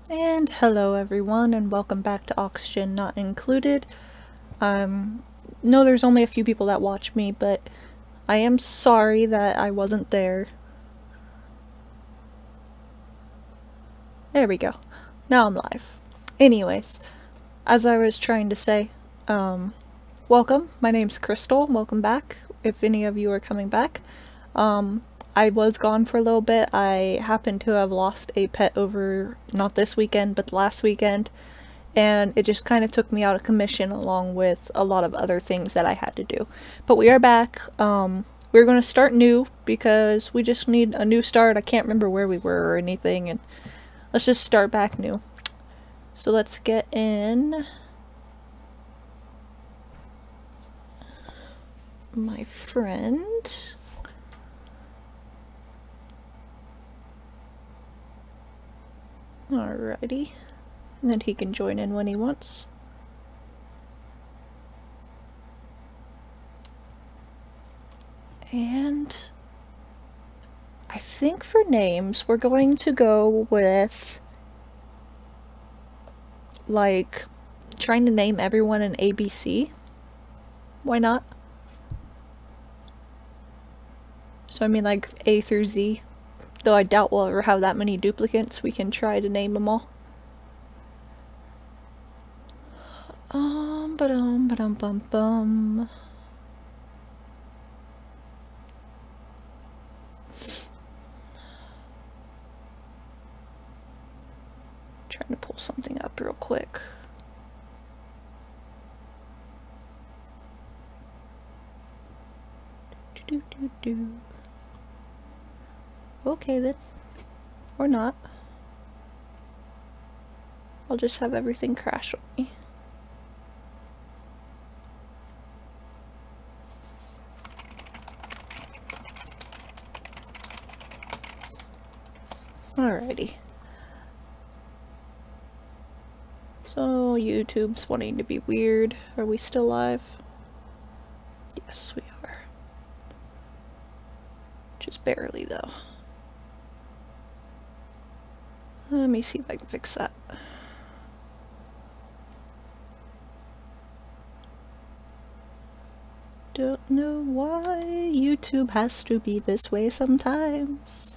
And hello everyone, and welcome back to Oxygen Not Included. No, there's only a few people that watch me, but I am sorry that I wasn't there. There we go. Now I'm live. Anyways, as I was trying to say, welcome. My name's Crystal. Welcome back, if any of you are coming back. I was gone for a little bit. I happened to have lost a pet over, not this weekend, but last weekend, and it just kind of took me out of commission along with a lot of other things that I had to do. But we are back. We're going to start new because we just need a new start. I can't remember where we were or anything, and let's just start back new. So let's get in my friend. Alrighty. And then he can join in when he wants. And I think for names, we're going to go with, like, trying to name everyone in ABC. Why not? So I mean, like, A through Z. Though I doubt we'll ever have that many duplicates, we can try to name them all. Ba-dum-bum-bum. Trying to pull something up real quick. Do-do-do-do. Okay then. Or not. I'll just have everything crash on me. Alrighty. So, YouTube's wanting to be weird. Are we still live? Yes, we are. Just barely, though. Let me see if I can fix that. Don't know why YouTube has to be this way sometimes.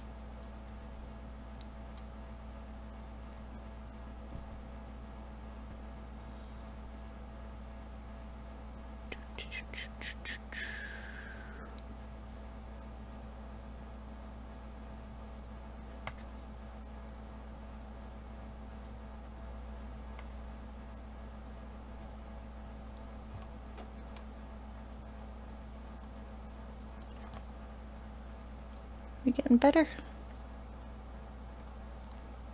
We getting better?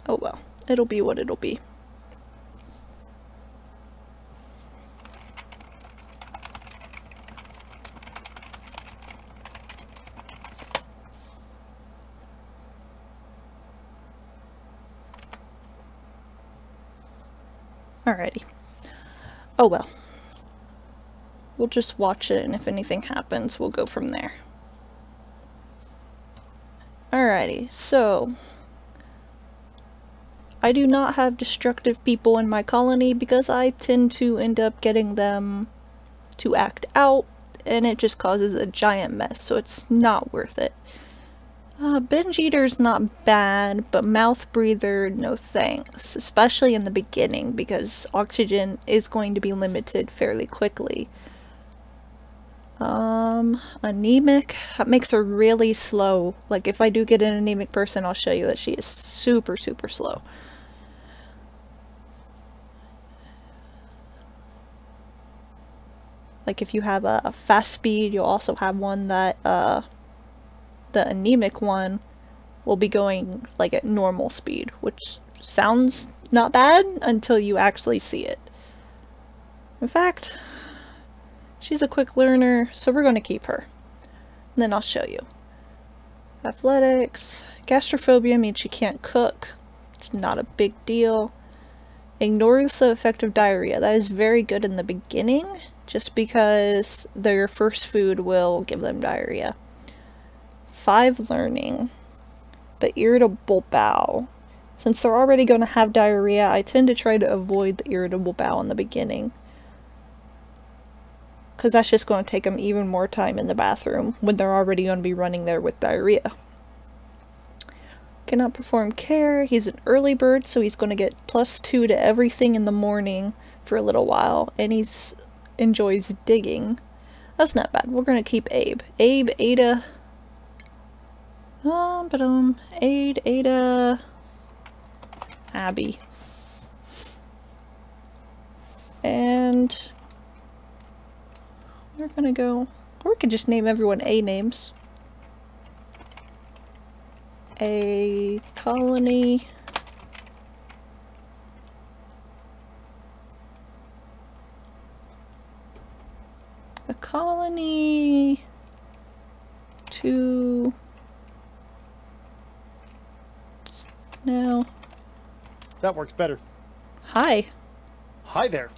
Oh well, it'll be what it'll be. Alrighty. Oh well. We'll just watch it, and if anything happens, we'll go from there. Alrighty, so I do not have destructive people in my colony because I tend to end up getting them to act out, and it just causes a giant mess, so it's not worth it. Binge eater's not bad, but mouth breather, no thanks, especially in the beginning because oxygen is going to be limited fairly quickly. Anemic, that makes her really slow. Like, if I do get an anemic person, I'll show you that she is super, super slow. Like, if you have a fast speed, you'll also have one that, the anemic one will be going, like, at normal speed, which sounds not bad until you actually see it. In fact, she's a quick learner, so we're going to keep her. And then I'll show you. Athletics. Gastrophobia means she can't cook. It's not a big deal. Ignores the effect of diarrhea. That is very good in the beginning, just because their first food will give them diarrhea. 5 learning. The irritable bowel. Since they're already going to have diarrhea, I tend to try to avoid the irritable bowel in the beginning. Because that's just going to take them even more time in the bathroom when they're already going to be running there with diarrhea. Cannot perform care. He's an early bird, so he's going to get +2 to everything in the morning for a little while. And he's enjoys digging. That's not bad. We're going to keep Abe. Abe, Ada... Ada... Abby. And... we're gonna go... or we could just name everyone A names. A colony... a colony... to... now... That works better. Hi. Hi there.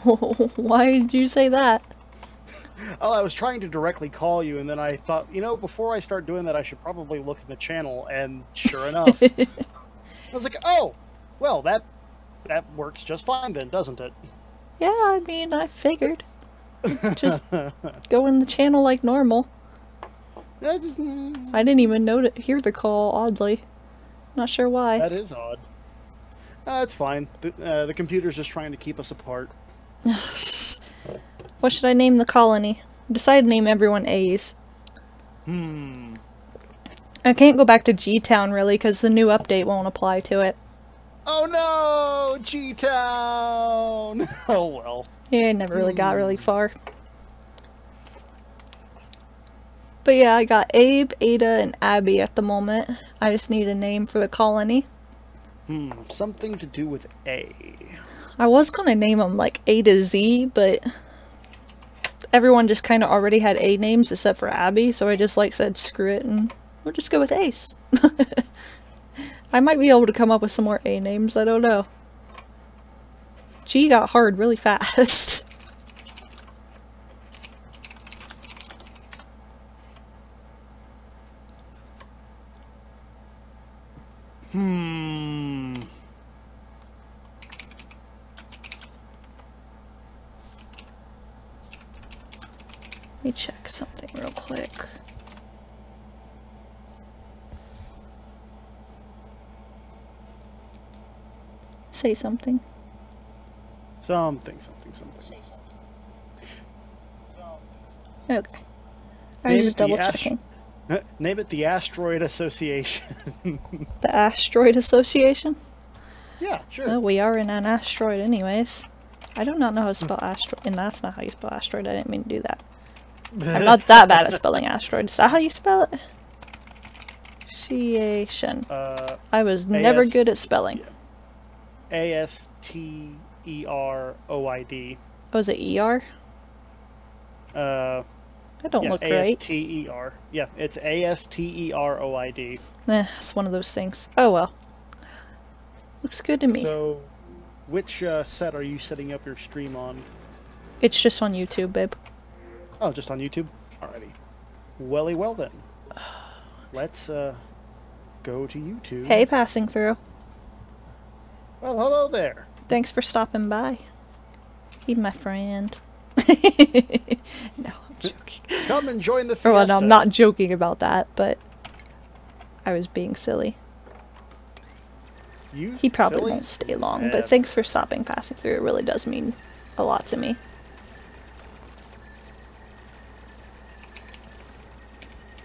Why did you say that? Oh, I was trying to directly call you, and then I thought, you know, before I start doing that, I should probably look in the channel, and sure enough, I was like, oh, well, that works just fine then, doesn't it? Yeah, I mean, I figured. Just go in the channel like normal. I didn't even hear the call, oddly. Not sure why. That is odd. It's fine. The computer's just trying to keep us apart. What should I name the colony? Decide to name everyone A's. I can't go back to G-Town, really, because the new update won't apply to it. Oh no! G-Town! Oh well. Yeah, it never really got really far. But yeah, I got Abe, Ada, and Abby at the moment. I just need a name for the colony. Something to do with A. I was gonna name them like A to Z, but everyone just kind of already had A names except for Abby, so I just like said screw it and we'll just go with Ace. I might be able to come up with some more A names, I don't know. G got hard really fast. Let me check something real quick. Say something. Something. Say something. Okay. I was just double checking. Name it the Asteroid Association. The Asteroid Association? Yeah, sure. Well, we are in an asteroid anyways. I do not know how to spell asteroid, and that's not how you spell asteroid. I didn't mean to do that. I'm not that bad at spelling asteroid. Is that how you spell it? Association. I was never good at spelling. A-S-T-E-R-O-I-D. Oh, is it E-R? I don't look right. A-S-T-E-R. Yeah, it's A-S-T-E-R-O-I-D. It's one of those things. Oh well. Looks good to me. So, which set are you setting up your stream on? It's just on YouTube, babe. Oh, just on YouTube? Alrighty. Welly well then. Let's go to YouTube. Hey, passing through. Well, hello there. Thanks for stopping by. He's my friend. No, I'm joking. Come and join the fiesta. Well, no, I'm not joking about that, but I was being silly. He probably won't stay long, but thanks for stopping, passing through. It really does mean a lot to me.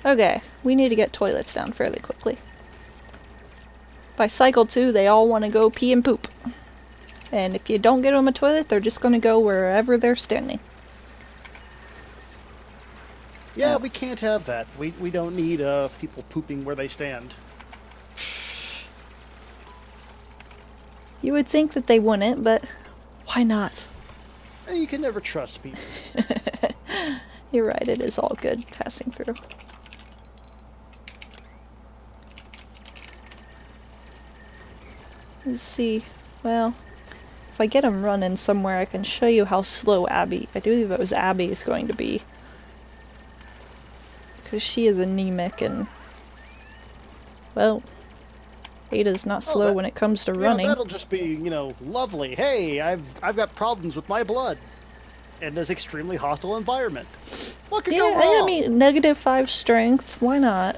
Okay, we need to get toilets down fairly quickly. By cycle 2, they all want to go pee and poop. And if you don't get them a toilet, they're just going to go wherever they're standing. Yeah, we can't have that. We don't need people pooping where they stand. You would think that they wouldn't, but why not? You can never trust people. You're right, it is all good passing through. Let's see. Well, if I get him running somewhere, I can show you how slow Abby, I do believe it was Abby, is going to be. Because she is anemic and, well, Ada's not Oh, slow when it comes to running. that'll just be, lovely. Hey, I've got problems with my blood in this extremely hostile environment. What could go wrong? I mean, -5 strength. Why not?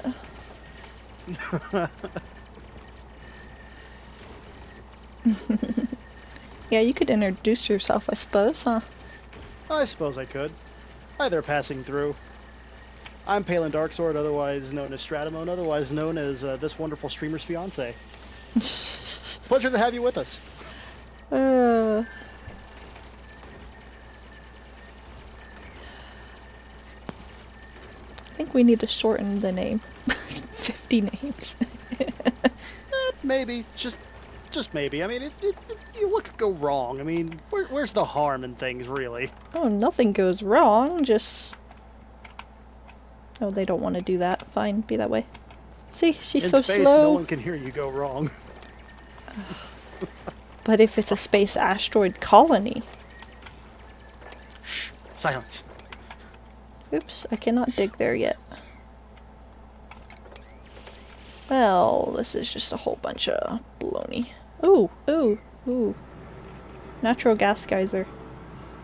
Yeah, you could introduce yourself, I suppose, huh? I suppose I could. Hi there, passing through. I'm Palin Darksword, otherwise known as Stratamone, otherwise known as this wonderful streamer's fiance. Pleasure to have you with us. I think we need to shorten the name. 50 names. Maybe, just maybe. I mean, what could go wrong? I mean, where's the harm in things, really? Oh, nothing goes wrong, just... Oh, they don't want to do that. Fine, be that way. See, she's so In space, slow. no one can hear you go wrong. But if it's a space asteroid colony... Shh, silence. Oops, I cannot dig there yet. Well, this is just a whole bunch of baloney. Ooh, ooh, ooh. Natural gas geyser.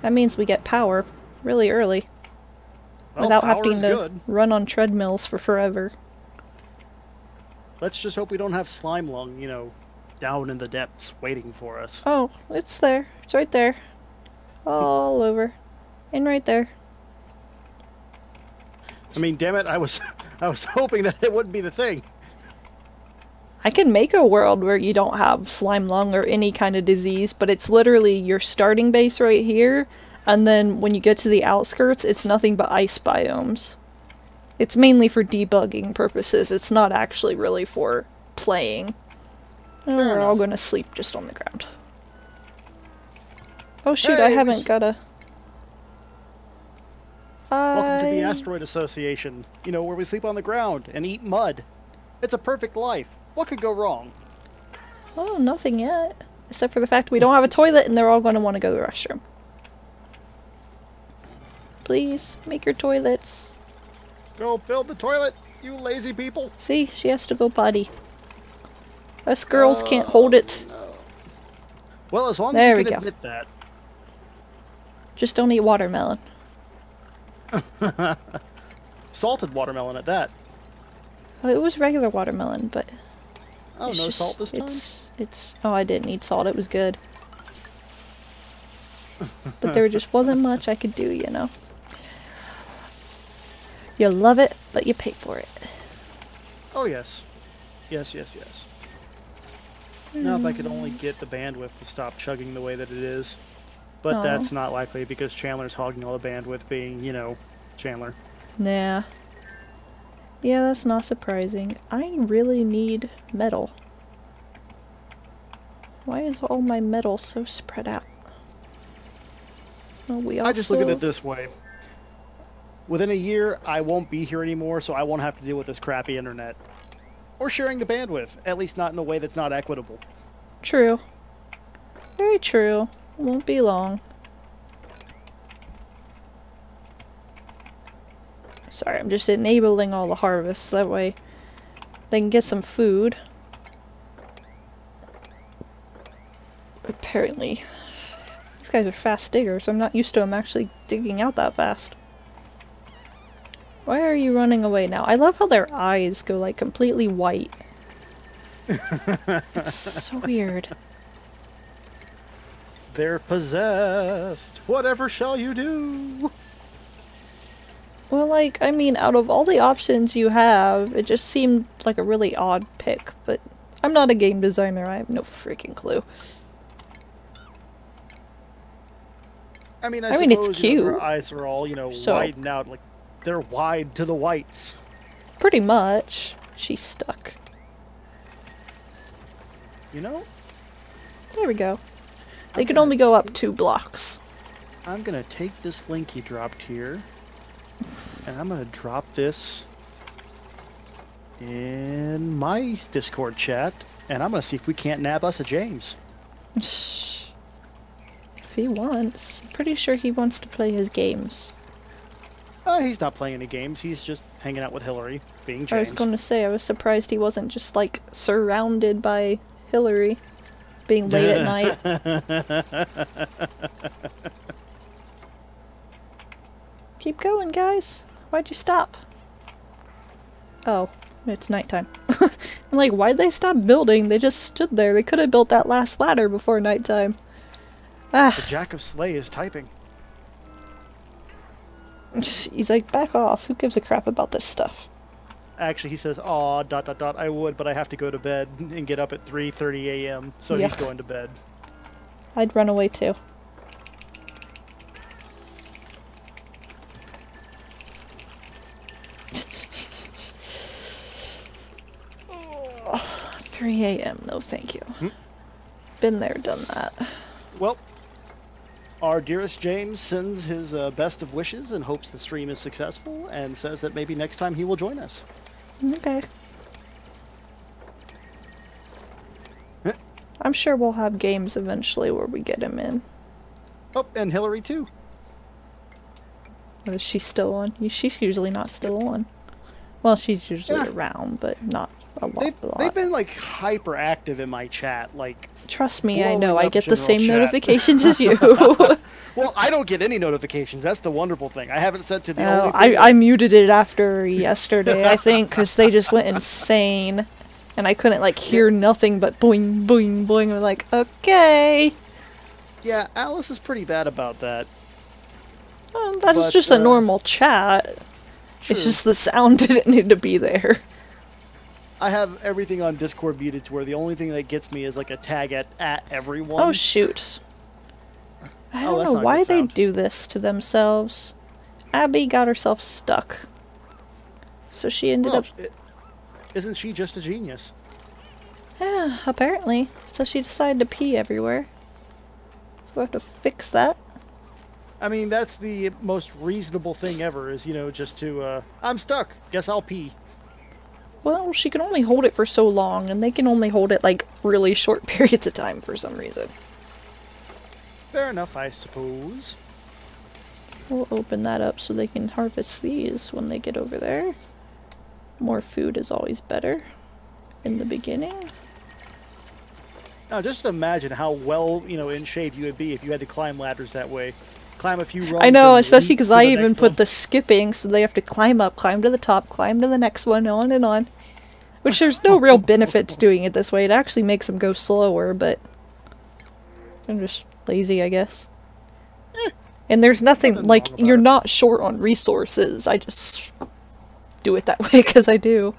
That means we get power really early. Well, without power having is to good. run on treadmills for forever. Let's just hope we don't have slime lung, down in the depths waiting for us. Oh, it's there. It's right there. All over. And right there. I mean, damn it, I was hoping that it wouldn't be the thing. I can make a world where you don't have slime lung or any kind of disease, but it's literally your starting base right here, and then when you get to the outskirts, it's nothing but ice biomes. It's mainly for debugging purposes, it's not actually really for playing. Oh, we're all gonna sleep just on the ground. Oh shoot, Hey, I haven't got a... Welcome to the Asteroid Association, where we sleep on the ground and eat mud. It's a perfect life. What could go wrong? Oh, nothing yet. Except for the fact we don't have a toilet and they're all going to want to go to the restroom. Please, make your toilets. Go build the toilet, you lazy people. See, she has to go potty. Us girls can't hold it. No. Well, as long There as we you can go. admit that. Just don't eat watermelon. Salted watermelon at that. Oh, it was regular watermelon, but... Oh, it's no just, salt this time? It's... Oh, I didn't need salt. It was good. But there just wasn't much I could do, You love it, but you pay for it. Oh, yes. Yes. Now, if I could only get the bandwidth to stop chugging the way that it is. But that's not likely because Chandler's hogging all the bandwidth being, Chandler. Nah. Yeah, that's not surprising. I really need metal. Why is all my metal so spread out? Well, we also... I just look at it this way. Within a year, I won't be here anymore, so I won't have to deal with this crappy internet. Or sharing the bandwidth, at least not in a way that's not equitable. True. Very true. Won't be long. Sorry, I'm just enabling all the harvests. That way they can get some food. Apparently, these guys are fast diggers. I'm not used to them actually digging out that fast. Why are you running away now? I love how their eyes go like completely white. It's so weird. They're possessed. Whatever shall you do? Well, like, I mean, out of all the options you have, it just seemed like a really odd pick, but I'm not a game designer, I have no freaking clue. I mean, I mean, it's suppose, cute. their eyes are all, So- widened out, like, they're wide to the whites. Pretty much. She's stuck. There we go. They can only go up 2 blocks. I'm gonna take this link he dropped here, and I'm gonna drop this in my Discord chat, and I'm gonna see if we can't nab us a James. If he wants. Pretty sure he wants to play his games. He's not playing any games, he's just hanging out with Hillary, being James. I was going to say, I was surprised he wasn't just, like, surrounded by Hillary, being late at night. Keep going, guys. Why'd you stop? Oh, it's nighttime. I'm like, why'd they stop building? They just stood there. They could have built that last ladder before nighttime. Ah. The Jack of Slay is typing. He's like, back off. Who gives a crap about this stuff? Actually, he says, "Aw, ... I would, but I have to go to bed and get up at 3:30 a.m." So Yeah. he's going to bed. I'd run away too. Oh, 3 a.m. No, thank you. Been there, done that. Well, our dearest James sends his best of wishes and hopes the stream is successful, and says that maybe next time he will join us. Okay. I'm sure we'll have games eventually where we get him in. Oh, and Hillary too. Or is she still on? She's usually not still on. Well, she's usually around, but not a lot. They've been like hyper active in my chat, like. Trust me, I know. blowing I up get the general same chat. notifications as you. Well, I don't get any notifications. That's the wonderful thing. I haven't set to the Oh, only thing I muted it after yesterday, I think, because they just went insane. And I couldn't, like, hear nothing but boing, boing, boing. I'm like, okay. Yeah, Alice is pretty bad about that. That is But, just a normal chat. True. It's just the sound didn't need to be there. I have everything on Discord muted to where the only thing that gets me is like a tag at everyone. Oh, shoot. I don't that's know not a why good they sound. do this to themselves. Abby got herself stuck. So she ended Well, up... isn't she just a genius? Yeah, apparently. So she decided to pee everywhere. So we have to fix that. I mean, that's the most reasonable thing ever, is, you know, just to, I'm stuck. Guess I'll pee. Well, she can only hold it for so long, and they can only hold it, like, really short periods of time for some reason. Fair enough, I suppose. We'll open that up so they can harvest these when they get over there. More food is always better in the beginning. Now, just imagine how well, you know, in shape you would be if you had to climb ladders that way. Climb a few rungs. I know, and especially leap because to I the even next put one. the skipping, so they have to climb up, climb to the top, climb to the next one, on and on. Which there's no real benefit to doing it this way. It actually makes them go slower, but I'm just lazy, I guess. And there's nothing, Nothing like, wrong about you're it. not short on resources. I just do it that way because I do.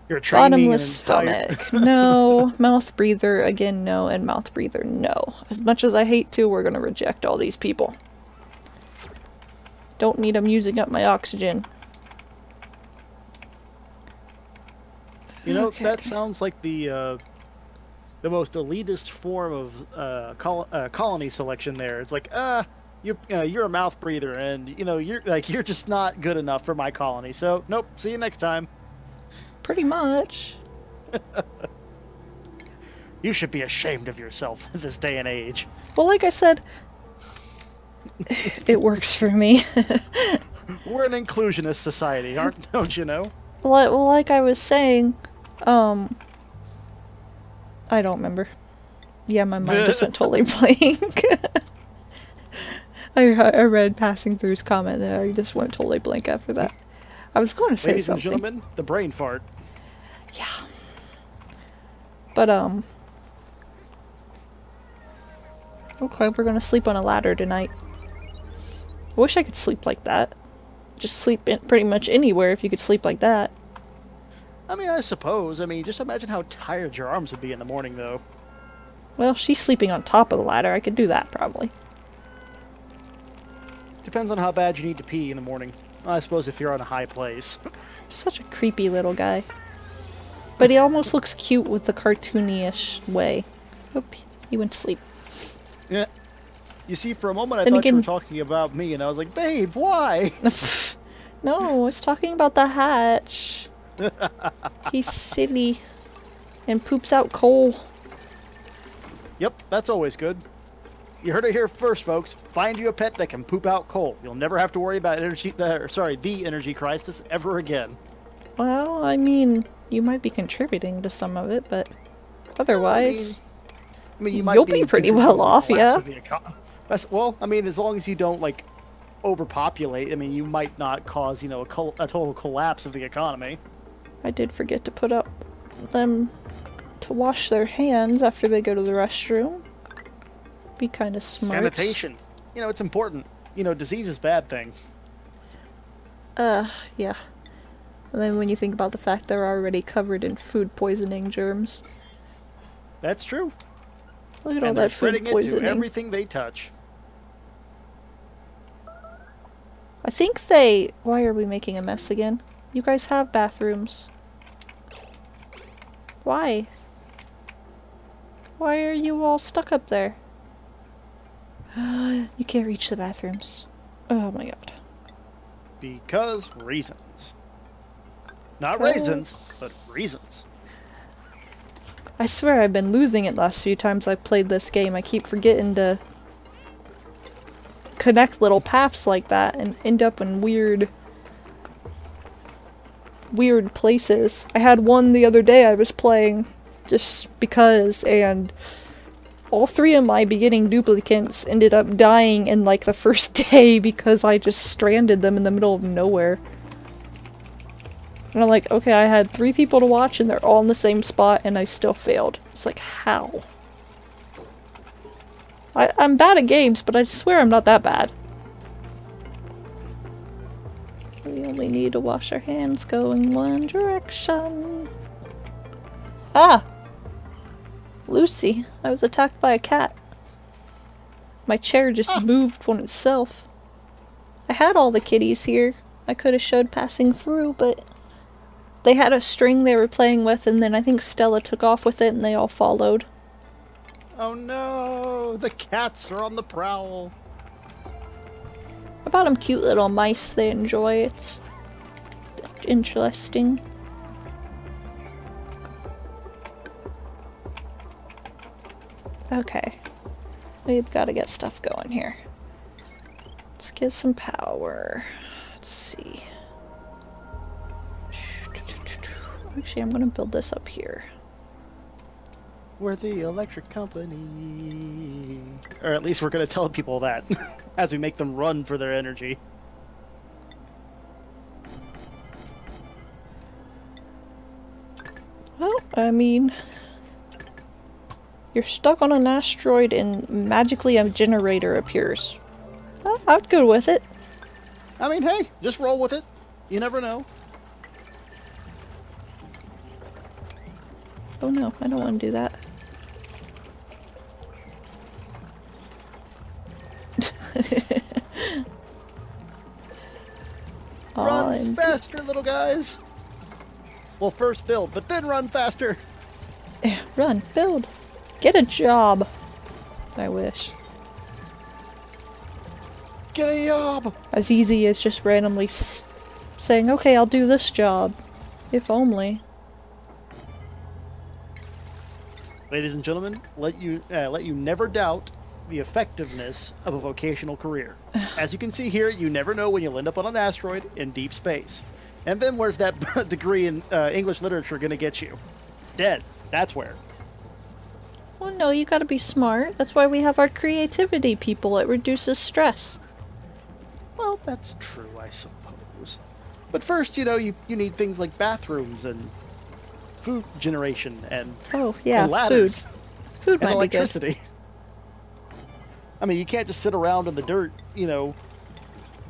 You're training Bottomless an entire... stomach, no. Mouth breather, again, no. And mouth breather, no. As much as I hate to, we're gonna reject all these people. Don't need them using up my oxygen. You know, Okay. that sounds like the most elitist form of colony selection. There, it's like, you're a mouth breather, and you know, you're just not good enough for my colony. So, nope. See you next time. Pretty much. You should be ashamed of yourself in this day and age. Well, like I said, it works for me. We're an inclusionist society, don't you know? Well, like I was saying, I don't remember. Yeah, my mind just went totally blank. I read passing through's comment there. I just went totally blank after that. I was going to say Ladies something. and gentlemen, the brain fart. Yeah. But, okay, we're gonna sleep on a ladder tonight. I wish I could sleep like that. Just sleep in pretty much anywhere if you could sleep like that. I mean, I suppose. I mean, just imagine how tired your arms would be in the morning, though. Well, she's sleeping on top of the ladder. I could do that, probably. Depends on how bad you need to pee in the morning. I suppose if you're on a high place. Such a creepy little guy. But he almost looks cute with the cartoony-ish way. Oop, he went to sleep. Yeah. You see, for a moment I Then thought you were again- talking about me, and I was like, babe, why? No, I was talking about the hatch. He's silly. And poops out coal. Yep, that's always good. You heard it here first, folks. Find you a pet that can poop out coal. You'll never have to worry about the energy crisis ever again. Well, I mean, you might be contributing to some of it, but otherwise, you might you'll be pretty well off, yeah. Well, I mean, as long as you don't like overpopulate, I mean, you might not cause, you know, a total collapse of the economy. I did forget to put up them to wash their hands after they go to the restroom. Be kind of smart. Sanitation. You know, it's important. You know, disease is a bad thing. Yeah. And then when you think about the fact they're already covered in food poisoning germs. That's true. Look at all that food poisoning. It to everything they touch. I think they... Why are we making a mess again? You guys have bathrooms. Why? Why are you all stuck up there? You can't reach the bathrooms. Oh my god. Because reasons. Not raisins, but reasons. I swear I've been losing it last few times I've played this game. I keep forgetting to connect little paths like that and end up in weird places. I had one the other day I was playing just because, and all 3 of my beginning duplicates ended up dying in like the first day because I just stranded them in the middle of nowhere. And I'm like, okay, I had 3 people to watch and they're all in the same spot and I still failed. It's like, how? I'm bad at games, but I swear I'm not that bad. We only need to wash our hands going one direction. Ah! Lucy, I was attacked by a cat. My chair just moved on itself. I had all the kitties here. I could have showed passing through, but they had a string they were playing with, and then I think Stella took off with it and they all followed. Oh no! The cats are on the prowl! I bought them cute little mice they enjoy. It's interesting. Okay. We've got to get stuff going here. Let's get some power. Let's see. Actually, I'm gonna build this up here. We're the electric company. Or at least we're gonna tell people that as we make them run for their energy. Well, I mean, you're stuck on an asteroid and magically a generator appears. I'm good with it. I mean, hey, just roll with it. You never know. Oh no, I don't want to do that. Run faster, little guys! Well, first build, but then run faster! Run, build, get a job. I wish. Get a job! As easy as just randomly saying, okay, I'll do this job. If only. Ladies and gentlemen, let you never doubt the effectiveness of a vocational career. As you can see here, you never know when you'll end up on an asteroid in deep space. And then where's that degree in English literature gonna get you? Dead. That's where. Well, no, you gotta be smart. That's why we have our creativity people. It reduces stress. Well, that's true, I suppose. But first, you know, you need things like bathrooms and food generation and and ladders. Food and might electricity. Be good. I mean, you can't just sit around in the dirt, you know,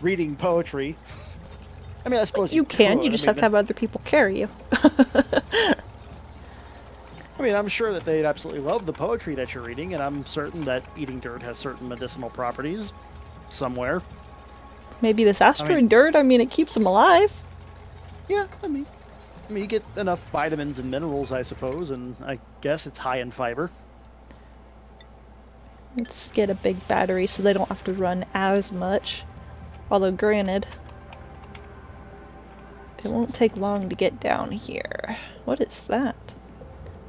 reading poetry. I mean, I suppose you can. You just have to have other people carry you. I mean, I'm sure that they'd absolutely love the poetry that you're reading, and I'm certain that eating dirt has certain medicinal properties somewhere. Maybe this asteroid dirt, I mean, it keeps them alive. Yeah, I mean, you get enough vitamins and minerals, I suppose, and I guess it's high in fiber. Let's get a big battery so they don't have to run as much. Although, granted, it won't take long to get down here. What is that?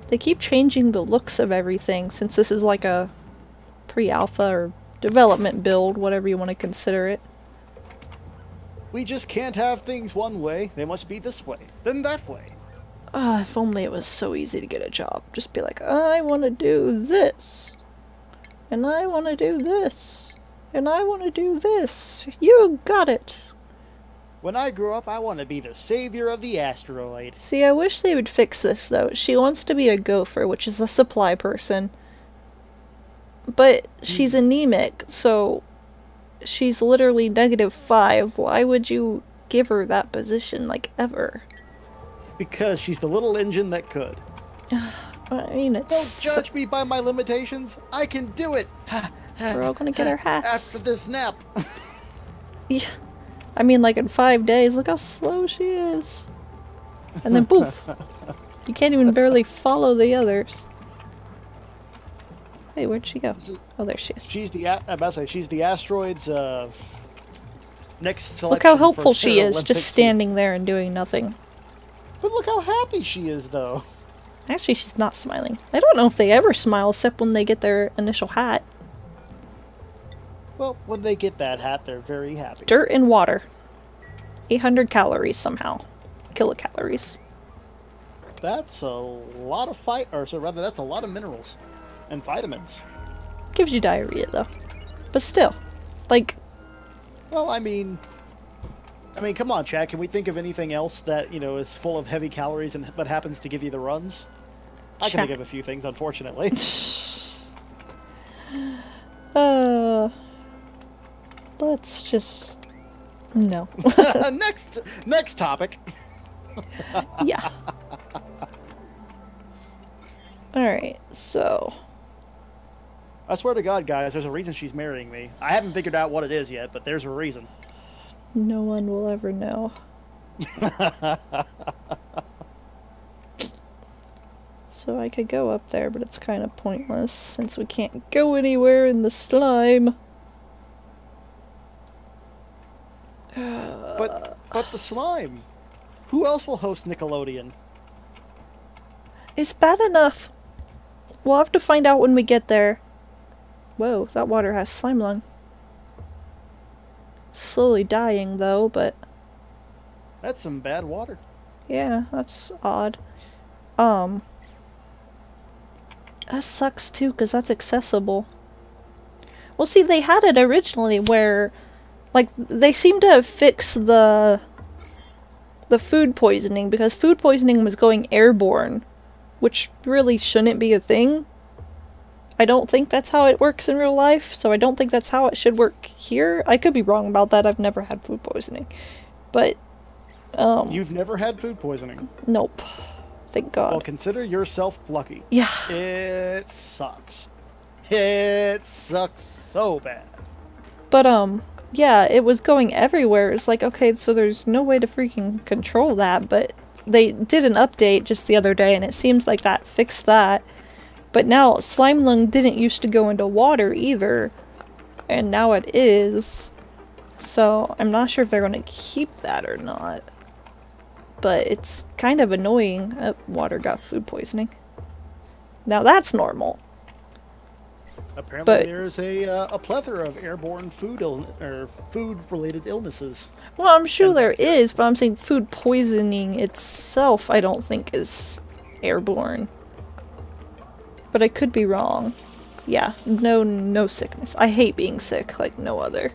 They keep changing the looks of everything since this is like a pre-alpha or development build, whatever you want to consider it. We just can't have things one way. They must be this way, then that way. If only it was so easy to get a job. Just be like, I want to do this. And I want to do this. And I want to do this. You got it. When I grow up, I want to be the savior of the asteroid. See, I wish they would fix this, though. She wants to be a gopher, which is a supply person. But she's anemic, so she's literally -5. Why would you give her that position, like, ever? Because she's the little engine that could. I mean, it's... Don't judge me by my limitations. I can do it. We're all gonna get our hats. After this nap. Yeah. I mean, like, in 5 days, look how slow she is. And then poof. You can't even barely follow the others. Hey, where'd she go? Oh, there she is. She's the, I'm about to say, she's the asteroid's, next selection. Look how helpful she is, Olympic just standing there and doing nothing. But look how happy she is, though. Actually, she's not smiling. I don't know if they ever smile, except when they get their initial hat. Well, when they get that hat, they're very happy. Dirt and water. 800 calories somehow. Kilocalories. That's a lot of that's a lot of minerals and vitamins. Gives you diarrhea, though. But still, like... Well, I mean, come on, Chad. Can we think of anything else that, you know, is full of heavy calories and but happens to give you the runs? I can think of a few things, unfortunately. Let's just... No. Next topic. Yeah. Alright, so... I swear to God, guys, there's a reason she's marrying me. I haven't figured out what it is yet, but there's a reason. No one will ever know. So I could go up there, but it's kind of pointless, since we can't go anywhere in the slime. But the slime. Who else will host Nickelodeon? It's bad enough. We'll have to find out when we get there. Whoa, that water has slime lung. Slowly dying, though, but... That's some bad water. Yeah, that's odd. That sucks, too, because that's accessible. Well, see, they had it originally where... Like, they seem to have fixed the food poisoning, because food poisoning was going airborne, which really shouldn't be a thing. I don't think that's how it works in real life, so I don't think that's how it should work here. I could be wrong about that, I've never had food poisoning. But, You've never had food poisoning? Nope. Thank God. Well, consider yourself lucky. Yeah. It sucks. It sucks so bad. But, yeah, it was going everywhere. It's like, okay, so there's no way to freaking control that, but they did an update just the other day, and it seems like that fixed that. But now, slime lung didn't used to go into water either, and now it is. So, I'm not sure if they're going to keep that or not. But it's kind of annoying that water got food poisoning. Now that's normal. Apparently there's a plethora of airborne food-related illnesses. Well, I'm sure there is, but I'm saying food poisoning itself I don't think is airborne. But I could be wrong. Yeah, no sickness. I hate being sick like no other.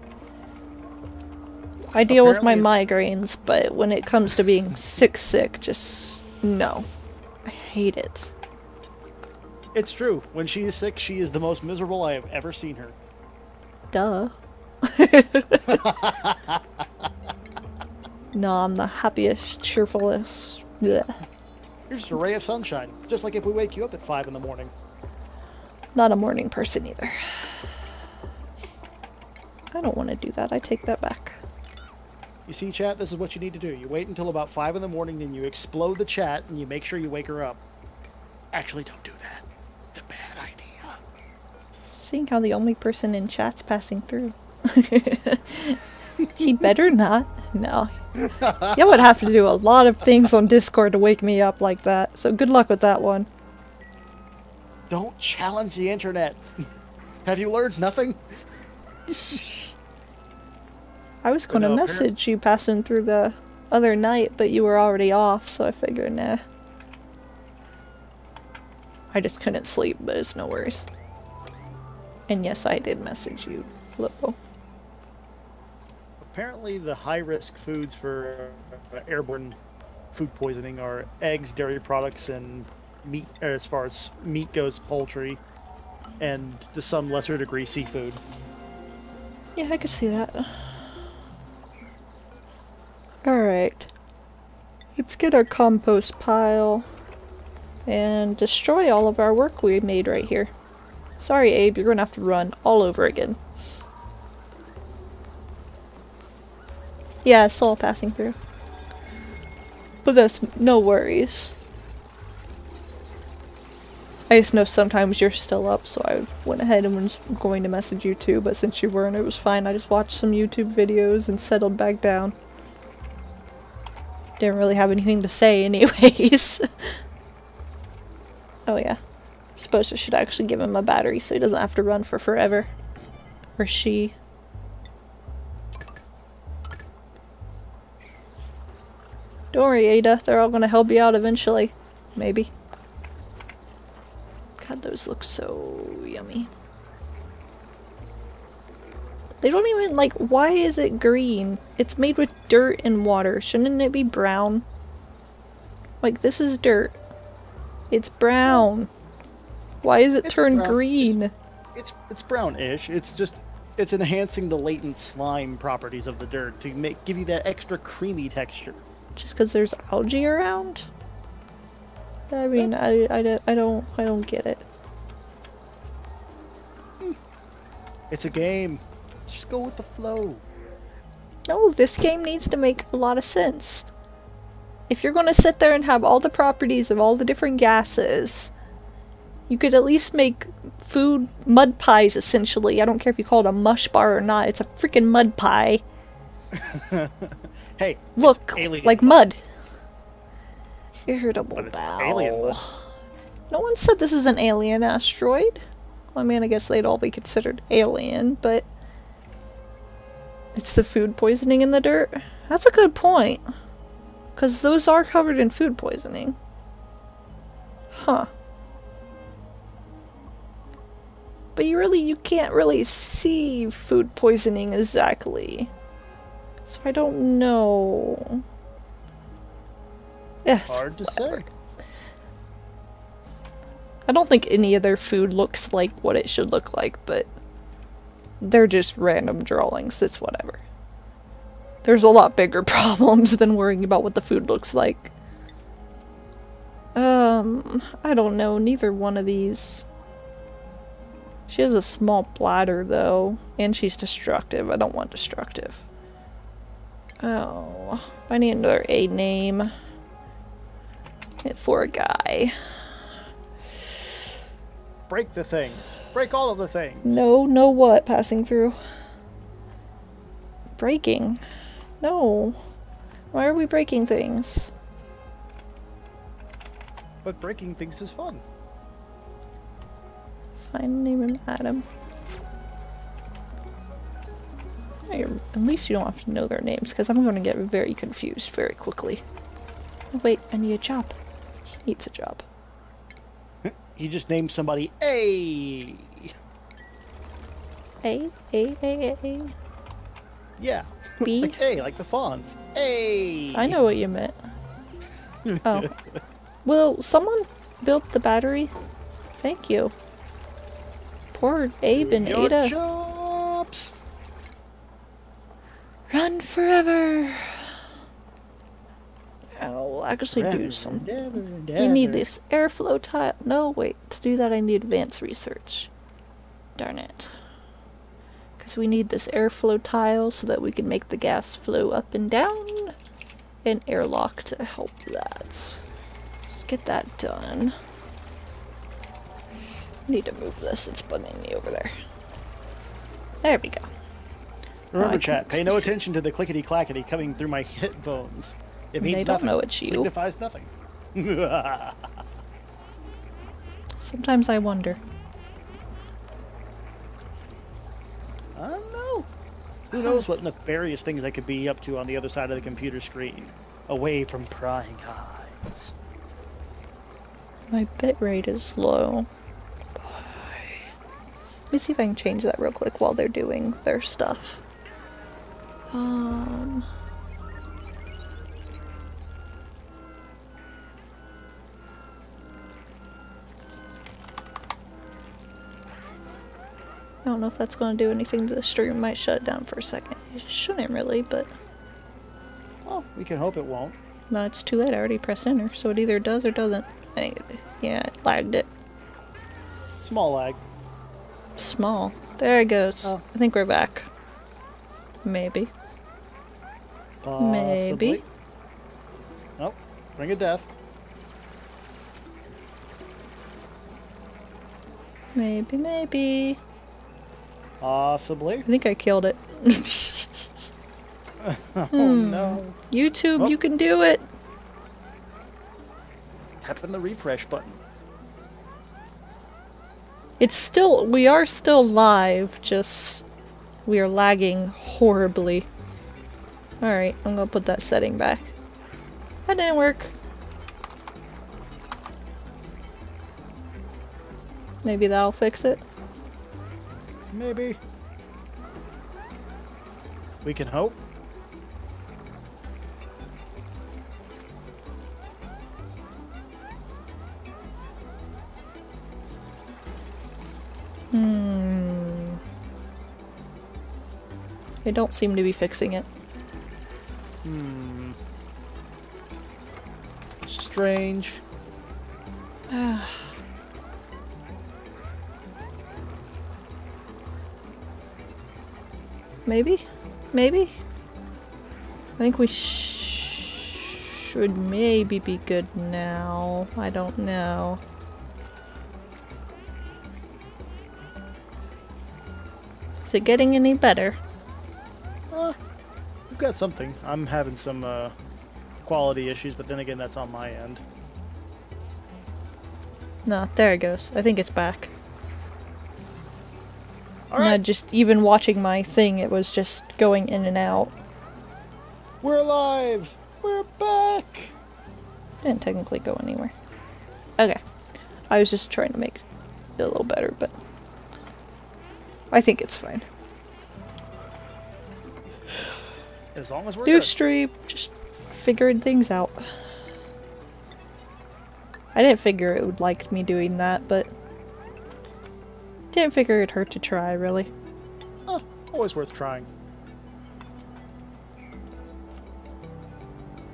I deal with my migraines, but when it comes to being sick, just no. I hate it. It's true. When she is sick, she is the most miserable I have ever seen her. Duh. No, I'm the happiest, cheerfulest. Blech. You're just a ray of sunshine. Just like if we wake you up at 5 in the morning. Not a morning person either. I don't want to do that. I take that back. You see, chat, this is what you need to do. You wait until about 5 in the morning, then you explode the chat, and you make sure you wake her up. Actually, don't do that. It's a bad idea. Seeing how the only person in chat's passing through. He better not. No. You would have to do a lot of things on Discord to wake me up like that, so good luck with that one. Don't challenge the internet. Have you learned nothing? I was gonna message you passing through the other night, but you were already off, so I figured, nah. I just couldn't sleep, but it's no worries. And yes, I did message you, Lippo. Apparently the high-risk foods for airborne food poisoning are eggs, dairy products, and meat, as far as meat goes, poultry, and to some lesser degree, seafood. Yeah, I could see that. Alright. Let's get our compost pile and destroy all of our work we made right here. Sorry, Abe, you're gonna have to run all over again. Yeah, I saw passing through. But that's no worries. I just know sometimes you're still up, so I went ahead and was going to message you too, but since you weren't, it was fine. I just watched some YouTube videos and settled back down. Didn't really have anything to say anyways. Oh yeah. Suppose I should actually give him a battery so he doesn't have to run for forever. Or she. Don't worry, Ada. They're all gonna help you out eventually. Maybe. God, those look so yummy. They don't even, like, why is it green? It's made with dirt and water. Shouldn't it be brown? Like, this is dirt. It's brown. Why is it turned green? It's brownish. It's just, it's enhancing the latent slime properties of the dirt to give you that extra creamy texture. Just because there's algae around? I mean, I don't get it. It's a game. Just go with the flow. No, this game needs to make a lot of sense. If you're gonna sit there and have all the properties of all the different gases, you could at least make food mud pies, essentially. I don't care if you call it a mush bar or not, it's a freaking mud pie. Hey, look, like mud. Irritable but bowel. No one said this is an alien asteroid. Well, I mean, I guess they'd all be considered alien, but it's the food poisoning in the dirt. That's a good point. Because those are covered in food poisoning. Huh. But you can't really see food poisoning exactly. So I don't know. Yeah, it's hard to say. I don't think any of their food looks like what it should look like, but they're just random drawings. It's whatever. There's a lot bigger problems than worrying about what the food looks like. I don't know. Neither one of these. She has a small bladder, though, and she's destructive. I don't want destructive. Oh, I need another A name. For a guy. Break the things. Break all of the things. No what? Passing through. Breaking. No. Why are we breaking things? But breaking things is fun. Fine, name him Adam. At least you don't have to know their names, because I'm going to get very confused very quickly. Oh, wait, I need a job. He needs a job. He just named somebody A. A? A? Yeah. B? Like A, like the fonts. A. I know what you meant. Oh. Will someone build the battery? Thank you. Poor Abe and Your Ada. Jobs. Run forever! I'll actually do something. We need this airflow tile. No, wait. To do that I need advanced research. Darn it. Because we need this airflow tile so that we can make the gas flow up and down. And airlock to help that. Let's get that done. I need to move this. It's bugging me over there. There we go. Remember, chat, pay no attention to the clickety-clackety coming through my headphones. It means they don't nothing. know it's you. Signifies nothing. Sometimes I wonder. Who knows what nefarious things I could be up to on the other side of the computer screen, away from prying eyes. My bitrate is low. Bye. Let me see if I can change that real quick while they're doing their stuff. I don't know if that's going to do anything to the stream. Might shut it down for a second. It shouldn't really, but... Well, we can hope it won't. No, it's too late. I already pressed enter, so it either does or doesn't. Yeah, it lagged it. Small lag. Small. There it goes. Oh. I think we're back. Maybe. Possibly. Maybe. Nope. Ring of death. Maybe. Possibly. I think I killed it. Oh no. YouTube, Oh. you can do it! Tapping the refresh button. It's still- we are still live, just... we are lagging horribly. Alright, I'm gonna put that setting back. That didn't work. Maybe that'll fix it. Maybe. We can hope. They don't seem to be fixing it. Strange. Maybe? Maybe? I think we should maybe be good now. I don't know. Is it getting any better? We've got something. I'm having some quality issues, but then again, that's on my end. No, there it goes. I think it's back. All right. No, just even watching my thing, it was just going in and out. We're alive! We're back! Didn't technically go anywhere. Okay. I was just trying to make it a little better, but I think it's fine. As long as we're New good. stream, just figuring things out. I didn't figure it would like me doing that, but didn't figure it'd hurt to try, really. Always worth trying.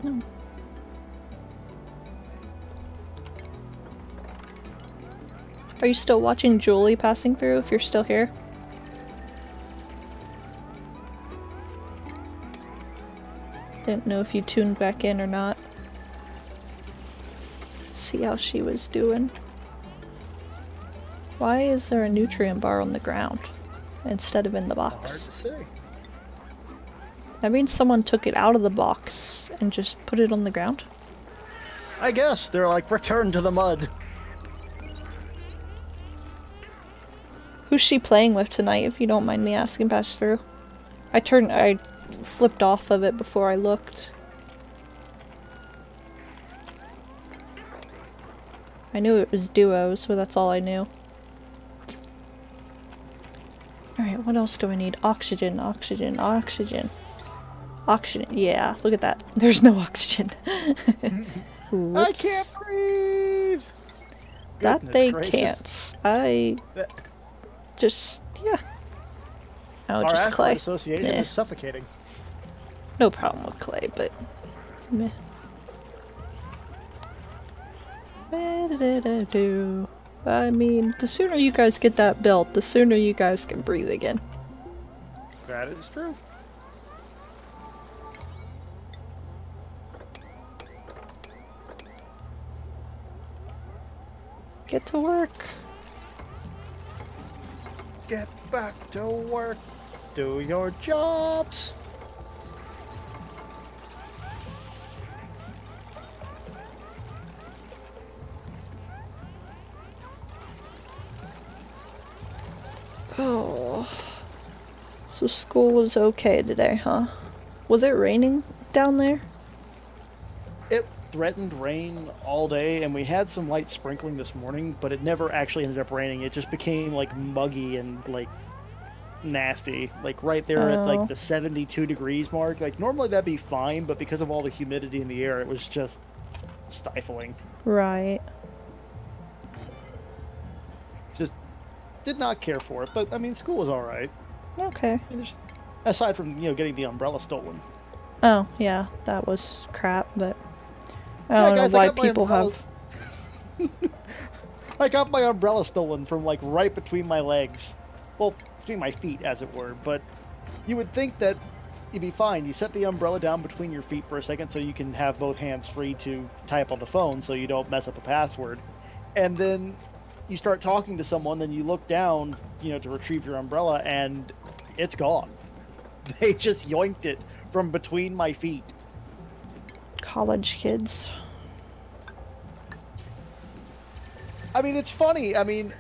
No. Are you still watching Julie passing through, if you're still here? Didn't know if you tuned back in or not. See how she was doing. Why is there a nutrient bar on the ground instead of in the Hard box? to say. That means someone took it out of the box and just put it on the ground? I guess they're like, return to the mud. Who's she playing with tonight, if you don't mind me asking, pass through? I flipped off of it before I looked. I knew it was duos, but that's all I knew. Alright, what else do I need? Oxygen. Oxygen, yeah, look at that. There's no oxygen. I can't breathe! That Goodness they gracious. can't. Yeah. Oh, Our just asteroid clay. association Yeah. is suffocating. No problem with clay, but... meh. I mean, the sooner you guys get that built, the sooner you guys can breathe again. That is true. Get to work. Get back to work. Do your jobs. Oh. So school was okay today, huh? Was it raining down there? It threatened rain all day, and we had some light sprinkling this morning, but it never actually ended up raining. It just became like muggy and like nasty, like right there at like Oh, the 72 degrees mark. Like normally that'd be fine, but because of all the humidity in the air, it was just stifling. right. Just did not care for it. But I mean, school was all right. Okay. And aside from getting the umbrella stolen. Oh, yeah, that was crap, but I Yeah, don't know guys, I why got my people umbrella. have... I got my umbrella stolen from like right between my legs. Well, between my feet, as it were. But you would think that you'd be fine. You set the umbrella down between your feet for a second so you can have both hands free to type on the phone so you don't mess up a password. And then you start talking to someone, then you look down, to retrieve your umbrella, and it's gone. They just yoinked it from between my feet. College kids. I mean, it's funny. I mean,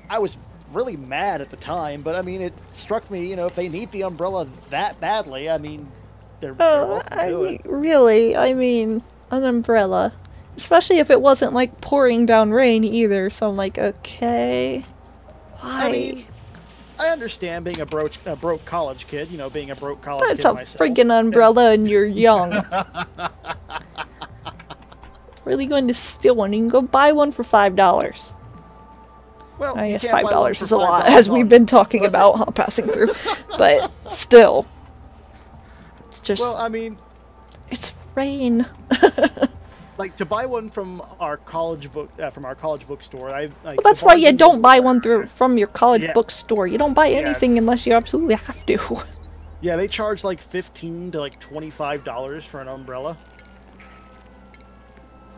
I was really mad at the time, but I mean, it struck me, if they need the umbrella that badly, I mean, they're Oh, welcome to I do mean, it. really, I mean, an umbrella. Especially if it wasn't, like, pouring down rain either, so I'm like, okay. I Why? mean, I understand being a broke college kid, being a broke college But it's kid a myself. friggin' And, umbrella and you're young. Really going to steal one? You can go buy one for $5. well, I you guess can't buy one $5 for is a lot, $5 as we've on, been talking was it? about while passing through. But still, Well, just I mean, it's rain. like to buy one from our college bookstore. I like Well, that's the why you margins don't buy were- one from your college Yeah, bookstore. You don't buy yeah, anything unless you absolutely have to. yeah. They charge like $15 to like $25 for an umbrella.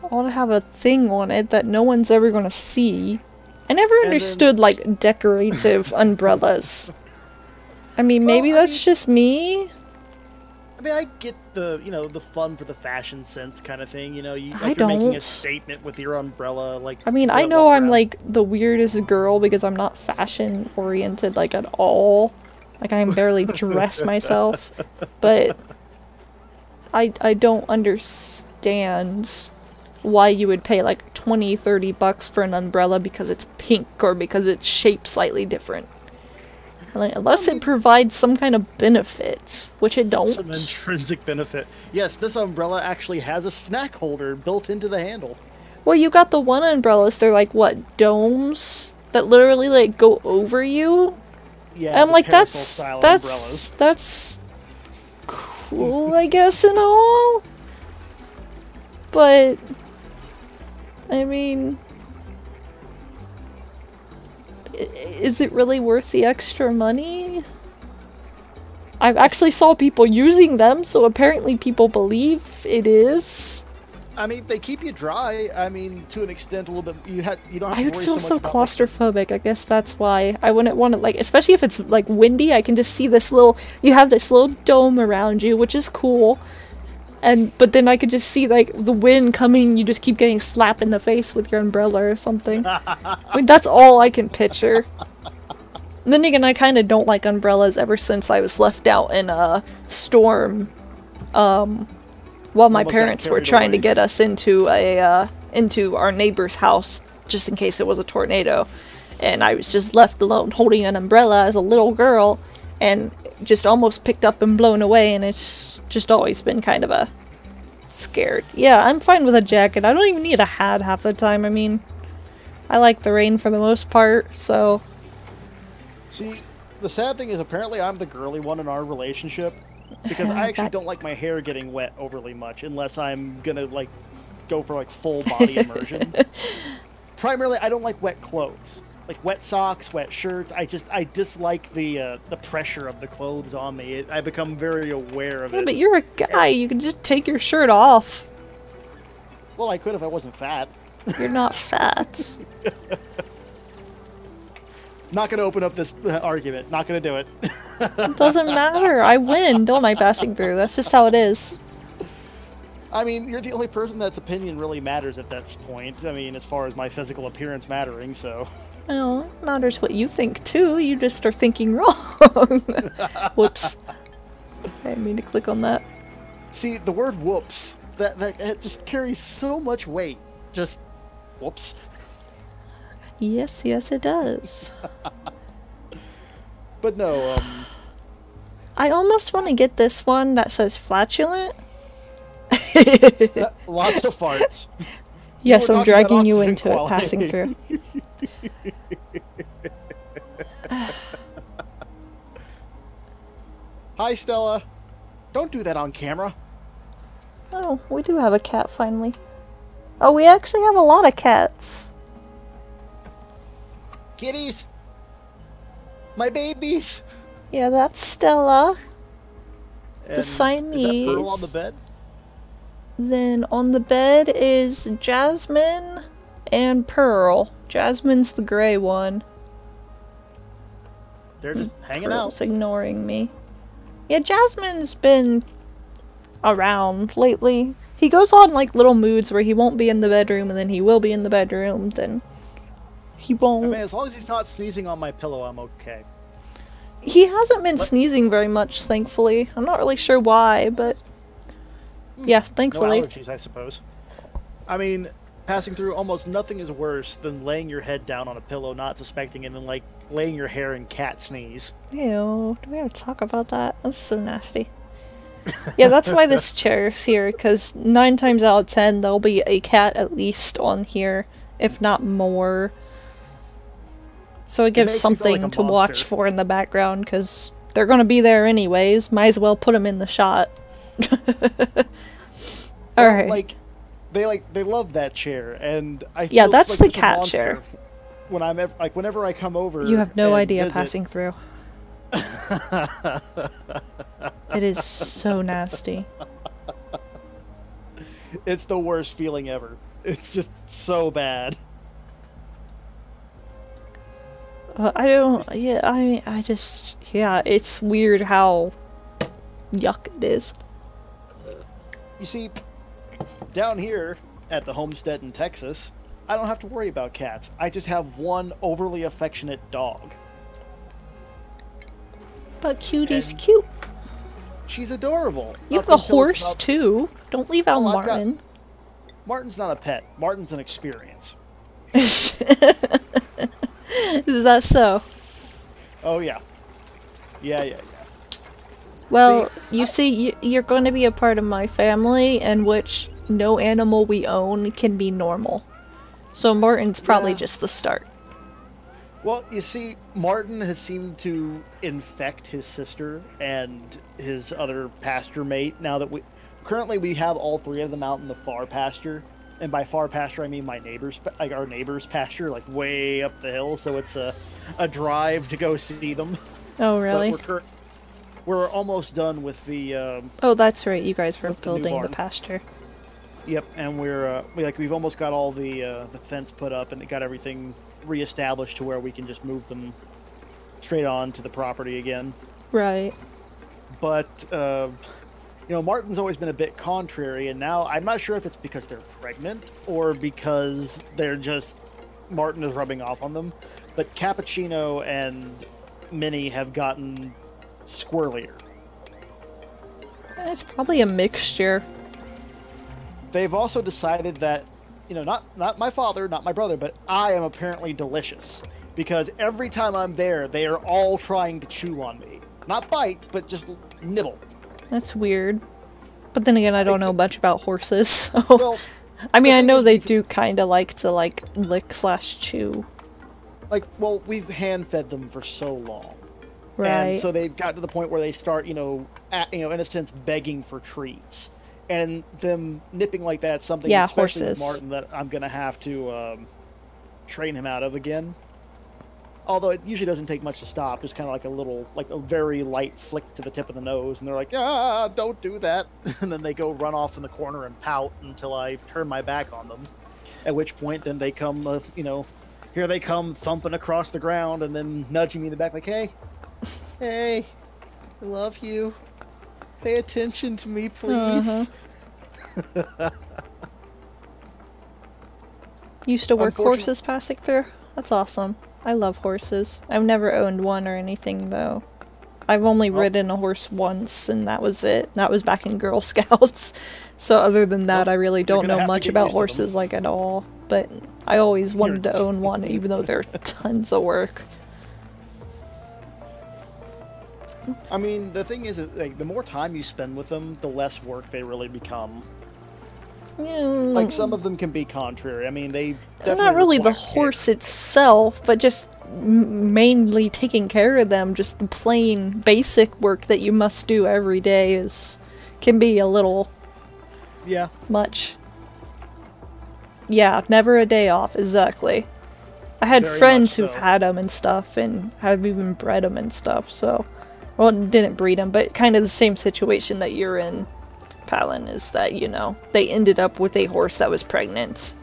I want to have a thing on it that no one's ever going to see. I never And understood, like, decorative umbrellas. I mean, well, maybe that's just me. I mean, I get the fun for the fashion sense kind of thing. I You're making a don't. statement with your umbrella. Like, I mean, you I gotta know walk I'm, around. like, the weirdest girl because I'm not fashion oriented, like, at all. Like, I can barely dress myself. But I don't understand why you would pay like 20-30 bucks for an umbrella because it's pink or because it's shaped slightly different. Like, unless it provides some kind of benefit, which it don't. Some intrinsic benefit. Yes, this umbrella actually has a snack holder built into the handle. Well, you got the one umbrellas, they're like, what, domes? That literally, like, go over you? Yeah, And I'm the like, parasol that's, style that's, umbrellas. that's cool, I guess, and all. But, I mean, is it really worth the extra money? I actually saw people using them, so apparently people believe it is. I mean, they keep you dry. I mean, to an extent, a little bit. You don't have I to would worry feel so so much about. Like, claustrophobic. I guess that's why I wouldn't want to, like, especially if it's like windy. I can just see this little. You have this little dome around you, which is cool. But then I could just see like the wind coming. You just keep getting slapped in the face with your umbrella or something. I mean, that's all I can picture. And then again, I kind of don't like umbrellas ever since I was left out in a storm. While my almost got parents were carried trying to away. get us into into our neighbor's house just in case it was a tornado, and I was just left alone holding an umbrella as a little girl, and just almost picked up and blown away. And it's just always been kind of a scared. Yeah, I'm fine with a jacket. I don't even need a hat half the time. I mean, I like the rain for the most part, so see, the sad thing is, apparently, I'm the girly one in our relationship because I actually that don't like my hair getting wet overly much unless I'm gonna like go for like full body immersion. Primarily, I don't like wet clothes, like wet socks, wet shirts. I dislike the pressure of the clothes on me. I become very aware of yeah, it. but you're a guy. You can just take your shirt off. Well, I could if I wasn't fat. You're not fat. Not gonna open up this argument. Not gonna do it. It doesn't matter. I win, don't I, passing through? That's just how it is. I mean, you're the only person that's opinion really matters at that point. I mean, as far as my physical appearance mattering, so. Well, it matters what you think too. You just are thinking wrong. Whoops. I didn't mean to click on that. See, the word whoops, that it just carries so much weight. Just, whoops. Yes, yes it does. But no, I almost want to get this one that says flatulent. lots of farts. Yes, We're I'm talking about dragging you oxygen into it, quality. passing through. Hi, Stella. Don't do that on camera. Oh, we do have a cat finally. Oh, we actually have a lot of cats. Kitties! My babies! Yeah, that's Stella. And The is that Pearl on the Siamese. bed? Then on the bed is Jasmine and Pearl. Jasmine's the gray one. They're just hanging Pearl's out. ignoring me. Yeah, Jasmine's been around lately. He goes on like little moods where he won't be in the bedroom and then he will be in the bedroom, then he I won't. mean, as long as he's not sneezing on my pillow, I'm okay. He hasn't been sneezing very much, thankfully. I'm not really sure why, but yeah, No thankfully. allergies, I suppose. I mean, passing through, almost nothing is worse than laying your head down on a pillow, not suspecting, and then, like, laying your hair in cat sneeze. Ew, do we have to talk about that? That's so nasty. Yeah, that's why this chair's here, because 9 times out of 10 there'll be a cat at least on here, if not more. So it gives makes me feel like something a to watch monster. for in the background, because they're gonna be there anyways. Might as well put them in the shot. Well, Alright. they love that chair, and I Yeah, feel that's like the such a cat monster chair. when whenever I come over. You have no and idea visit. passing through. It is so nasty. It's the worst feeling ever. It's just so bad. I don't. Yeah, I just. Yeah, it's weird how yuck it is. You see, down here at the homestead in Texas, I don't have to worry about cats. I just have one overly affectionate dog. But Cutie's And- cute. She's adorable. You Up have a until it's horse about- too. Don't leave out Oh, I've got- Martin. Martin's not a pet. Martin's an experience. Is that so? Oh yeah. Yeah. Well, See, you see, you're going to be a part of my family, in which no animal we own can be normal. So Martin's probably Yeah. just the start. Well, you see, Martin has seemed to infect his sister and his other pasture mate. Now that currently we have all 3 of them out in the far pasture, and by far pasture I mean my neighbor's, like our neighbor's pasture, like way up the hill. So it's a drive to go see them. Oh, But really? we're almost done with the. Oh, that's right. You guys were with the new building the barn. pasture. Yep, and we've almost got all the fence put up and got everything reestablished to where we can just move them straight on to the property again. Right. But Martin's always been a bit contrary, and now I'm not sure if it's because they're pregnant or because Martin is rubbing off on them. But Cappuccino and Minnie have gotten squirrelier. It's probably a mixture. They've also decided that, not my father, not my brother, but I am apparently delicious. Because every time I'm there, they are all trying to chew on me. Not bite, but just nibble. That's weird. But then again, I don't know much about horses, so... Well, I mean, the I thing know is they we've- do kind of like to, lick/chew. we've hand-fed them for so long. Right. And so they've got to the point where they start, in a sense, begging for treats. And them nipping like that, something, Yeah, especially with horses. Martin, that I'm going to have to train him out of again. Although it usually doesn't take much to stop, just kind of like a very light flick to the tip of the nose, and they're like, don't do that. And then they go run off in the corner and pout until I turn my back on them. At which point, then they come, here they come thumping across the ground and then nudging me in the back like, hey, I love you. Pay attention to me, please. Uh-huh. Used to work Unfortunately, horses passing through? That's awesome. I love horses. I've never owned one or anything though. I've only well, ridden a horse once and that was it. That was back in Girl Scouts. So other than that, well, I really you're don't gonna know have to much get about used to them. horses like at all. But I always You're, wanted to own one even though they're tons of work. I mean, the thing is, like, the more time you spend with them, the less work they really become. Like, some Mm, of them can be contrary. I mean, they not definitely really the require horse care. itself, but just mainly taking care of them. Just the plain basic work that you must do every day is can be a little Yeah, much. Yeah, never a day off, exactly. I had very much friends who've so. had them and stuff, and have even bred them and stuff, so... Well, didn't breed them, but kind of the same situation that you're in, Palin, is that, you know, they ended up with a horse that was pregnant.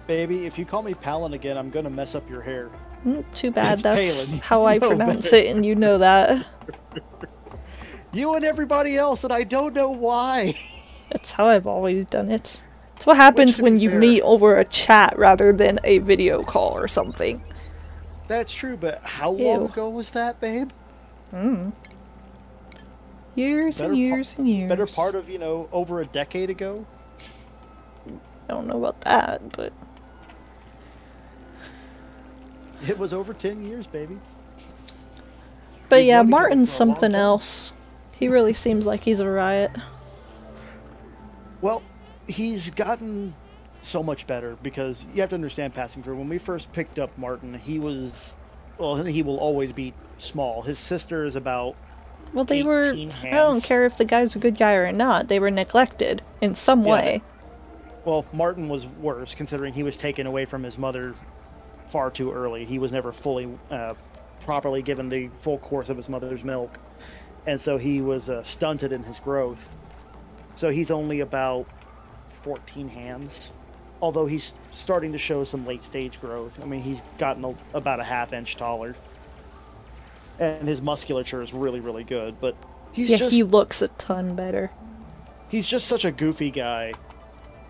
Baby, if you call me Palin again, I'm gonna mess up your hair. Too bad, It's that's Palin. how I You know pronounce better. it, and you know that. You and everybody else, and I don't know why. That's how I've always done it. It's what Which, happens to be when you fair, meet over a chat rather than a video call or something. that's true, but how long Ew. ago was that, babe? Years and years and Better years. part of, over a decade ago? I don't know about that, but... It was over 10 years, baby. But We've yeah, known each other Martin's for a long something time. else. He really seems like he's a riot. Well, he's gotten so much better because you have to understand passing through. When we first picked up Martin, he was, well, he will always be small. His sister is about Well, they were... 18 I don't hands. care if the guy's a good guy or not. They were neglected in some Yeah, way. well, Martin was worse considering he was taken away from his mother far too early. He was never fully, properly given the full course of his mother's milk. And so he was stunted in his growth. So he's only about 14 hands. Although he's starting to show some late stage growth. I mean, he's gotten about a half inch taller. And his musculature is really, really good. But Yeah, he looks a ton better. he's just such a goofy guy.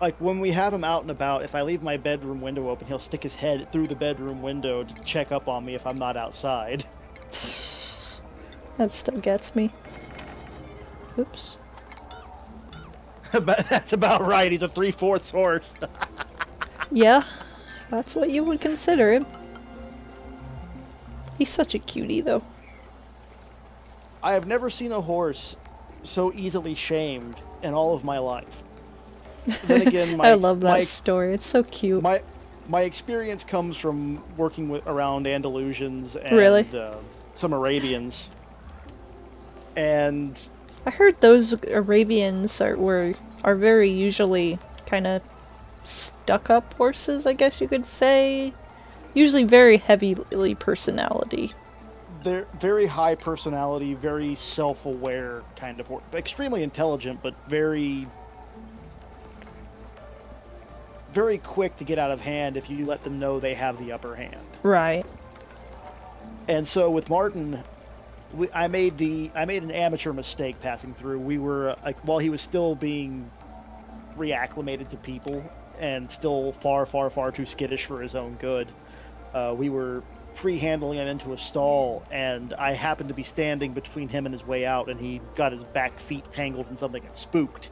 Like, when we have him out and about, if I leave my bedroom window open, he'll stick his head through the bedroom window to check up on me if I'm not outside. That still gets me. Oops. But that's about right. He's a 3/4 horse. Yeah, that's what you would consider him. He's such a cutie, though. I have never seen a horse so easily shamed in all of my life. Then again, I love that story. It's so cute. my experience comes from working around Andalusians and Really? Some Arabians. And I heard those Arabians are very usually kind of stuck-up horses, I guess you could say. Usually very heavily personality. they're very high personality, very self-aware kind of horse. Extremely intelligent, but very, very quick to get out of hand if you let them know they have the upper hand. Right. And so with Martin, I made an amateur mistake passing through. We were while he was still being reacclimated to people and still far, far, far too skittish for his own good. We were free handling him into a stall, and I happened to be standing between him and his way out, and he got his back feet tangled in something and spooked.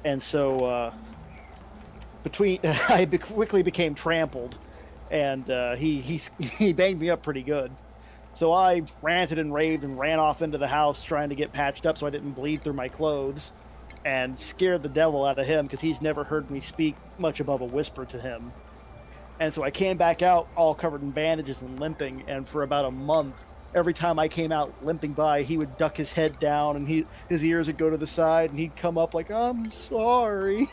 And so I quickly became trampled, and he banged me up pretty good. So I ranted and raved and ran off into the house trying to get patched up so I didn't bleed through my clothes, and scared the devil out of him because he's never heard me speak much above a whisper to him. And so I came back out all covered in bandages and limping, and for about a month, every time I came out limping by, he would duck his head down and his ears would go to the side, and he'd come up like, "I'm sorry,"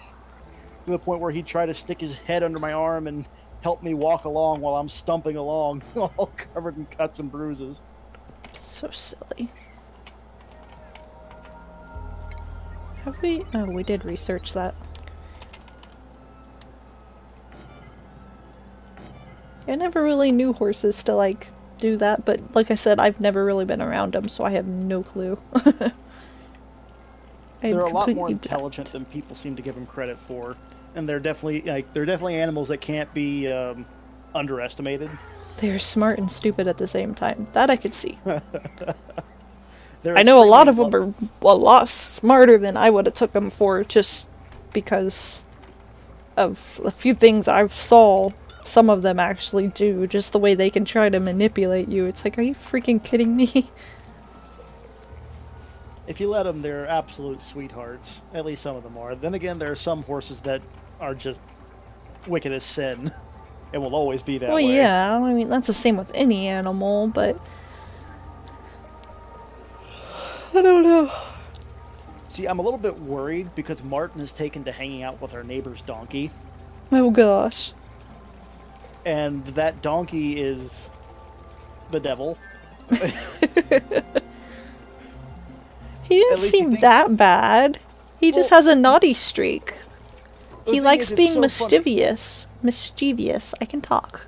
to the point where he'd try to stick his head under my arm and help me walk along while I'm stumping along, all covered in cuts and bruises. So silly. Have we? Oh, we did research that. I never really knew horses to, like, do that, but like I said, I've never really been around them, so I have no clue. I am They're a lot more completely intelligent blind. than people seem to give them credit for, and they're definitely animals that can't be underestimated. They are smart and stupid at the same time. That I could see. They're I know a lot extremely of them are a lot smarter than I would have took them for, just because of a few things I've saw. Some of them actually do, just the way they can try to manipulate you. It's like, are you freaking kidding me? If you let them, they're absolute sweethearts. At least some of them are. Then again, there are some horses that are just wicked as sin, and will always be that Well, way. yeah, I mean, that's the same with any animal, but I don't know. See, I'm a little bit worried because Martin is taken to hanging out with our neighbor's donkey, Oh gosh. and that donkey is the devil. He didn't At least he seem thinks- that bad. He just Well- has a naughty streak. The He thing likes is, it's being so funny. mischievous. Mischievous. I can talk.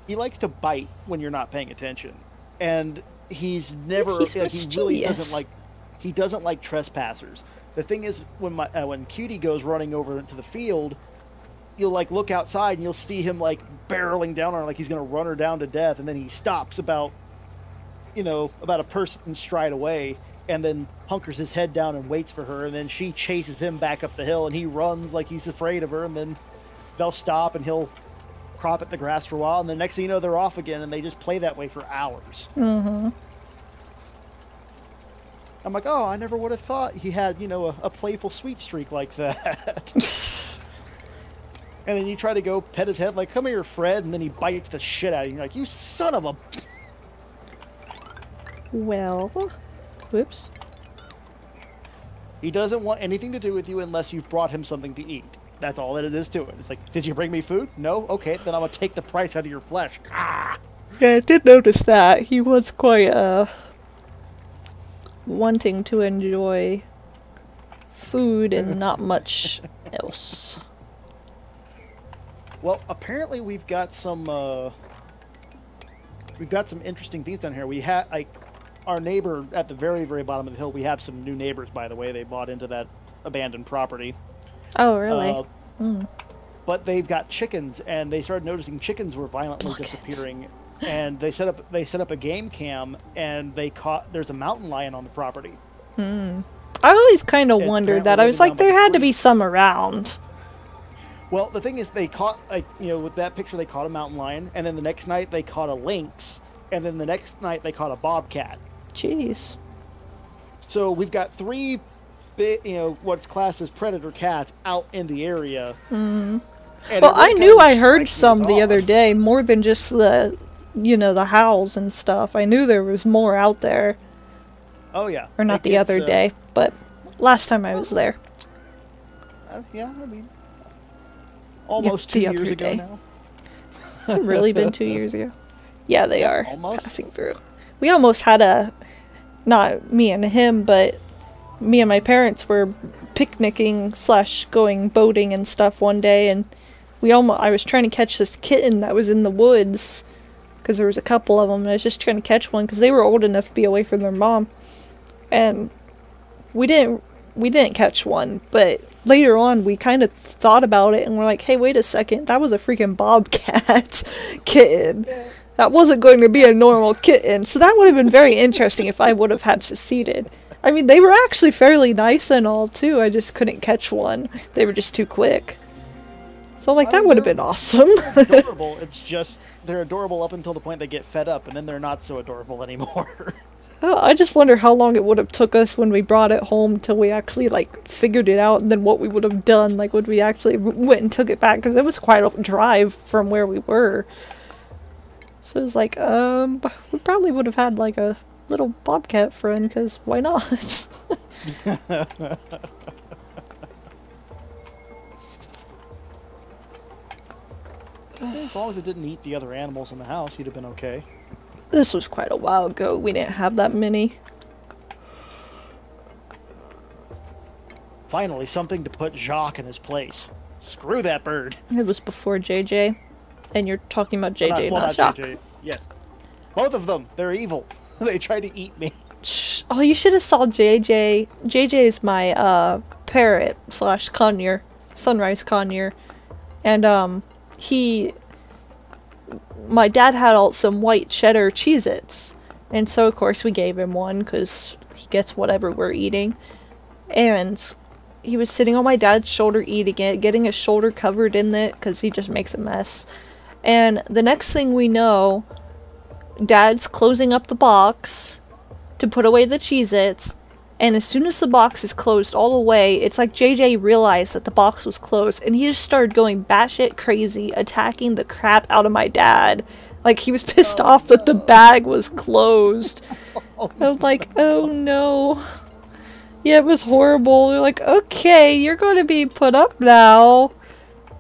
He likes to bite when you're not paying attention, and he's never he's like, he really mischievous. doesn't like trespassers. The thing is, when Cutie goes running over into the field, you'll like look outside and you'll see him like barreling down on her like he's gonna run her down to death, and then he stops about a person's stride away, and then hunkers his head down and waits for her, and then she chases him back up the hill, and he runs like he's afraid of her, and then they'll stop and he'll crop at the grass for a while, and the next thing you know, they're off again, and they just play that way for hours. Mm-hmm. I'm like, oh, I never would have thought he had, a playful sweet streak like that. And then you try to go pet his head, like, come here, Fred, and then he bites the shit out of you. You're like, you son of a... Well, whoops. He doesn't want anything to do with you unless you've brought him something to eat. That's all that it is to it. It's like, did you bring me food? No? Okay, then I'm going to take the price out of your flesh. Ah! Yeah, I did notice that. He was quite, wanting to enjoy food and not much else. Well, apparently we've got some interesting things down here. We have, like, our neighbor at the very, very bottom of the hill, we have some new neighbors, by the way. They bought into that abandoned property. Oh, really? But they've got chickens, and they started noticing chickens were violently Look it. disappearing. And they set up a game cam, and there's a mountain lion on the property. I always kind of It's wondered apparently that. I was living like, down by there the had to be creek. some around. Well, the thing is, they caught, with that picture, they caught a mountain lion, and then the next night they caught a lynx, and then the next night they caught a bobcat. Jeez. So we've got three big, what's classed as predator cats out in the area. And Well, it I really knew kinda I heard strikes me some as the other odd. day, more than just the howls and stuff. I knew there was more out there. Oh, yeah. Or not It the gets, other day, but last time I was there. Yeah, I mean, almost the 2 other years ago day. now. Has it really been 2 years ago? Yeah, they are almost. passing through. We almost had not me and him, but me and my parents were picnicking / going boating and stuff one day, and I was trying to catch this kitten that was in the woods, because there was a couple of them, and I was just trying to catch one, because they were old enough to be away from their mom, and we didn't catch one, but later on we kind of thought about it, and we're like, hey, wait a second, that was a freaking bobcat kitten. That wasn't going to be a normal kitten, so that would have been very interesting if I would have had succeeded. I mean, they were actually fairly nice and all, too, I just couldn't catch one. They were just too quick. So, like, I that mean, would have they're been awesome. Adorable. It's just, they're adorable up until the point they get fed up, and then they're not so adorable anymore. Oh, I just wonder how long it would have took us when we brought it home till we actually, like, figured it out, and then what we would have done, like, when we actually went and took it back, because it was quite a drive from where we were. So it was like, we probably would have had, like, a little bobcat friend, because why not? As long as it didn't eat the other animals in the house, you'd have been okay. This was quite a while ago. We didn't have that many. Finally, something to put Jacques in his place. Screw that bird. It was before JJ. And you're talking about JJ, Well, not Jacques. JJ. Yes. Both of them. They're evil. They tried to eat me. Shh. Oh, you should have saw JJ. JJ is my parrot slash conure, sunrise conure, and he. My dad had some white cheddar Cheez-Its, and so of course we gave him one because he gets whatever we're eating, and he was sitting on my dad's shoulder eating it, getting his shoulder covered in it because he just makes a mess. And the next thing we know, Dad's closing up the box to put away the Cheez-Its, and as soon as the box is closed all the way, it's like JJ realized that the box was closed, and he just started going batshit crazy, attacking the crap out of my dad. Like, he was pissed off that the bag was closed. I'm like, oh no. Yeah, it was horrible. They're like, okay, you're going to be put up now.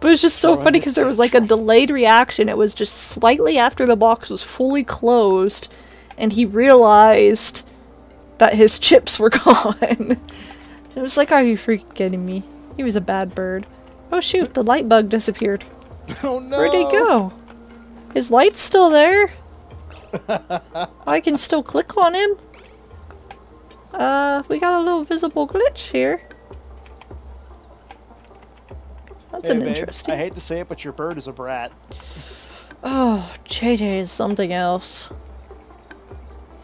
But it's just so funny because there was like a delayed reaction. It was just slightly after the box was fully closed, and he realized that his chips were gone. It was like, are you freaking kidding me? He was a bad bird. Oh shoot, the light bug disappeared. Oh no! Where'd he go? His light's still there. I can still click on him. We got a little visible glitch here. That's hey, an babe, interesting. I hate to say it, but your bird is a brat. Oh, JJ is something else.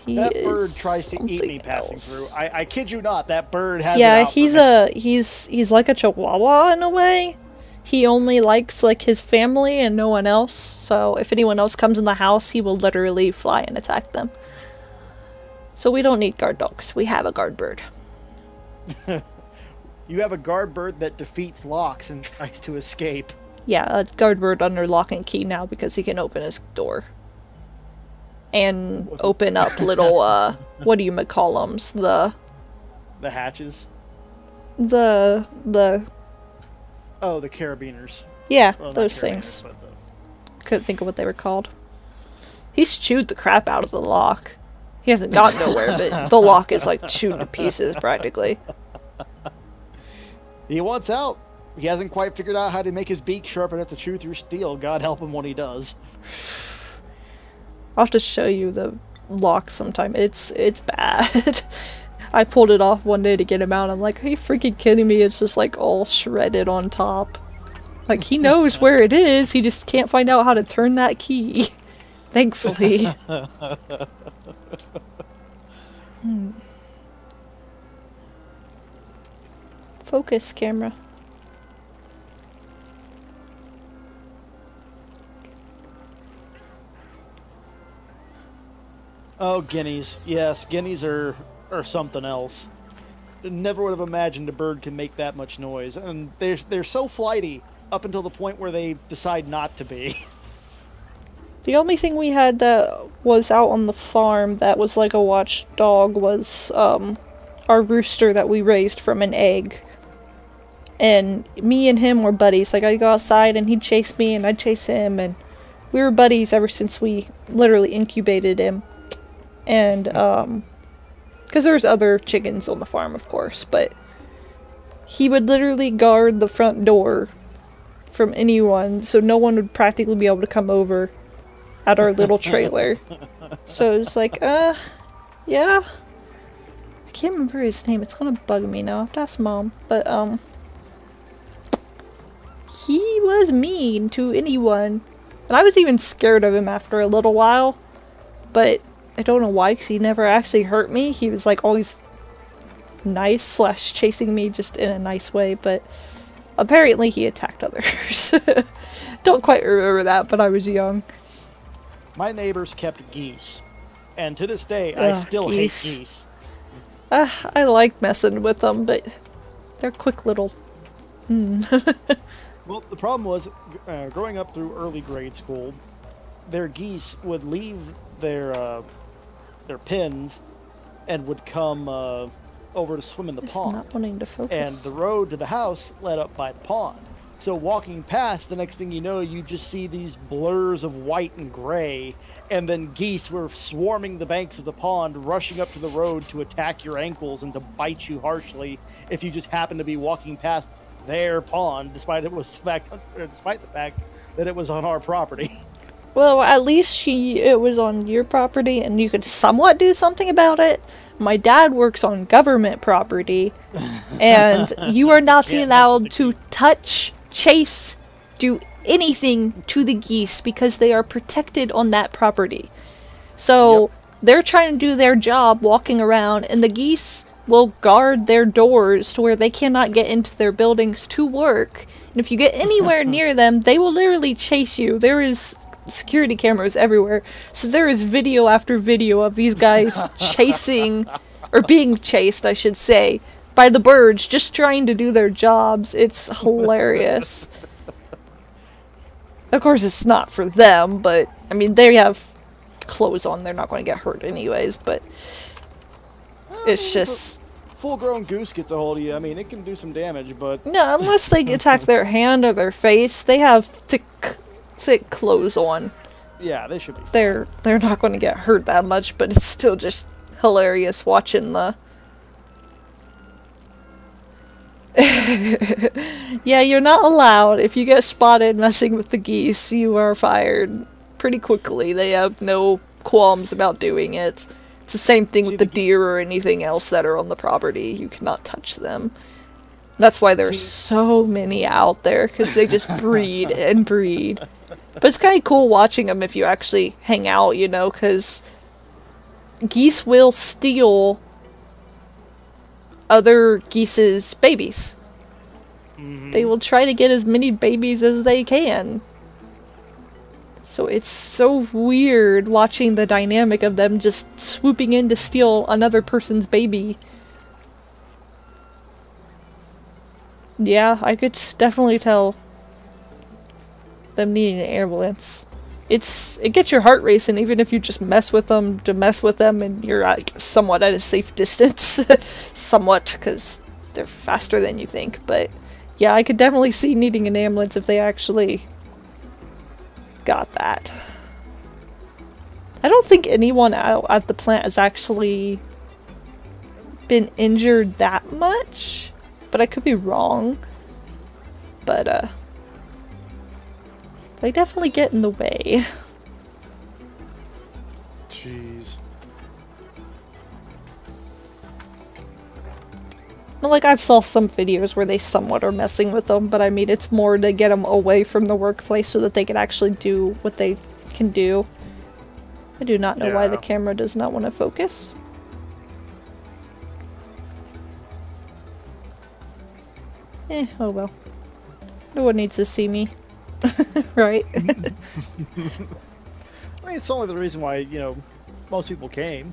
That bird tries to eat me passing through. I kid you not, that bird has Yeah, it out he's like a chihuahua in a way. He only likes like his family and no one else. So if anyone else comes in the house, he will literally fly and attack them. So we don't need guard dogs. We have a guard bird. You have a guard bird that defeats locks and tries to escape. Yeah, a guard bird under lock and key now because he can open his door. And open up little, what do you call them? The hatches? Oh, the carabiners. Yeah, well, those things. Couldn't think of what they were called. He's chewed the crap out of the lock. He hasn't gotten nowhere, but the lock is like chewed to pieces practically. He wants out. He hasn't quite figured out how to make his beak sharp enough to chew through steel. God help him when he does. I'll have to show you the lock sometime. It's bad. I pulled it off one day to get him out. I'm like, are you freaking kidding me? It's just like all shredded on top. Like, he knows where it is. He just can't find out how to turn that key. Thankfully. Focus camera. Oh, guineas. Yes, guineas are something else. Never would have imagined a bird can make that much noise. And they're so flighty up until the point where they decide not to be. The only thing we had that was out on the farm that was like a watchdog was our rooster that we raised from an egg. And me and him were buddies. Like, I'd go outside and he'd chase me and I'd chase him, and we were buddies ever since we literally incubated him. And because there's other chickens on the farm, of course, but he would literally guard the front door from anyone, so no one would practically be able to come over at our little trailer. So it was like, yeah. I can't remember his name. It's gonna bug me now. I have to ask Mom. But, he was mean to anyone. And I was even scared of him after a little while. But I don't know why, because he never actually hurt me. He was like always nice slash chasing me just in a nice way. But apparently he attacked others. Don't quite remember that, but I was young. My neighbors kept geese. And to this day, I still hate geese. I like messing with them, but they're quick little... Well, the problem was, growing up through early grade school, their geese would leave their pens and would come over to swim in the pond. Not wanting to focus. And the road to the house led up by the pond. So walking past, the next thing you know, you just see these blurs of white and gray, and then geese were swarming the banks of the pond, rushing up to the road to attack your ankles and to bite you harshly if you just happen to be walking past their pond, despite the fact that it was on our property. Well, at least it was on your property and you could somewhat do something about it. My dad works on government property, and you are not Can't mess with allowed the to geese. touch, chase, do anything to the geese because they are protected on that property. So Yep. they're trying to do their job walking around, and the geese will guard their doors to where they cannot get into their buildings to work. And if you get anywhere near them, they will literally chase you. There is security cameras everywhere. So there is video after video of these guys chasing, or being chased, I should say, by the birds just trying to do their jobs. It's hilarious. Of course, it's not for them, but I mean, they have clothes on. They're not going to get hurt anyways, but it's just... Full-grown goose gets a hold of you. I mean, it can do some damage, but... No, unless they attack their hand or their face, they have thick clothes on. Yeah, they should be fine. They're not going to get hurt that much, but it's still just hilarious watching the... Yeah, you're not allowed. If you get spotted messing with the geese, you are fired pretty quickly. They have no qualms about doing it. It's the same thing with the deer or anything else that are on the property. You cannot touch them. That's why there's so many out there, because they just breed and breed. But it's kind of cool watching them if you actually hang out, you know, because geese will steal other geese's babies. They will try to get as many babies as they can. So it's so weird watching the dynamic of them just swooping in to steal another person's baby. Yeah, I could definitely tell them needing an ambulance. It gets your heart racing even if you just mess with them and you're like somewhat at a safe distance. Somewhat, because they're faster than you think. But yeah, I could definitely see needing an ambulance if they actually got that. I don't think anyone out at the plant has actually been injured that much, but I could be wrong. But they definitely get in the way. Jeez. Like, I've saw some videos where they somewhat are messing with them, but I mean, it's more to get them away from the workplace so that they can actually do what they can do. I do not know why the camera does not want to focus. Oh well. No one needs to see me. Right? I mean, it's only the reason why, you know, most people came.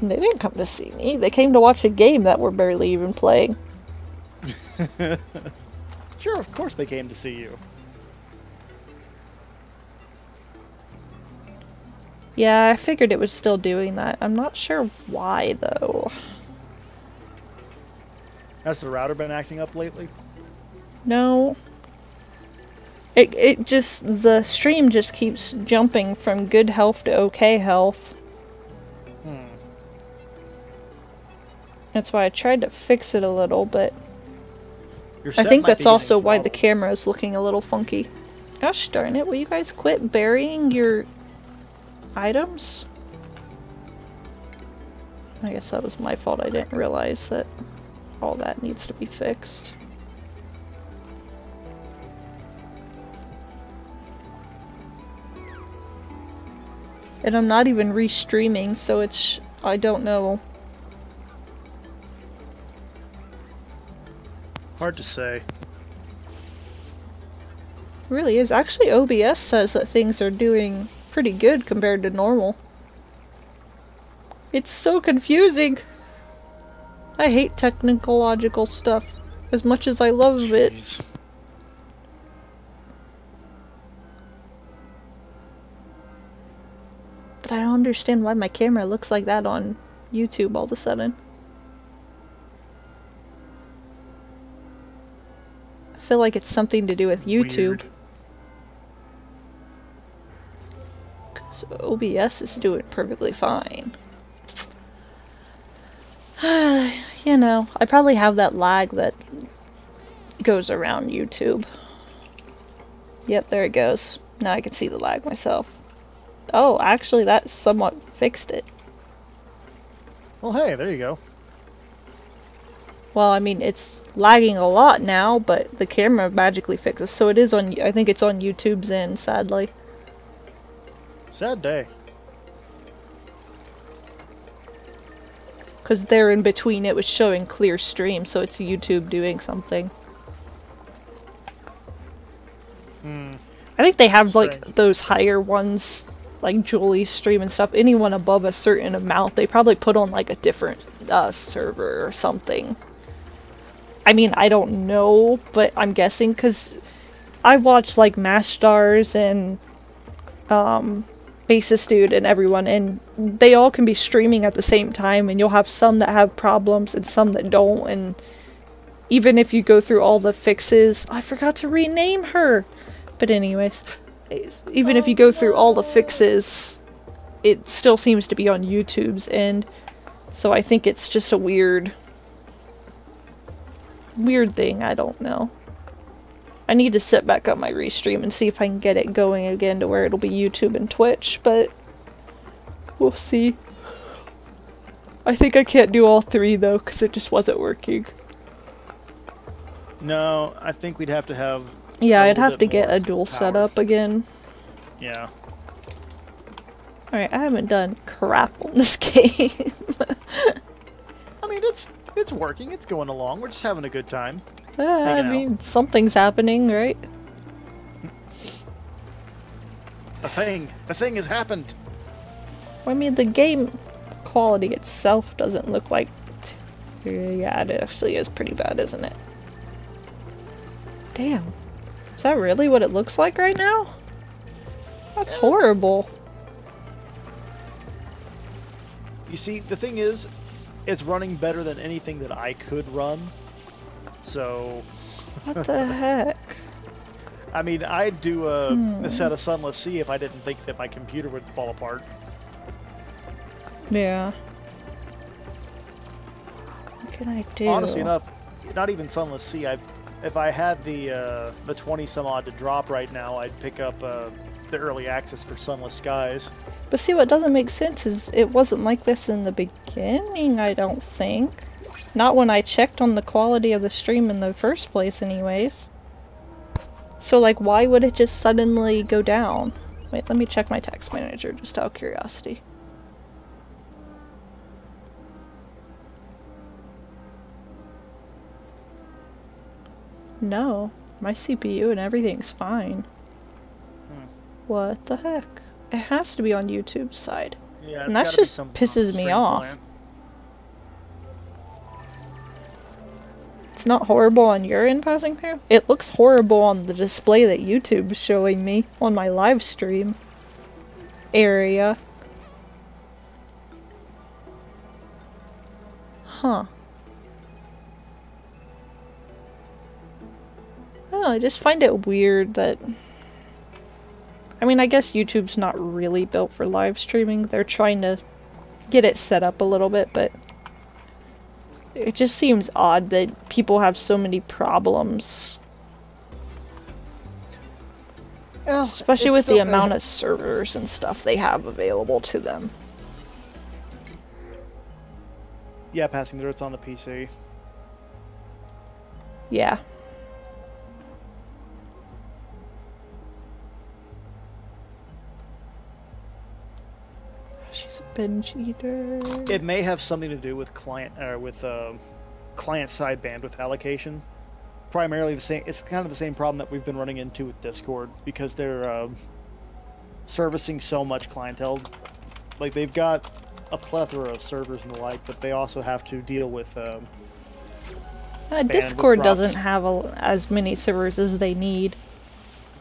They didn't come to see me. They came to watch a game that we're barely even playing. Sure, of course they came to see you. Yeah, I figured it was still doing that. I'm not sure why, though. Has the router been acting up lately? No. It just, the stream just keeps jumping from good health to okay health. That's why I tried to fix it a little, but I think that's also why the camera is looking a little funky. Gosh darn it, will you guys quit burying your items? I guess that was my fault. I didn't realize that all that needs to be fixed. And I'm not even restreaming, so it's... I don't know. Hard to say. It really is. Actually, OBS says that things are doing pretty good compared to normal. It's so confusing! I hate technological stuff as much as I love it. But I don't understand why my camera looks like that on YouTube all of a sudden. I feel like it's something to do with YouTube. So OBS is doing perfectly fine. You know, I probably have that lag that goes around YouTube. Yep, there it goes. Now I can see the lag myself. Oh, actually, that somewhat fixed it. Well, hey, there you go. Well, I mean, it's lagging a lot now, but the camera magically fixes. So it is on, I think it's on YouTube's end, sadly. Sad day. Because there in between it was showing clear stream, so it's YouTube doing something. I think they have, like, those higher ones, like Julie's stream and stuff. Anyone above a certain amount, they probably put on, like, a different server or something. I mean, I don't know, but I'm guessing, because I've watched, like, Mashstars and Basis Dude and everyone, and they all can be streaming at the same time, and you'll have some that have problems and some that don't, and even if you go through all the fixes, I forgot to rename her! But anyways, even if you go through all the fixes, it still seems to be on YouTube's end, so I think it's just a weird thing, I don't know. I need to set back up my restream and see if I can get it going again to where it'll be YouTube and Twitch, but we'll see. I think I can't do all three though, because it just wasn't working. No, I think we'd have to have... Yeah, I'd have to get a dual setup again. Yeah. Alright, I haven't done crap on this game. I mean, it's working, it's going along, we're just having a good time. I mean, something's happening, right? The thing has happened. I mean, the game quality itself doesn't look like... Yeah, it actually is pretty bad, isn't it? Damn. Is that really what it looks like right now? That's horrible. You see, the thing is, it's running better than anything that I could run. So... What the heck? I mean, I'd do a set of Sunless Sea if I didn't think that my computer would fall apart. Yeah. What can I do? Honestly enough, not even Sunless Sea. If I had the 20 some odd to drop right now, I'd pick up the early access for Sunless Skies. But see, what doesn't make sense is it wasn't like this in the beginning, I don't think. Not when I checked on the quality of the stream in the first place, anyways. So, like, why would it just suddenly go down? Wait, let me check my text manager, just out of curiosity. No, my CPU and everything's fine. What the heck? It has to be on YouTube's side. Yeah, and that just pisses me off. It's not horrible on your end passing through? It looks horrible on the display that YouTube's showing me on my live stream area. Huh. I don't know, I just find it weird that... I mean, I guess YouTube's not really built for live streaming. They're trying to get it set up a little bit, but... It just seems odd that people have so many problems. Well, especially with the amount of servers and stuff they have available to them. Yeah, passing through, it's on the PC. Yeah. She's a binge eater. It may have something to do with client side bandwidth allocation. Primarily the same. It's kind of the same problem that we've been running into with Discord because they're servicing so much clientele. Like they've got a plethora of servers and the like, but they also have to deal with. Discord doesn't have as many servers as they need.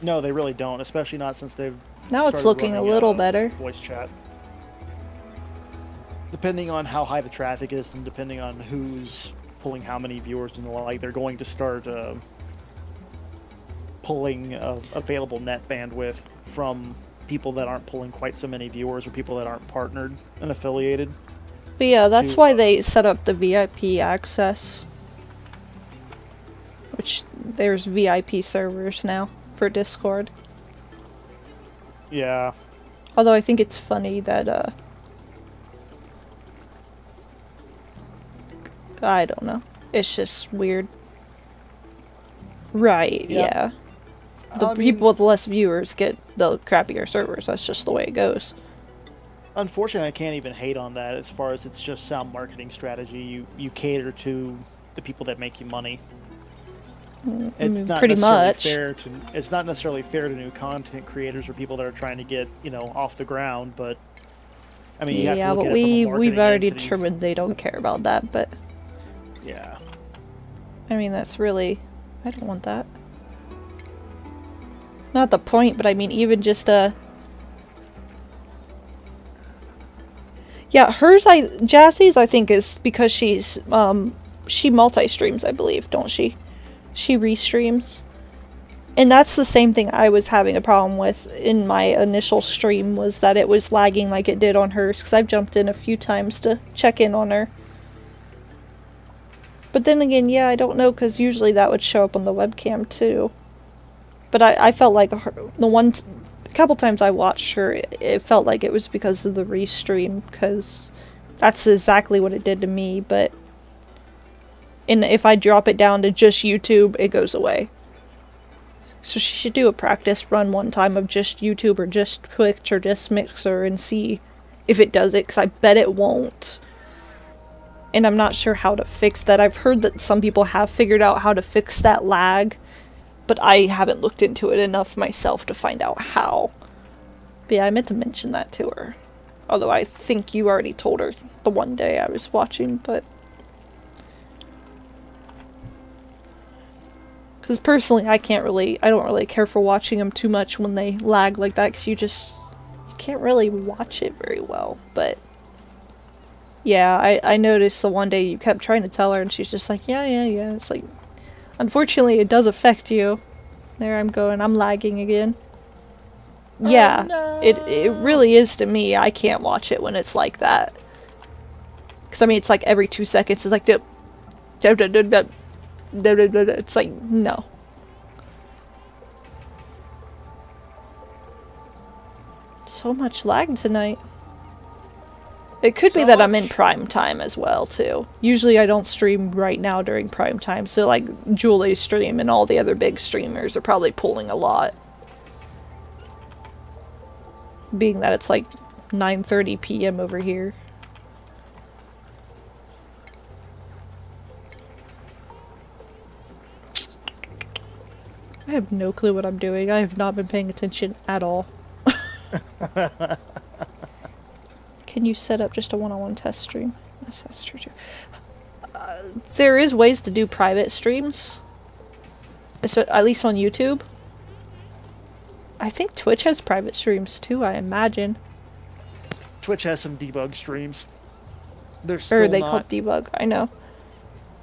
No, they really don't. Especially not since they've. Now it's looking a little better. Voice chat. Depending on how high the traffic is and depending on who's pulling how many viewers and the like, they're going to start pulling available net bandwidth from people that aren't pulling quite so many viewers or people that aren't partnered and affiliated. But yeah, that's why they set up the VIP access. Which, there's VIP servers now for Discord. Yeah. Although I think it's funny that, I don't know. It's just weird. Right, yeah. The people with less viewers get the crappier servers. That's just the way it goes. Unfortunately, I can't even hate on that as far as it's just sound marketing strategy. You cater to the people that make you money. It's not pretty much. It's not necessarily fair to new content creators or people that are trying to get, off the ground, but I mean, you have to look at it from a marketing we've already entity. determined they don't care about that, but yeah. I mean, that's really, I don't want that. Not the point, but I mean, even just yeah, Jazzy's I think is because she multi-streams, I believe, don't she? She restreams. And that's the same thing I was having a problem with in my initial stream, was that it was lagging like it did on hers, because I've jumped in a few times to check in on her. But then again, yeah, I don't know, because usually that would show up on the webcam too. But I felt like a couple times I watched her, it felt like it was because of the restream, because that's exactly what it did to me, but if I drop it down to just YouTube, it goes away. So she should do a practice run one time of just YouTube or just Twitch or just Mixer and see if it does it, because I bet it won't. And I'm not sure how to fix that. I've heard that some people have figured out how to fix that lag, but I haven't looked into it enough myself to find out how. But yeah, I meant to mention that to her. Although I think you already told her the one day I was watching, but... Because personally, I don't really care for watching them too much when they lag like that, because you can't really watch it very well, but... Yeah, I noticed the one day you kept trying to tell her, and she's just like, yeah, it's like... Unfortunately, it does affect you. There I'm going, I'm lagging again. Yeah, no. it really is to me. I can't watch it when it's like that. Because, I mean, it's like every 2 seconds, it's like... It's like, no. So much lag tonight. It could be that I'm in prime time as well, too. Usually I don't stream right now during prime time, so like Julie's stream and all the other big streamers are probably pulling a lot. Being that it's like 9:30 p.m. over here. I have no clue what I'm doing. I have not been paying attention at all. Can you set up just a one-on-one test stream? Yes, that's true too. There is ways to do private streams. At least on YouTube. I think Twitch has private streams too, I imagine. Twitch has some debug streams. They're still they call debug, I know.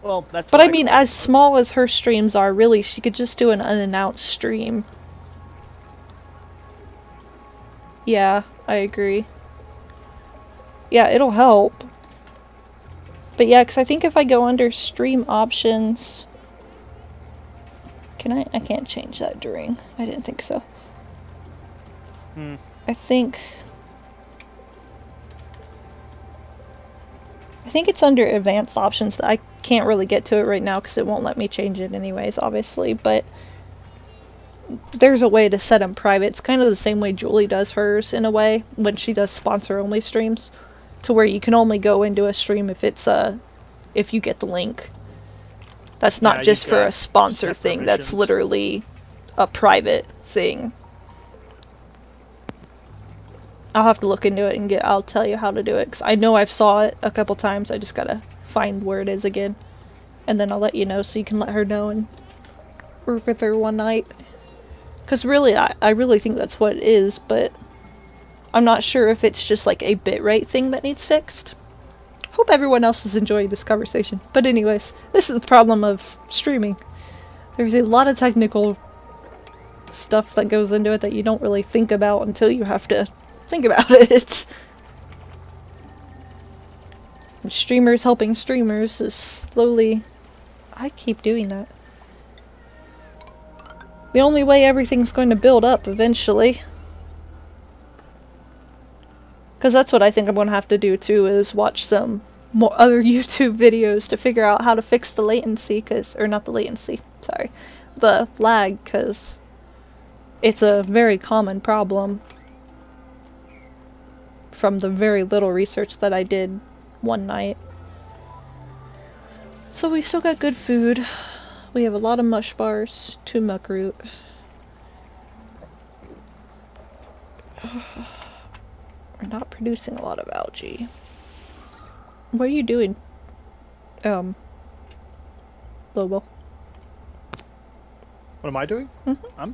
Well, that's but I mean, as small as her streams are, really, she could just do an unannounced stream. Yeah, I agree. Yeah, it'll help. But yeah, because I think if I go under stream options... Can I? I can't change that during. I didn't think so. I think it's under advanced options. I can't really get to it right now because it won't let me change it anyways, obviously, but there's a way to set them private. It's kind of the same way Julie does hers, in a way, when she does sponsor-only streams, to where you can only go into a stream if it's if you get the link. That's not just for a sponsor thing, that's literally a private thing. I'll have to look into it and I'll tell you how to do it, because I know I've saw it a couple times. I just gotta find where it is again, and then I'll let you know so you can let her know and work with her one night. Because really, I really think that's what it is, but I'm not sure if it's just like a bitrate thing that needs fixed. Hope everyone else is enjoying this conversation. But anyways, this is the problem of streaming. There's a lot of technical stuff that goes into it that you don't really think about until you have to think about it. And streamers helping streamers is slowly... I keep doing that. The only way everything's going to build up eventually. Because that's what I think I'm going to have to do too, is watch some more other YouTube videos to figure out how to fix the latency, or not the latency, sorry, the lag, because it's a very common problem from the very little research that I did one night. So we still got good food. We have a lot of mush bars, 2 muck root. We're not producing a lot of algae. What are you doing, Lobo? What am I doing? Mm-hmm.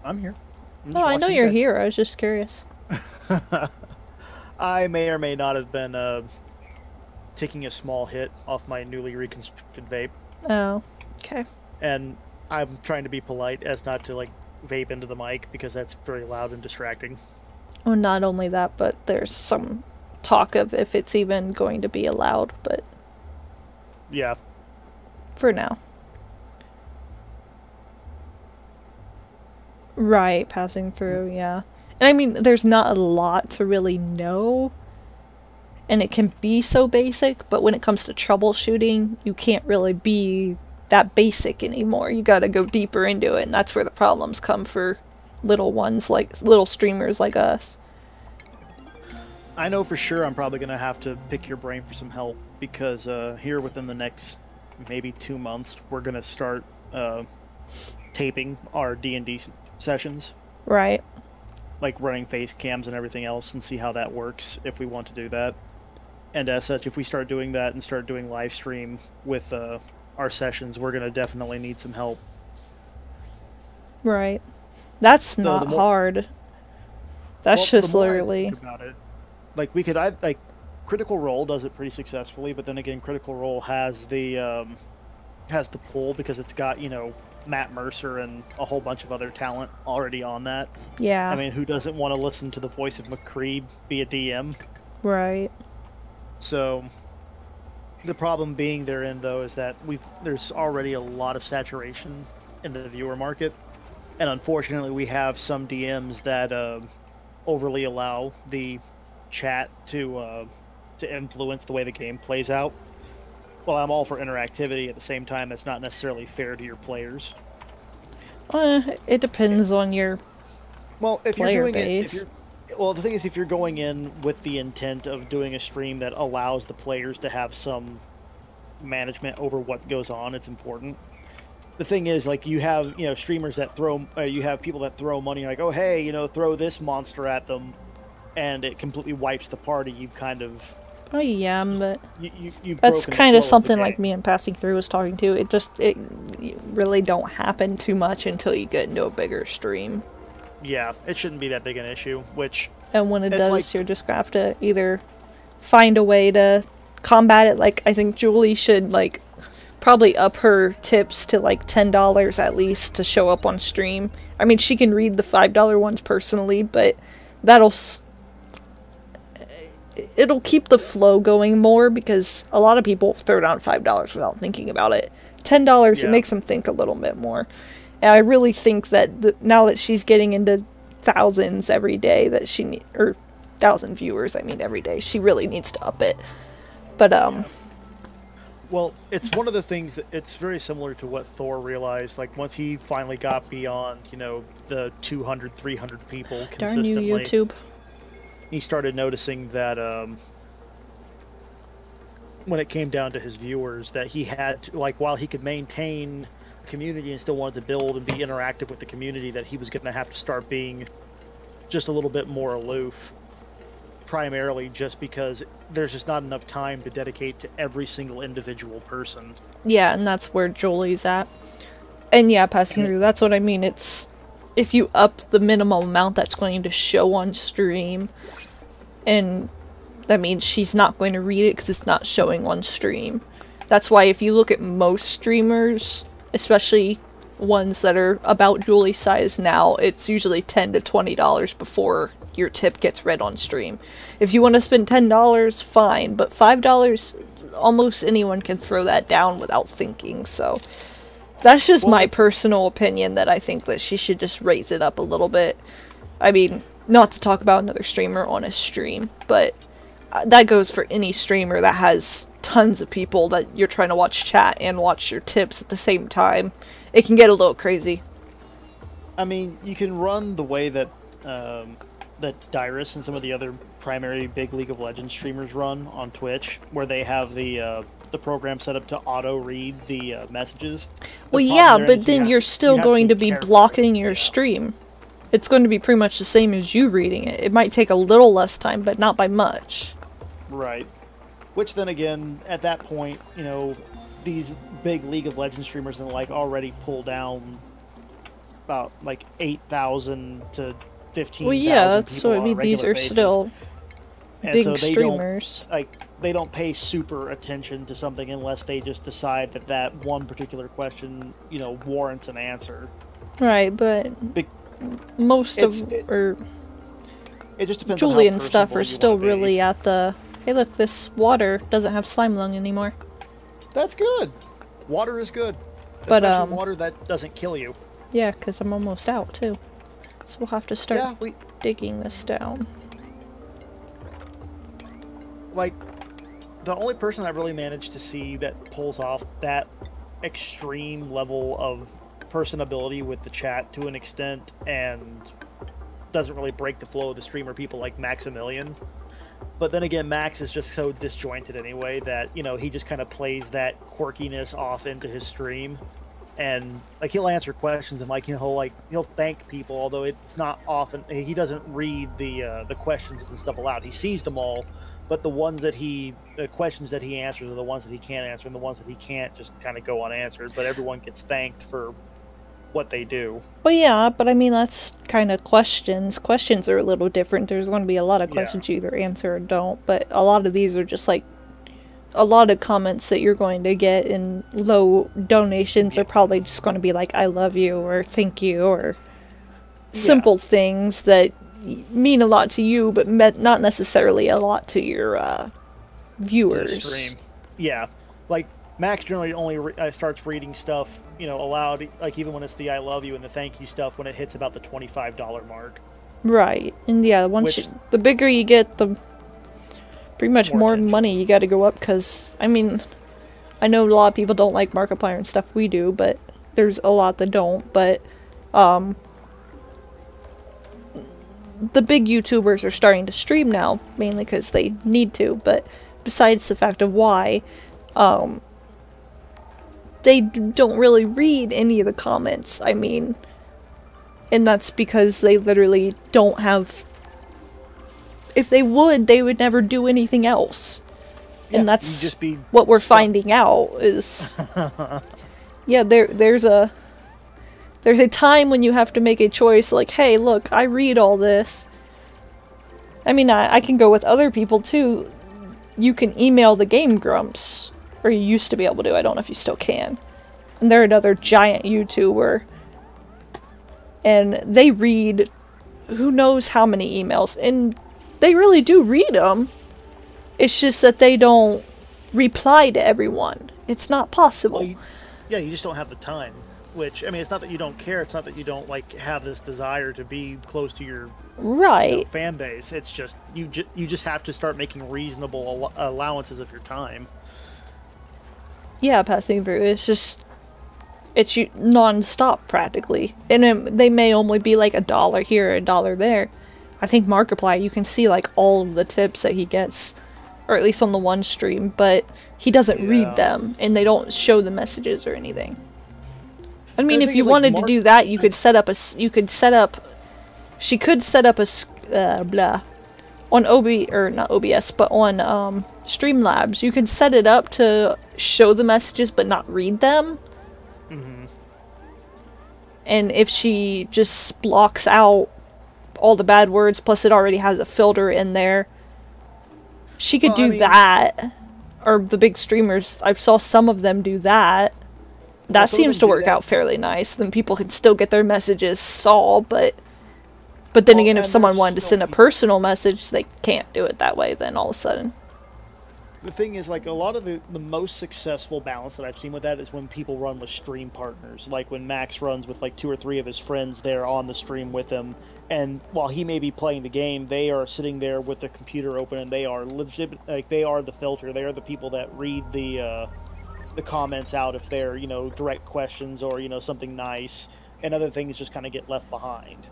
I'm here. Oh, I know you're here. I was just curious. I may or may not have been taking a small hit off my newly reconstructed vape. Oh, okay. And I'm trying to be polite as not to, like, vape into the mic because that's very loud and distracting. Well, not only that, but there's some talk of if it's even going to be allowed, but... Yeah. For now. Right, passing through, yeah. And I mean, there's not a lot to really know, and it can be so basic, but when it comes to troubleshooting, you can't really be that basic anymore. You gotta go deeper into it, and that's where the problems come for little ones, like little streamers like us. I know for sure I'm probably going to have to pick your brain for some help, because here within the next maybe 2 months, we're going to start taping our D&D sessions. Right. Like running face cams and everything else, and see how that works if we want to do that. And as such, if we start doing that and start doing live stream with our sessions, we're going to definitely need some help. Right. That's not hard. That's just literally... About it, like, we could, like, Critical Role does it pretty successfully, but then again, Critical Role has the pull because it's got, you know, Matt Mercer and a whole bunch of other talent already on that. Yeah. I mean, who doesn't want to listen to the voice of McCree be a DM? Right. So, the problem being therein, though, is that there's already a lot of saturation in the viewer market, and unfortunately, we have some DMs that overly allow the chat to influence the way the game plays out. Well, I'm all for interactivity. At the same time, that's not necessarily fair to your players. It depends on your player base. Well, the thing is, if you're going in with the intent of doing a stream that allows the players to have some management over what goes on, it's important. The thing is, like, you have, you know, streamers that you have people that throw money, like, oh, hey, you know, throw this monster at them, and it completely wipes the party. You've kind of... Oh, yeah, but... You've that's kind of something like me and Passing Through was talking to. It really don't happen too much until you get into a bigger stream. Yeah, it shouldn't be that big an issue, which... And when it does, like, you're just gonna have to either find a way to combat it. Like, I think Julie should, like, probably up her tips to, like, $10 at least to show up on stream. I mean, she can read the $5 ones personally, but it'll keep the flow going more, because a lot of people throw down $5 without thinking about it. $10, yeah. It makes them think a little bit more. And I really think that now that she's getting into thousands every day, that or 1,000 viewers, I mean, every day, she really needs to up it. But, yeah. Well, it's one of the things, it's very similar to what Thor realized, like, once he finally got beyond, you know, the 200, 300 people consistently. Darn you, YouTube. He started noticing that, when it came down to his viewers, that he had to, like, while he could maintain community and still wanted to build and be interactive with the community, that he was going to have to start being just a little bit more aloof, primarily just because there's just not enough time to dedicate to every single individual person. Yeah, and that's where Jolie's at. And yeah, Passing Through, that's what I mean. It's if you up the minimum amount that's going to show on stream, and that means she's not going to read it because it's not showing on stream. That's why if you look at most streamers, especially ones that are about Julie's size now, it's usually $10 to $20 before your tip gets read on stream. If you want to spend $10, fine, but $5, almost anyone can throw that down without thinking, so that's just my personal opinion, that I think that she should just raise it up a little bit. I mean, not to talk about another streamer on a stream, but that goes for any streamer that has tons of people that you're trying to watch chat and watch your tips at the same time. It can get a little crazy. I mean, you can run the way that that Dyrus and some of the other primary big League of Legends streamers run on Twitch, where they have the program set up to auto-read the messages. Well, yeah, but then you're still going to be blocking your stream. It's going to be pretty much the same as you reading it. It might take a little less time, but not by much. Right. Which then again, at that point, you know, these big League of Legends streamers and like already pull down about like 8,000 to 15,000. Well, yeah, that's what I mean. These are still big so streamers. They don't pay super attention to something unless they just decide that that one particular question, you know, warrants an answer. Right, but most of it just depends. Julie and stuff are still really at the, hey look, this water doesn't have slime lung anymore. That's good. Water is good. But especially water that doesn't kill you. Yeah, because I'm almost out too. So we'll have to start digging this down. Like, the only person I really managed to see that pulls off that extreme level of personability with the chat to an extent and doesn't really break the flow of the stream are people like Maximilian. But then again, Max is just so disjointed anyway that, you know, he just kind of plays that quirkiness off into his stream. And like he'll answer questions and like he'll thank people, although it's not often. He doesn't read the questions and stuff aloud. He sees them all, but the questions that he answers are the ones that he can't answer, and the ones that he can't just kind of go unanswered. But everyone gets thanked for what they do. Well, yeah, but I mean that's kind of questions. Questions are a little different. There's going to be a lot of questions you either answer or don't, but a lot of these are just like. A lot of comments that you're going to get in low donations are probably just going to be like, I love you, or thank you, or simple things that mean a lot to you, but not necessarily a lot to your viewers. Stream. Yeah. Like, Max generally only starts reading stuff, you know, aloud, like even when it's the I love you and the thank you stuff, when it hits about the $25 mark. Right. And yeah, the bigger you get, the pretty much more money you got to go up, because I mean, I know a lot of people don't like Markiplier and stuff. We do, but there's a lot that don't. But the big YouTubers are starting to stream now, mainly because they need to. But besides the fact of why, they don't really read any of the comments. I mean, and that's because they literally don't have. If they would never do anything else. Yeah, and that's just what we're finding out is... yeah, there's a time when you have to make a choice, like, hey, look, I read all this. I mean, I can go with other people, too. You can email the Game Grumps. Or you used to be able to, I don't know if you still can. And they're another giant YouTuber. And they read who knows how many emails, and they really do read them. It's just that they don't reply to everyone. It's not possible. Well, you just don't have the time. Which, I mean, it's not that you don't care. It's not that you don't, like, have this desire to be close to your fan base. It's just, you just have to start making reasonable allowances of your time. Yeah, passing through. It's non-stop, practically. And they may only be, like, $1 here, $1 there. I think Markiplier, you can see, like, all of the tips that he gets, or at least on the one stream, but he doesn't read them, and they don't show the messages or anything. I mean, if you wanted to do that, you could set up she could set up a, on not OBS, but on, Streamlabs, you can set it up to show the messages but not read them. Mm-hmm. And if she just blocks out all the bad words, plus it already has a filter in there, she could do that. Or the big streamers, I saw some of them do that. That seems to work out fairly nice. Then people can still get their messages saw, but then again, if someone wanted to send a personal message, they can't do it that way then all of a sudden. the thing is, like, a lot of the most successful balance that I've seen with that is when people run with stream partners. Like when Max runs with like 2 or 3 of his friends there on the stream with him, and while he may be playing the game, they are sitting there with the computer open, and they are legit, like they are the filter. They are the people that read the comments out if they're, you know, direct questions or, you know, something nice, and other things just kind of get left behind.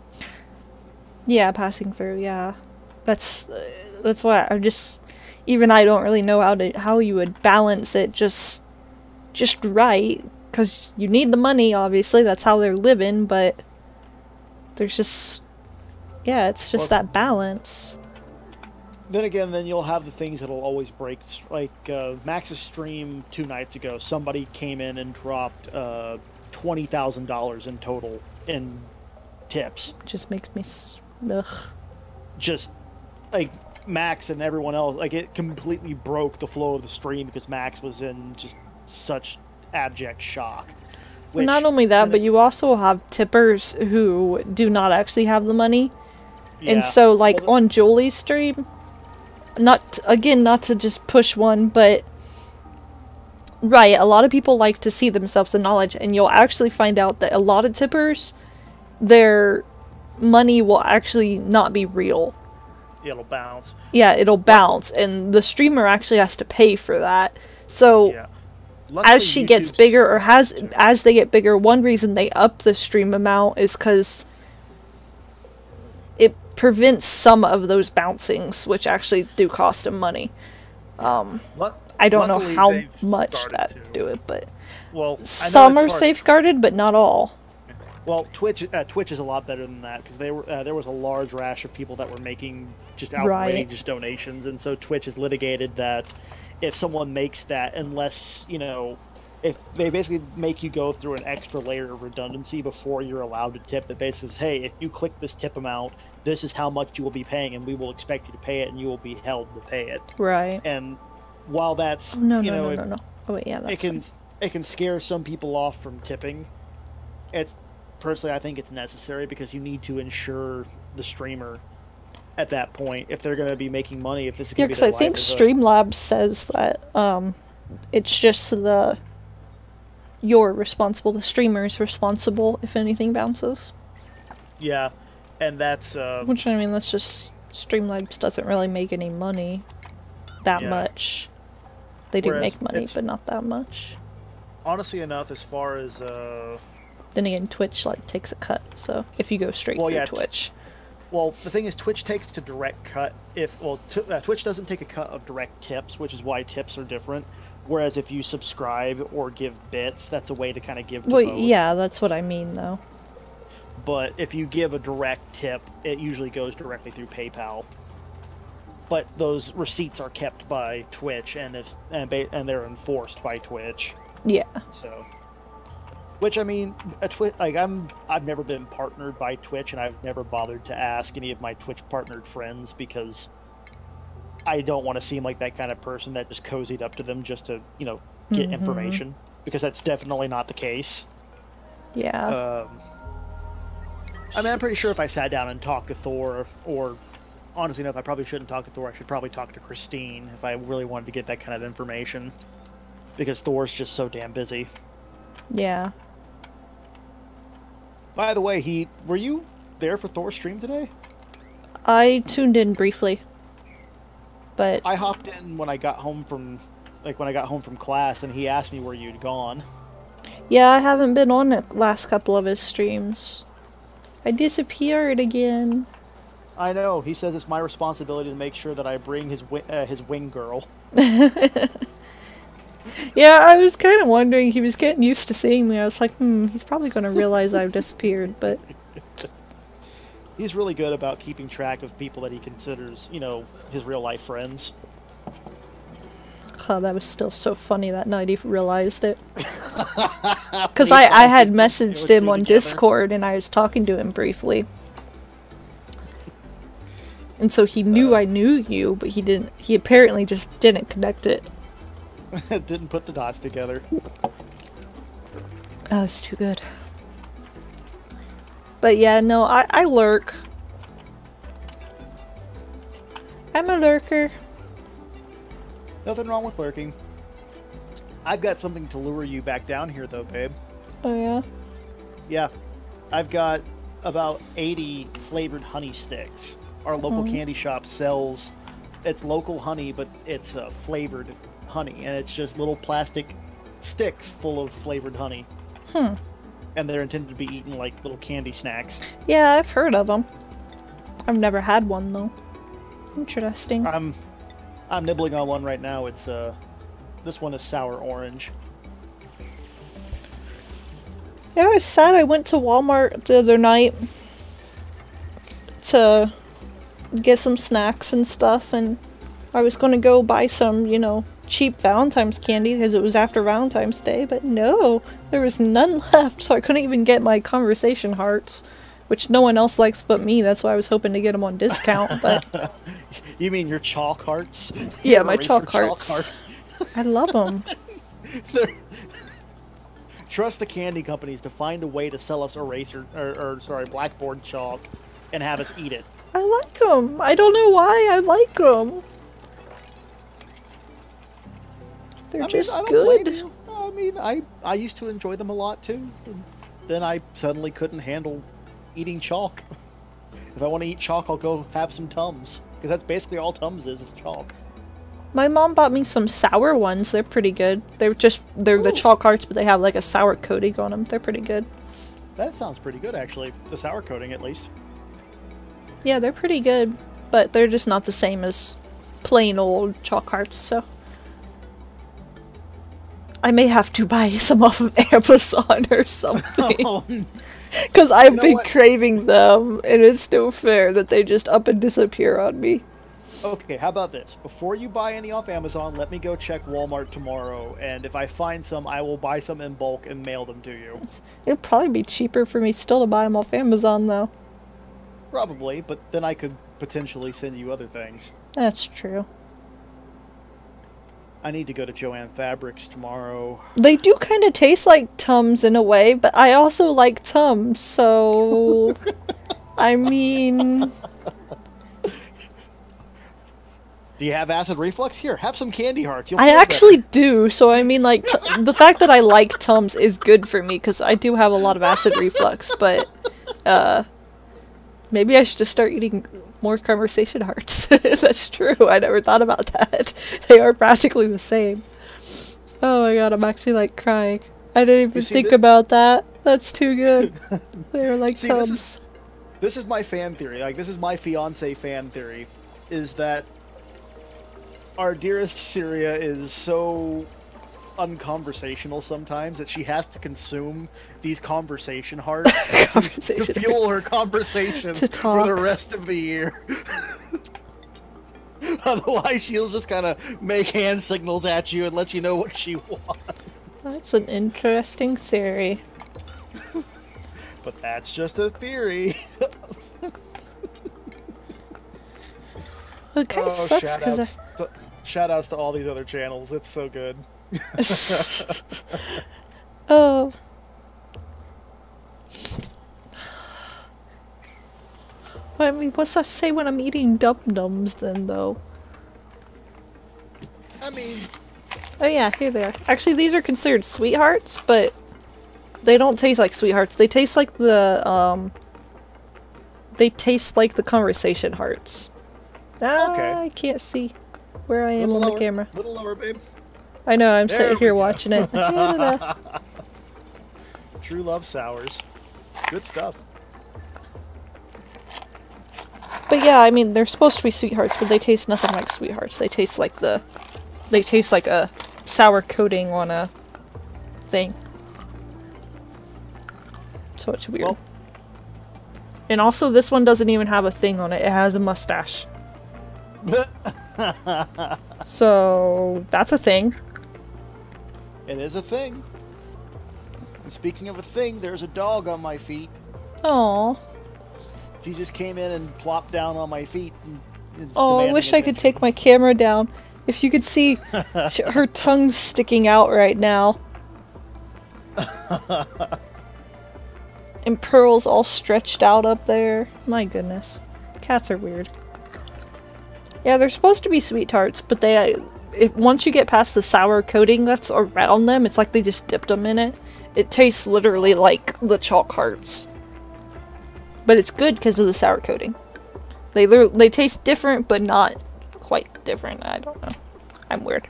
Yeah, passing through. Yeah, that's why I'm just. Even I don't really know how you would balance it just right, because you need the money, obviously, that's how they're living, but there's just, yeah, it's just that balance. Then again, then you'll have the things that'll always break, like Max's stream 2 nights ago, somebody came in and dropped $20,000 in total in tips. Just makes me ugh. Just like Max and everyone else, like it completely broke the flow of the stream because Max was in just such abject shock. Which, not only that, but you also have tippers who do not actually have the money. Yeah. And so, like, well, on Julie's stream, not to just push one, but right, a lot of people like to see themselves in knowledge, and you'll actually find out that a lot of tippers, their money will actually not be real. It'll bounce. Yeah, it'll bounce, and the streamer actually has to pay for that. So, yeah. As she gets bigger, or as they get bigger, one reason they up the stream amount is because it prevents some of those bouncings, which actually do cost them money. I don't know how much that do it, but some are safeguarded, but not all. Well, Twitch is a lot better than that, because there was a large rash of people that were making just outrageous donations, and so Twitch has litigated that if someone makes that, unless, you know, if they basically make you go through an extra layer of redundancy before you're allowed to tip, that basically says, hey, if you click this tip amount, this is how much you will be paying, and we will expect you to pay it, and you will be held to pay it. Right. And while that's, no. Oh wait, yeah, that's it can scare some people off from tipping. Personally, I think it's necessary, because you need to ensure the streamer at that point, if they're going to be making money, if this is going to be their life. Yeah, because I think Streamlabs says that it's just you're responsible, the streamer's responsible if anything bounces. Yeah, and that's... which, I mean, that's just... Streamlabs doesn't really make any money that much. They do make money, but not that much. Honestly enough, as far as... Then again, Twitch takes a cut, so if you go straight through Twitch. Well, the thing is, Twitch takes a direct cut. Twitch doesn't take a cut of direct tips, which is why tips are different. Whereas if you subscribe or give bits, that's a way to kind of give to both. Yeah, that's what I mean, though. But if you give a direct tip, it usually goes directly through PayPal. But those receipts are kept by Twitch, and they're enforced by Twitch. Yeah. So. Which, I mean, I've never been partnered by Twitch, and I've never bothered to ask any of my Twitch partnered friends, because I don't want to seem like that kind of person that just cozied up to them just to, you know, get information, because that's definitely not the case. Yeah. I mean, I'm pretty sure if I sat down and talked to Thor, or honestly enough, I probably shouldn't talk to Thor, I should probably talk to Christine if I really wanted to get that kind of information, because Thor's just so damn busy. Yeah. By the way, were you there for Thor's stream today? I tuned in briefly, but I hopped in when I got home from class, and he asked me where you'd gone. Yeah, I haven't been on the last couple of his streams. I disappeared again. I know. He says it's my responsibility to make sure that I bring his wing girl. Yeah, I was kind of wondering, he was getting used to seeing me. I was like, he's probably going to realize I've disappeared, but... He's really good about keeping track of people that he considers, you know, his real-life friends. Oh, that was still so funny that night he realized it. Because I had messaged him on Discord, and I was talking to him briefly. And so he knew I knew you, but he apparently just didn't connect it. Didn't put the dots together. Oh, it's too good. But yeah, no, I lurk. I'm a lurker. Nothing wrong with lurking. I've got something to lure you back down here, though, babe. Oh, yeah? Yeah. I've got about 80 flavored honey sticks. Our local candy shop sells... It's local honey, but it's flavored honey. And it's just little plastic sticks full of flavored honey. Hmm. And they're intended to be eaten like little candy snacks. Yeah, I've heard of them. I've never had one, though. Interesting. I'm nibbling on one right now. It's this one is sour orange. Yeah, I was sad I went to Walmart the other night to get some snacks and stuff, and I was gonna go buy some, you know, cheap Valentine's candy because it was after Valentine's Day, but no, there was none left, so I couldn't even get my conversation hearts, which no one else likes but me. That's why I was hoping to get them on discount, but... You mean your chalk hearts? Yeah, my chalk hearts. I love them. Trust the candy companies to find a way to sell us blackboard chalk and have us eat it. I like them. I don't know why I like them. They're just good. I mean, I used to enjoy them a lot too. And then I suddenly couldn't handle eating chalk. If I want to eat chalk, I'll go have some Tums. Because that's basically all Tums is chalk. My mom bought me some sour ones. They're pretty good. They're the chalk hearts, but they have like a sour coating on them. They're pretty good. That sounds pretty good, actually. The sour coating, at least. Yeah, they're pretty good, but they're just not the same as plain old chalk hearts, so... I may have to buy some off of Amazon or something. Because I've been craving them, and it's no fair that they just up and disappear on me. Okay, how about this? Before you buy any off Amazon, let me go check Walmart tomorrow, and if I find some, I will buy some in bulk and mail them to you. It'd probably be cheaper for me still to buy them off Amazon, though. Probably, but then I could potentially send you other things. That's true. I need to go to Joann Fabrics tomorrow. They do kind of taste like Tums in a way, but I also like Tums, so... I mean... Do you have acid reflux? Here, have some candy hearts. I actually do, so I mean, like, the fact that I like Tums is good for me, because I do have a lot of acid reflux, but, maybe I should just start eating more conversation hearts. That's true, I never thought about that. They are practically the same. Oh my god, I'm actually, like, crying. I didn't even think about that. That's too good. They're like Tums. This is my fan theory, like, this is my fiance fan theory, is that our dearest Syria is so unconversational sometimes that she has to consume these conversation hearts to fuel her conversation for the rest of the year. Otherwise, she'll just kind of make hand signals at you and let you know what she wants. That's an interesting theory. But that's just a theory. It kind of sucks because Shoutouts to all these other channels. It's so good. Oh. I mean, what's I say when I'm eating dum-dums then, though? I mean... Oh yeah, here they are. Actually, these are considered sweethearts, but they don't taste like sweethearts. They taste like the, they taste like the conversation hearts. Ah, okay. I can't see where I am on the camera. A little lower, babe. I know, I'm sitting here watching it. True Love Sours. Good stuff. But yeah, I mean, they're supposed to be sweethearts, but they taste nothing like sweethearts. They taste like they taste like a sour coating on a thing. So it's weird. Well, and also, this one doesn't even have a thing on it. It has a mustache. So, that's a thing. It is a thing. And speaking of a thing, there's a dog on my feet. Aww. She just came in and plopped down on my feet. Oh, I wish I could take my camera down. If you could see her tongue's sticking out right now. And Pearl's all stretched out up there. My goodness. Cats are weird. Yeah, they're supposed to be sweethearts, but once you get past the sour coating that's around them, it's like they just dipped them in it. It tastes literally like the chalk hearts. But it's good because of the sour coating. They taste different, but not quite different. I don't know. I'm weird.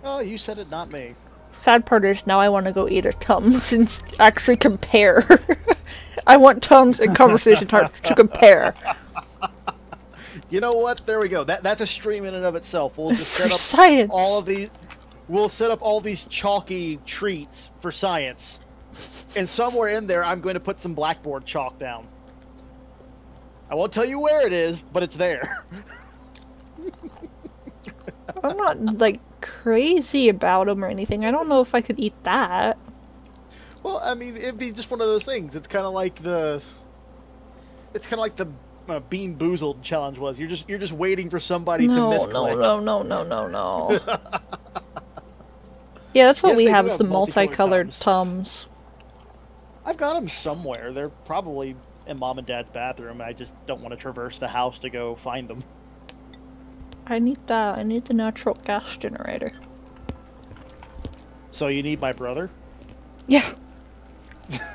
Oh, you said it, not me. Sad part is now I want to go eat a Tums and actually compare. I want Tums and Conversation Hearts to compare. You know what? There we go. That's a stream in and of itself. We'll just set up science. all of these. We'll set up all these chalky treats for science, and somewhere in there, I'm going to put some blackboard chalk down. I won't tell you where it is, but it's there. I'm not like crazy about them or anything. I don't know if I could eat that. Well, I mean, it'd be just one of those things. It's kind of like the. It's kind of like the Bean Boozled challenge was. You're just waiting for somebody to misclick. No. Yeah, that's what Yes, we they have do is the have multicolored Tums. Tums. I've got them somewhere. They're probably in Mom and Dad's bathroom. I just don't want to traverse the house to go find them. I need that. I need the natural gas generator. So you need my brother? Yeah.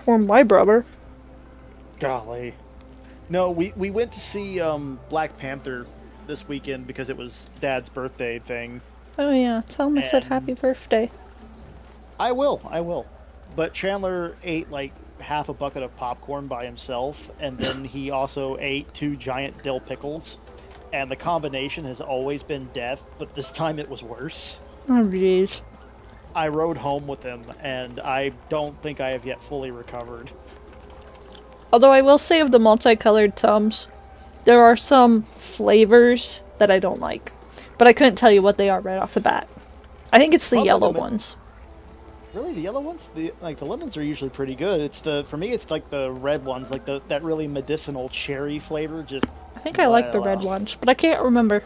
Or my brother. Golly. No, we went to see Black Panther this weekend because it was Dad's birthday thing. Oh yeah, tell him I said happy birthday. I will. But Chandler ate like half a bucket of popcorn by himself, and then he also ate 2 giant dill pickles. And the combination has always been death, but this time it was worse. Oh jeez. I rode home with him, and I don't think I have yet fully recovered. Although I will say of the multicolored Tums, there are some flavors that I don't like. But I couldn't tell you what they are right off the bat. I think it's the Probably yellow ones. Really, the yellow ones? The lemons are usually pretty good. For me, it's like the red ones, like that really medicinal cherry flavor. Just I think I like the red ones, but I can't remember.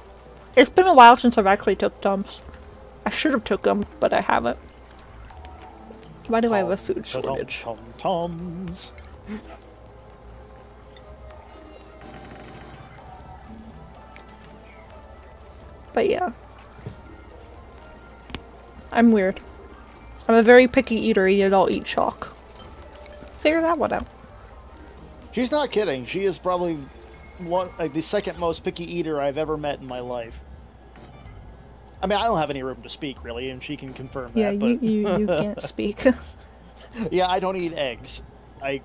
It's been a while since I've actually took Tums. I should have took them, but I haven't. Why do I have a food shortage? Tums. But yeah. I'm weird. I'm a very picky eater, yet I'll eat chalk. Figure that one out. She's not kidding. She is probably the second most picky eater I've ever met in my life. I mean, I don't have any room to speak, really, and she can confirm that. Yeah, but... you can't speak. Yeah, I don't eat eggs. I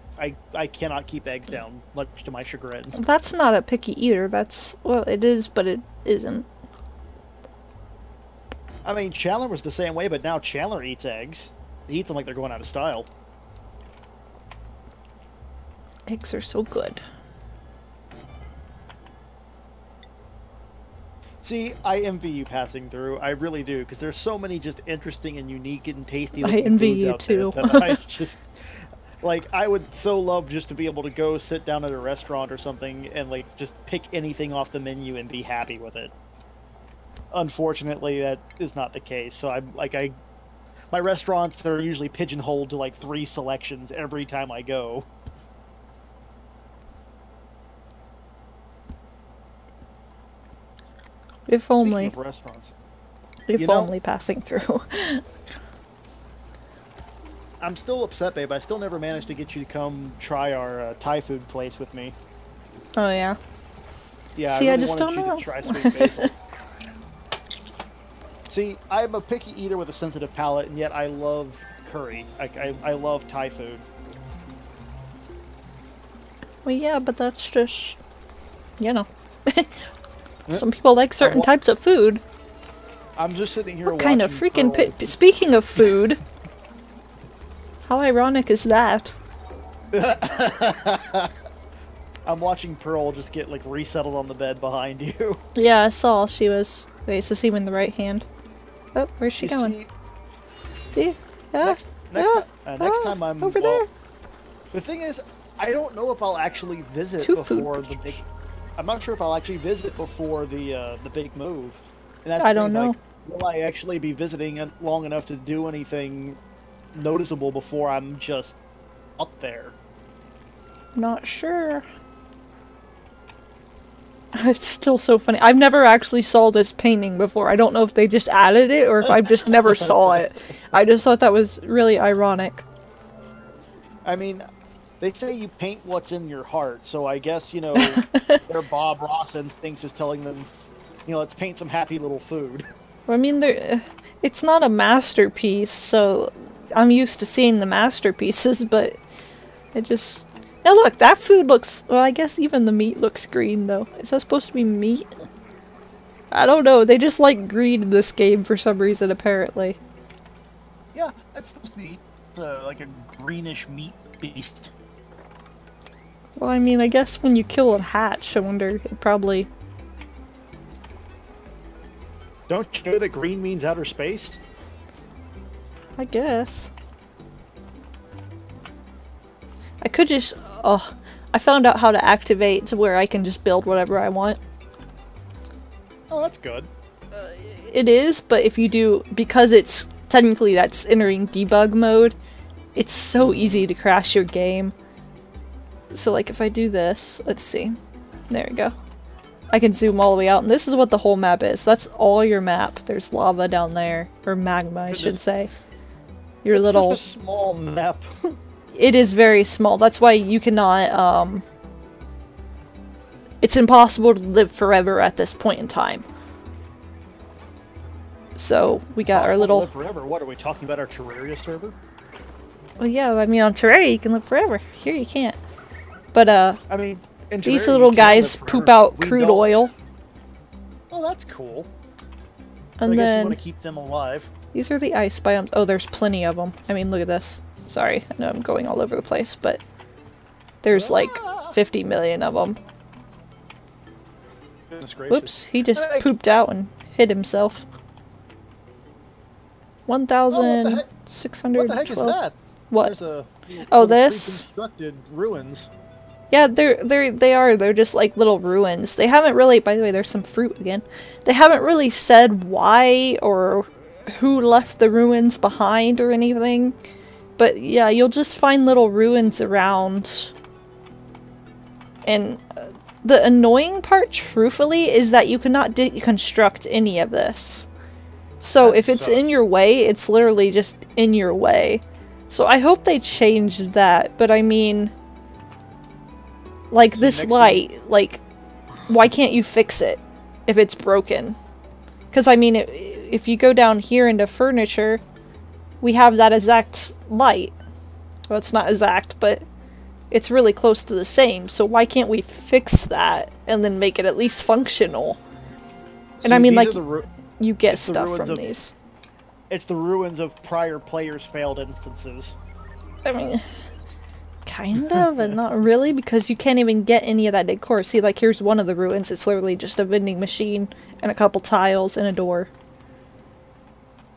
cannot keep eggs down, much to my chagrin. That's not a picky eater. That's, well, it is, but it isn't. I mean, Chandler was the same way, but now Chandler eats eggs. He eats them like they're going out of style. Eggs are so good. See, I envy you passing through. I really do, because there's so many just interesting and unique and tasty I looking envy foods you out too. there that I just... Like, I would so love just to be able to go sit down at a restaurant or something and, like, just pick anything off the menu and be happy with it. Unfortunately, that is not the case. So my restaurants are usually pigeonholed to like 3 selections every time I go. If only. Speaking of restaurants. If only passing through. I'm still upset, babe. I still never managed to get you to come try our Thai food place with me. Oh yeah. Yeah. See, I I really just wanted don't you know. to try sweet basil. See, I'm a picky eater with a sensitive palate, and yet I love curry. I love Thai food. Well, yeah, but that's just, you know. Some people like certain types of food. I'm just sitting here. What kind of freaking Pearl. Speaking of food, how ironic is that? I'm watching Pearl just get like resettled on the bed behind you. Yeah, I saw she was. Wait, so see in the right hand. Oh, where's she going? Yeah, Next time I'm over there. The thing is, I don't know if I'll actually visit 2 before food. the big. I'm not sure if I'll actually visit before the big move. And that's I the don't thing, know. like, will I actually be visiting long enough to do anything noticeable before I'm just up there? Not sure. It's still so funny. I've never actually saw this painting before. I don't know if they just added it or if I just never saw it. I just thought that was really ironic. I mean, they say you paint what's in your heart, so I guess, you know, their Bob Ross instincts is telling them, you know, let's paint some happy little food. I mean, it's not a masterpiece, so I'm used to seeing the masterpieces, but it just... Now look, that food looks... Well, I guess even the meat looks green, though. Is that supposed to be meat? I don't know. They just like green in this game for some reason, apparently. Yeah, that's supposed to be like a greenish meat beast. Well, I mean, I guess when you kill a hatch, I wonder, it probably... Don't you know that green means outer space? I guess. I could just... Oh, I found out how to activate to where I can just build whatever I want. Oh, that's good. It is, but if you do... Because it's... Technically, that's entering debug mode. It's so easy to crash your game. So, like, if I do this... Let's see. There we go. I can zoom all the way out, and this is what the whole map is. That's all your map. There's lava down there. Or magma, I should say. Your it's little... such a small map. It is very small. That's why you cannot, it's impossible to live forever at this point in time. So, we got our little... Live forever? What, are we talking about our Terraria server? Well, yeah, I mean, on Terraria you can live forever. Here you can't. But, I mean, in these Terraria, little you can't guys live poop forever. out We crude don't. oil. Oh, that's cool. And I guess you then... want to keep them alive. These are the ice biomes. Oh, there's plenty of them. I mean, look at this. Sorry, I know I'm going all over the place, but... There's like 50 million of them. Goodness gracious. Whoops, he just pooped out and hit himself. Oh, what the heck 1,612. is that? What? There's a Oh, little this? pre-constructed ruins. Yeah, they're just like little ruins. They haven't really, by the way, there's some fruit again. They haven't really said why or who left the ruins behind or anything. But yeah, you'll just find little ruins around. And the annoying part, truthfully, is that you cannot deconstruct any of this. So That if it's sucks. in your way, it's literally just in your way. So I hope they changed that, but I mean... Like, So this next light, like, why can't you fix it if it's broken? Because, I mean, if you go down here into furniture, we have that exact light. Well, it's not exact, but it's really close to the same, so why can't we fix that and then make it at least functional? And See, I mean, these like, are the you get it's the stuff ruins from of- these. It's the ruins of prior players' failed instances. I mean, kind of, and not really, because you can't even get any of that decor. See, like, here's one of the ruins. It's literally just a vending machine and a couple tiles and a door.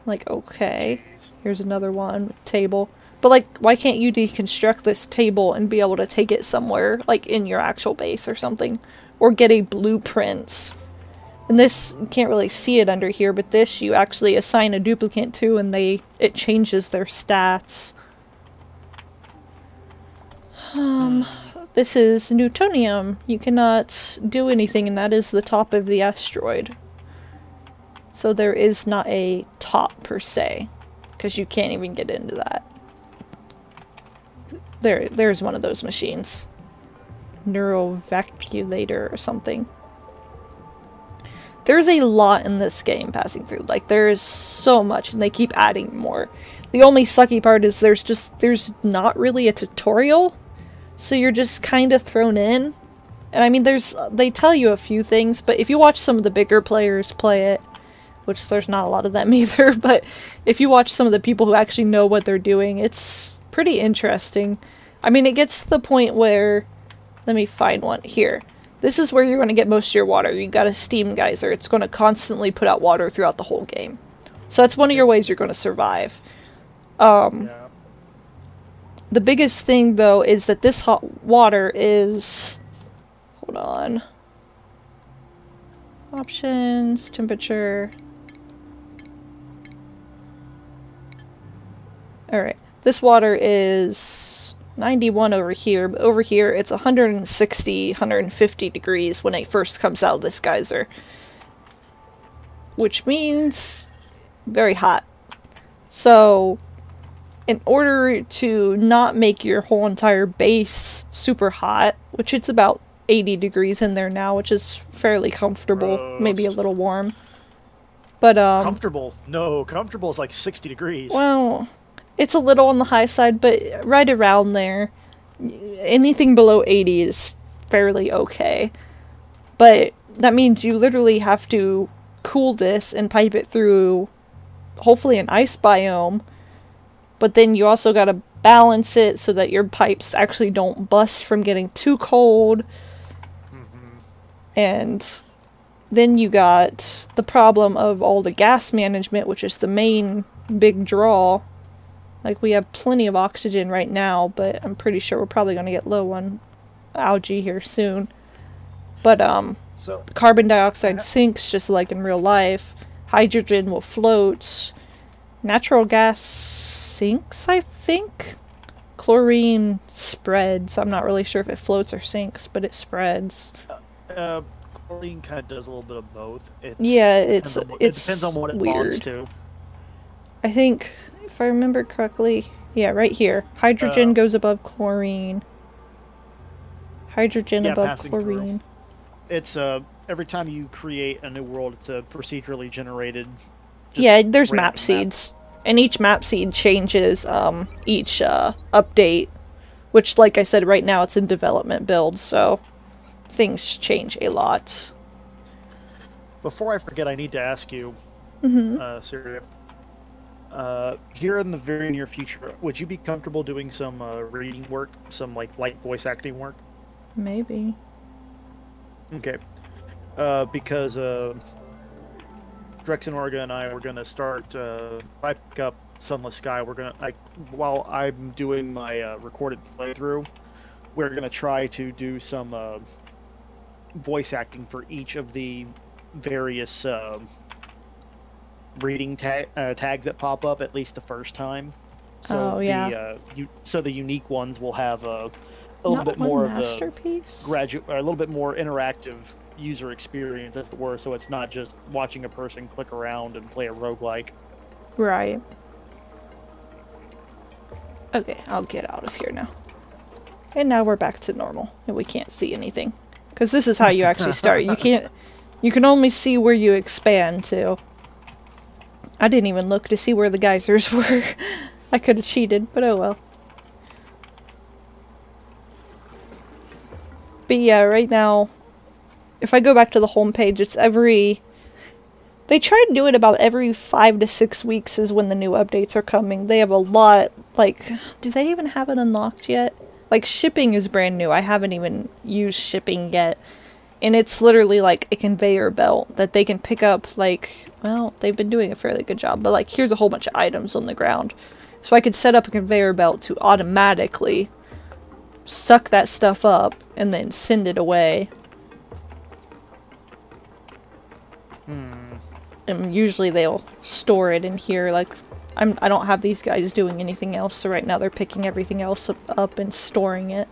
Like, okay. Here's another one, table. But, like, why can't you deconstruct this table and be able to take it somewhere, like, in your actual base or something? Or get a blueprints. And this, you can't really see it under here, but this you actually assign a duplicate to and it changes their stats. This is Newtonium. You cannot do anything, and that is the top of the asteroid. So there is not a top, per se. Because you can't even get into that. There's one of those machines. Neurovaculator or something. There's a lot in this game passing through. Like, there's so much, and they keep adding more. The only sucky part is there's not really a tutorial. So you're just kind of thrown in. And I mean, they tell you a few things, but if you watch some of the bigger players play it, which there's not a lot of them either, but if you watch some of the people who actually know what they're doing, it's pretty interesting. I mean, it gets to the point where... Let me find one. Here. This is where you're going to get most of your water. You got a steam geyser. It's going to constantly put out water throughout the whole game. So that's one of your ways you're going to survive. Yeah. The biggest thing, though, is that this hot water is... Hold on. Options, temperature... Alright. This water is 91 over here, but over here it's 160, 150 degrees when it first comes out of this geyser. Which means very hot. So, in order to not make your whole entire base super hot, which it's about 80 degrees in there now, which is fairly comfortable, Gross. maybe a little warm. But, Comfortable? No, comfortable is like 60 degrees. well, it's a little on the high side, but right around there. Anything below 80 is fairly okay. But that means you literally have to cool this and pipe it through, hopefully, an ice biome. But then you also gotta balance it so that your pipes actually don't bust from getting too cold. And then you got the problem of all the gas management, which is the main big draw. Like, we have plenty of oxygen right now, but I'm pretty sure we're probably going to get low on algae here soon. But, So carbon dioxide sinks just like in real life. Hydrogen will float. Natural gas sinks, I think? Chlorine spreads. I'm not really sure if it floats or sinks, but it spreads. chlorine kind of does a little bit of both. It Depends on what it weird. bonds to. I think, if I remember correctly, yeah, right here. Hydrogen goes above chlorine. Hydrogen above passing chlorine. through. It's every time you create a new world, it's a procedurally generated. Yeah, there's random map seeds. And each map seed changes each update. Which, like I said, right now it's in development build, so things change a lot. Before I forget, I need to ask you, Syria. Here in the very near future, would you be comfortable doing some reading work, some like light voice acting work? Maybe. Okay. Because Drex and Orga and I were gonna start. I pick up Sunless Sky. We're gonna while I'm doing my recorded playthrough, we're gonna try to do some voice acting for each of the various reading tags that pop up at least the first time. So so the unique ones will have a little bit more of a a little bit more interactive user experience, as it were. So it's not just watching a person click around and play a roguelike. Right. Okay, I'll get out of here now. And now we're back to normal, and we can't see anything. Because this is how you actually start. You can only see where you expand to. I didn't even look to see where the geysers were. I could have cheated, but oh well. But yeah, right now, if I go back to the home page, it's they try to do it about every 5 to 6 weeks is when the new updates are coming. They have a lot, like, do they even have it unlocked yet? Like, shipping is brand new. I haven't even used shipping yet. And it's literally like a conveyor belt that they can pick up, like, well, they've been doing a fairly good job, but like, here's a whole bunch of items on the ground. So I could set up a conveyor belt to automatically suck that stuff up and then send it away. And usually they'll store it in here, like, I don't have these guys doing anything else, so right now they're picking everything else up and storing it.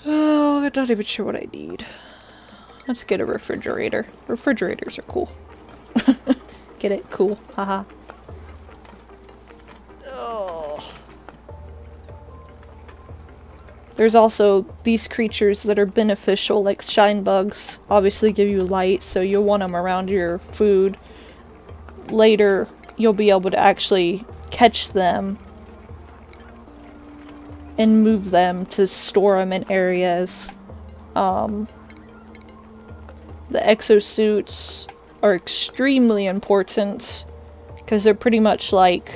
Oh, I'm not even sure what I need. Let's get a refrigerator. Refrigerators are cool. Get it? Cool. Haha. Oh. There's also these creatures that are beneficial, like shine bugs. Obviously give you light, so you'll want them around your food. Later, you'll be able to actually catch them and move them to store them in areas. The exosuits are extremely important because they're pretty much like,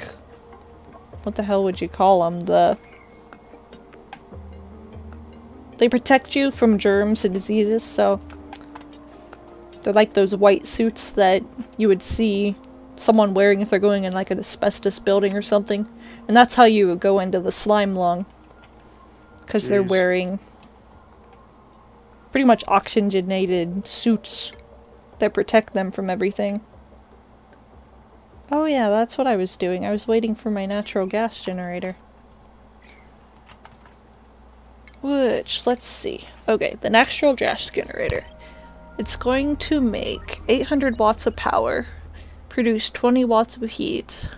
what the hell would you call them? They protect you from germs and diseases, so they're like those white suits that you would see someone wearing if they're going in like an asbestos building or something. And that's how you would go into the slime lung. Because they're wearing pretty much oxygenated suits that protect them from everything. Oh yeah, that's what I was doing. I was waiting for my natural gas generator. Which, let's see. Okay, the natural gas generator. It's going to make 800 watts of power, produce 20 watts of heat,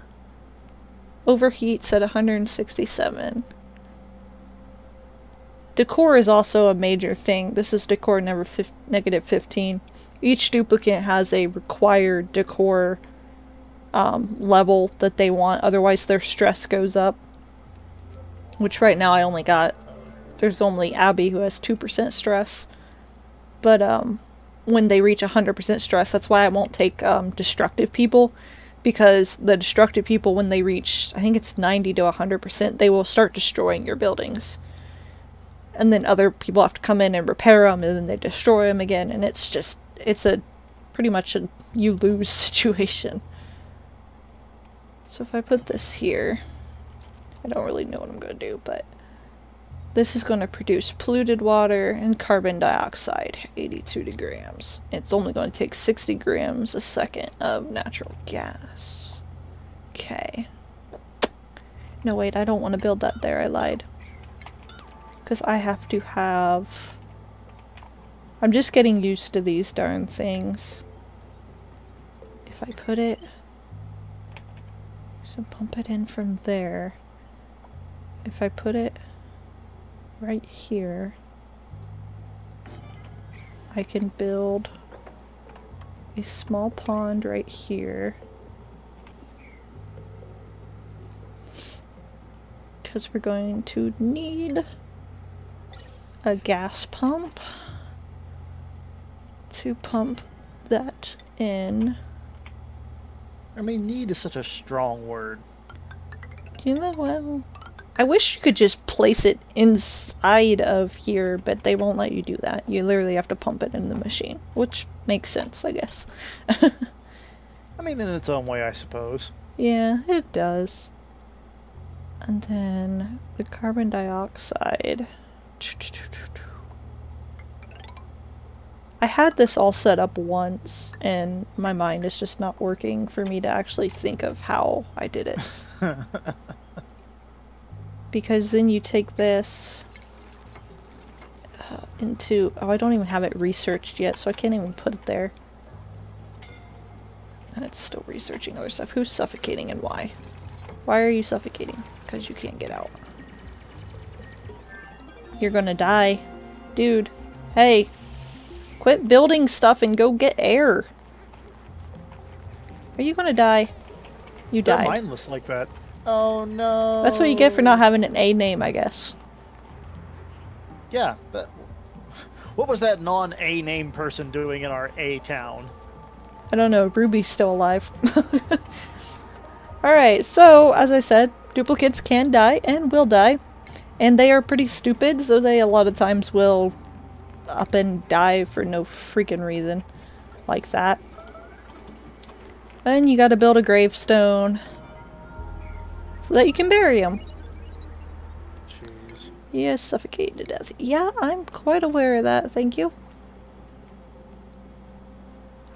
overheats at 167. Decor is also a major thing. This is decor negative 15. Each duplicate has a required decor level that they want, otherwise their stress goes up. Which right now I only got, there's only Abby who has 2% stress. But when they reach 100% stress, that's why I won't take destructive people. Because the destructive people, when they reach, I think it's 90 to 100%, they will start destroying your buildings. And then other people have to come in and repair them, and then they destroy them again, and it's just, it's a pretty much a you-lose situation. So if I put this here, I don't really know what I'm going to do, but this is going to produce polluted water and carbon dioxide, 82 grams. It's only going to take 60 grams a second of natural gas. Okay. No, wait, I don't want to build that there, I lied. Because I have to have... I'm just getting used to these darn things. If I put it... So pump it in from there. If I put it right here, I can build a small pond right here. Because we're going to need a gas pump to pump that in. I mean, need is such a strong word. You know what? I wish you could just place it inside of here, but they won't let you do that. You literally have to pump it in the machine, which makes sense, I guess. I mean, in its own way, I suppose. Yeah, it does. And then the carbon dioxide. I had this all set up once, and my mind is just not working for me to actually think of how I did it. Because then you take this into... Oh, I don't even have it researched yet, so I can't even put it there. And it's still researching other stuff. Who's suffocating and why? Why are you suffocating? Because you can't get out. You're gonna die. Dude. Hey. Quit building stuff and go get air. Are you gonna die? You died. They're mindless like that. Oh no. That's what you get for not having an A name, I guess. Yeah, but what was that non-A name person doing in our A town? I don't know. Ruby's still alive. Alright, so, as I said, duplicates can die and will die. And they are pretty stupid, so they a lot of times will up and die for no freaking reason. Like that. And you gotta build a gravestone so that you can bury him. Jeez. He is suffocated to death. Yeah, I'm quite aware of that, thank you.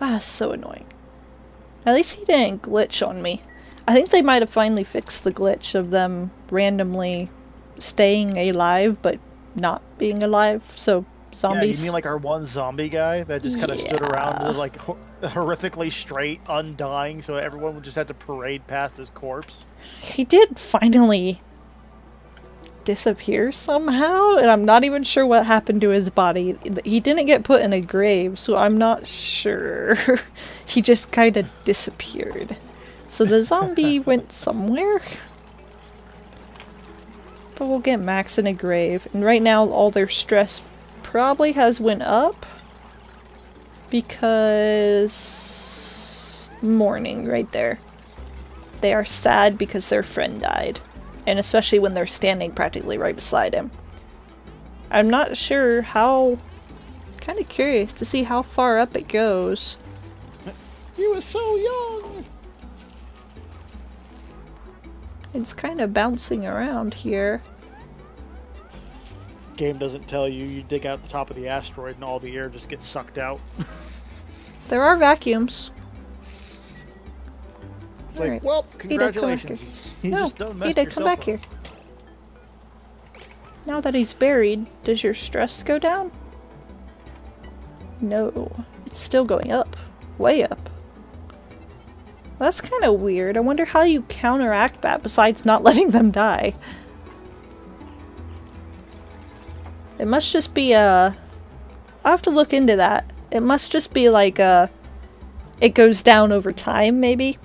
Ah, so annoying. At least he didn't glitch on me. I think they might have finally fixed the glitch of them randomly staying alive but not being alive, so zombies. Yeah, you mean like our one zombie guy that just kind of stood around like horrifically straight, undying, so everyone would just have to parade past his corpse? He did finally disappear somehow, and I'm not even sure what happened to his body. He didn't get put in a grave, so I'm not sure. He just kind of disappeared. So the zombie went somewhere. But we'll get Max in a grave. And right now all their stress probably has went up. Because... mourning right there. They are sad because their friend died. And especially when they're standing practically right beside him. I'm not sure how... kind of curious to see how far up it goes. He was so young! It's kind of bouncing around here. Game doesn't tell you. You dig out the top of the asteroid and all the air just gets sucked out. There are vacuums. It's like, right. Well, congratulations. No, Ida, come back here. Now that he's buried, does your stress go down? No. It's still going up. Way up. That's kind of weird. I wonder how you counteract that besides not letting them die. It must just be I'll have to look into that. It must just be like it goes down over time, maybe?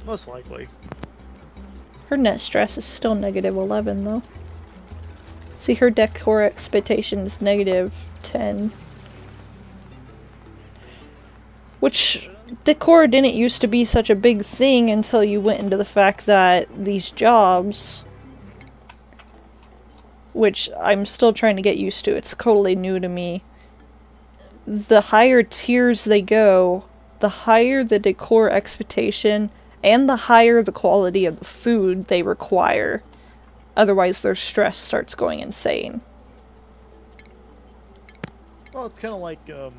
Most likely. Her net stress is still -11 though. See, her decor expectation's -10. Which, decor didn't used to be such a big thing until you went into the fact that these jobs, which I'm still trying to get used to, it's totally new to me. The higher tiers they go, the higher the decor expectation and the higher the quality of the food they require. Otherwise their stress starts going insane. Well, it's kind of like an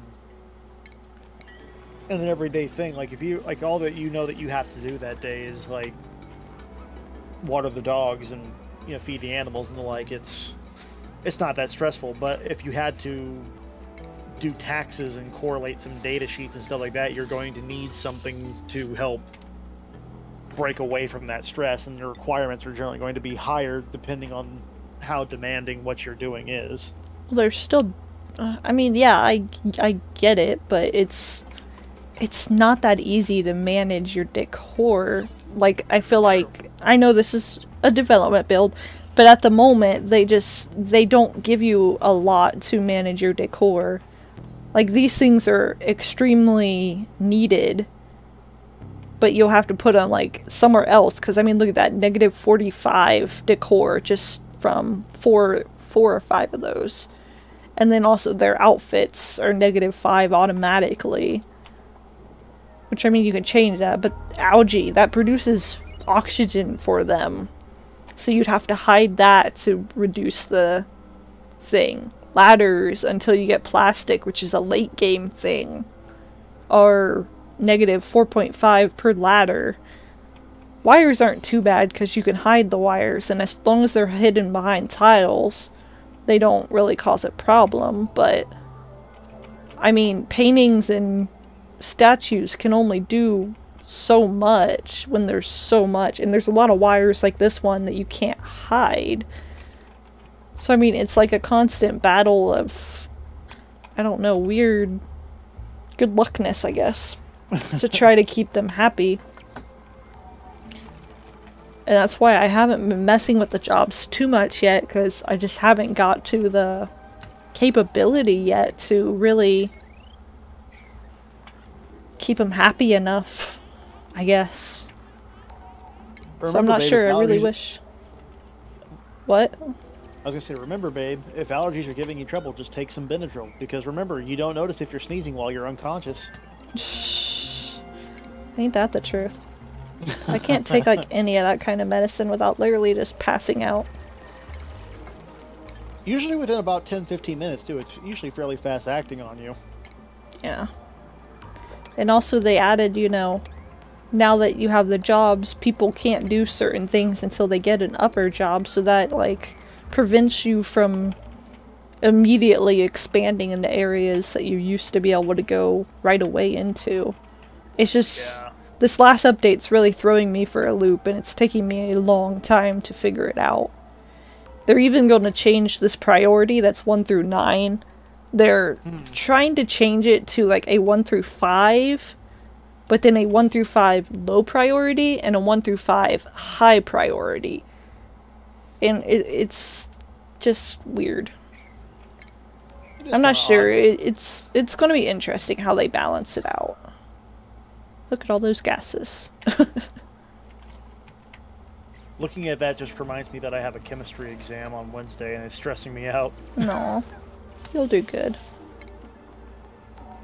everyday thing. Like, if you, like, all that you know that you have to do that day is, like, water the dogs and, you know, feed the animals and the like, it's not that stressful. But if you had to do taxes and correlate some data sheets and stuff like that, you're going to need something to help break away from that stress, and the requirements are generally going to be higher depending on how demanding what you're doing is. Well, there's still, I mean, yeah, I get it, but it's not that easy to manage your decor. Like, I feel like, I know this is a development build, but at the moment, they don't give you a lot to manage your decor. Like, these things are extremely needed, but you'll have to put them, like, somewhere else, because, I mean, look at that, -45 decor just from four or five of those. And then also their outfits are -5 automatically. Which, I mean, you can change that, but algae, that produces oxygen for them. So you'd have to hide that to reduce the thing. Ladders, until you get plastic, which is a late game thing, are -4.5 per ladder. Wires aren't too bad because you can hide the wires, and as long as they're hidden behind tiles, they don't really cause a problem. But, I mean, paintings and statues can only do so much when there's so much, and there's a lot of wires like this one that you can't hide. So I mean, it's like a constant battle of, I don't know, weird good luckness, I guess, to try to keep them happy. And that's why I haven't been messing with the jobs too much yet, because I just haven't got to the capability yet to really keep them happy enough, I guess. So I'm not sure. I really wish. What? I was gonna say, remember, babe, if allergies are giving you trouble, just take some Benadryl. Because remember, you don't notice if you're sneezing while you're unconscious. Shh. Ain't that the truth? I can't take like any of that kind of medicine without literally just passing out. Usually within about 10-15 minutes, too. It's usually fairly fast acting on you. Yeah. And also they added, you know, now that you have the jobs, people can't do certain things until they get an upper job, so that, like, prevents you from immediately expanding into areas that you used to be able to go right away into. It's just, this last update's really throwing me for a loop, and it's taking me a long time to figure it out. They're even going to change this priority that's 1 through 9. They're trying to change it to like a 1 through 5, but then a 1 through 5 low priority and a 1 through 5 high priority. And it's just weird. I'm not sure. It's going to be interesting how they balance it out. Look at all those gases. Looking at that just reminds me that I have a chemistry exam on Wednesday, and it's stressing me out. No. You'll do good.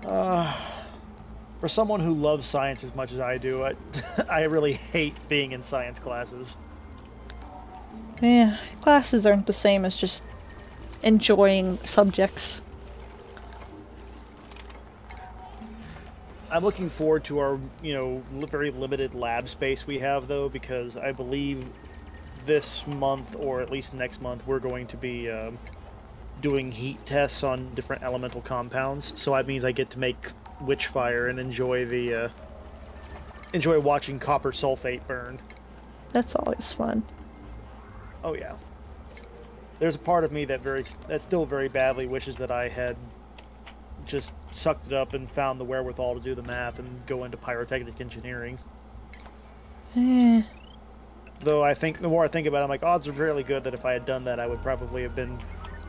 For someone who loves science as much as I do, I really hate being in science classes. Yeah, classes aren't the same as just enjoying subjects. I'm looking forward to our, you know, very limited lab space we have, though, because I believe this month, or at least next month, we're going to be doing heat tests on different elemental compounds. So that means I get to make Witchfire and enjoy watching copper sulfate burn. That's always fun. Oh yeah. There's a part of me that still very badly wishes that I had just sucked it up and found the wherewithal to do the math and go into pyrotechnic engineering. Eh. Though I think the more I think about it, I'm like, odds are fairly good that if I had done that, I would probably have been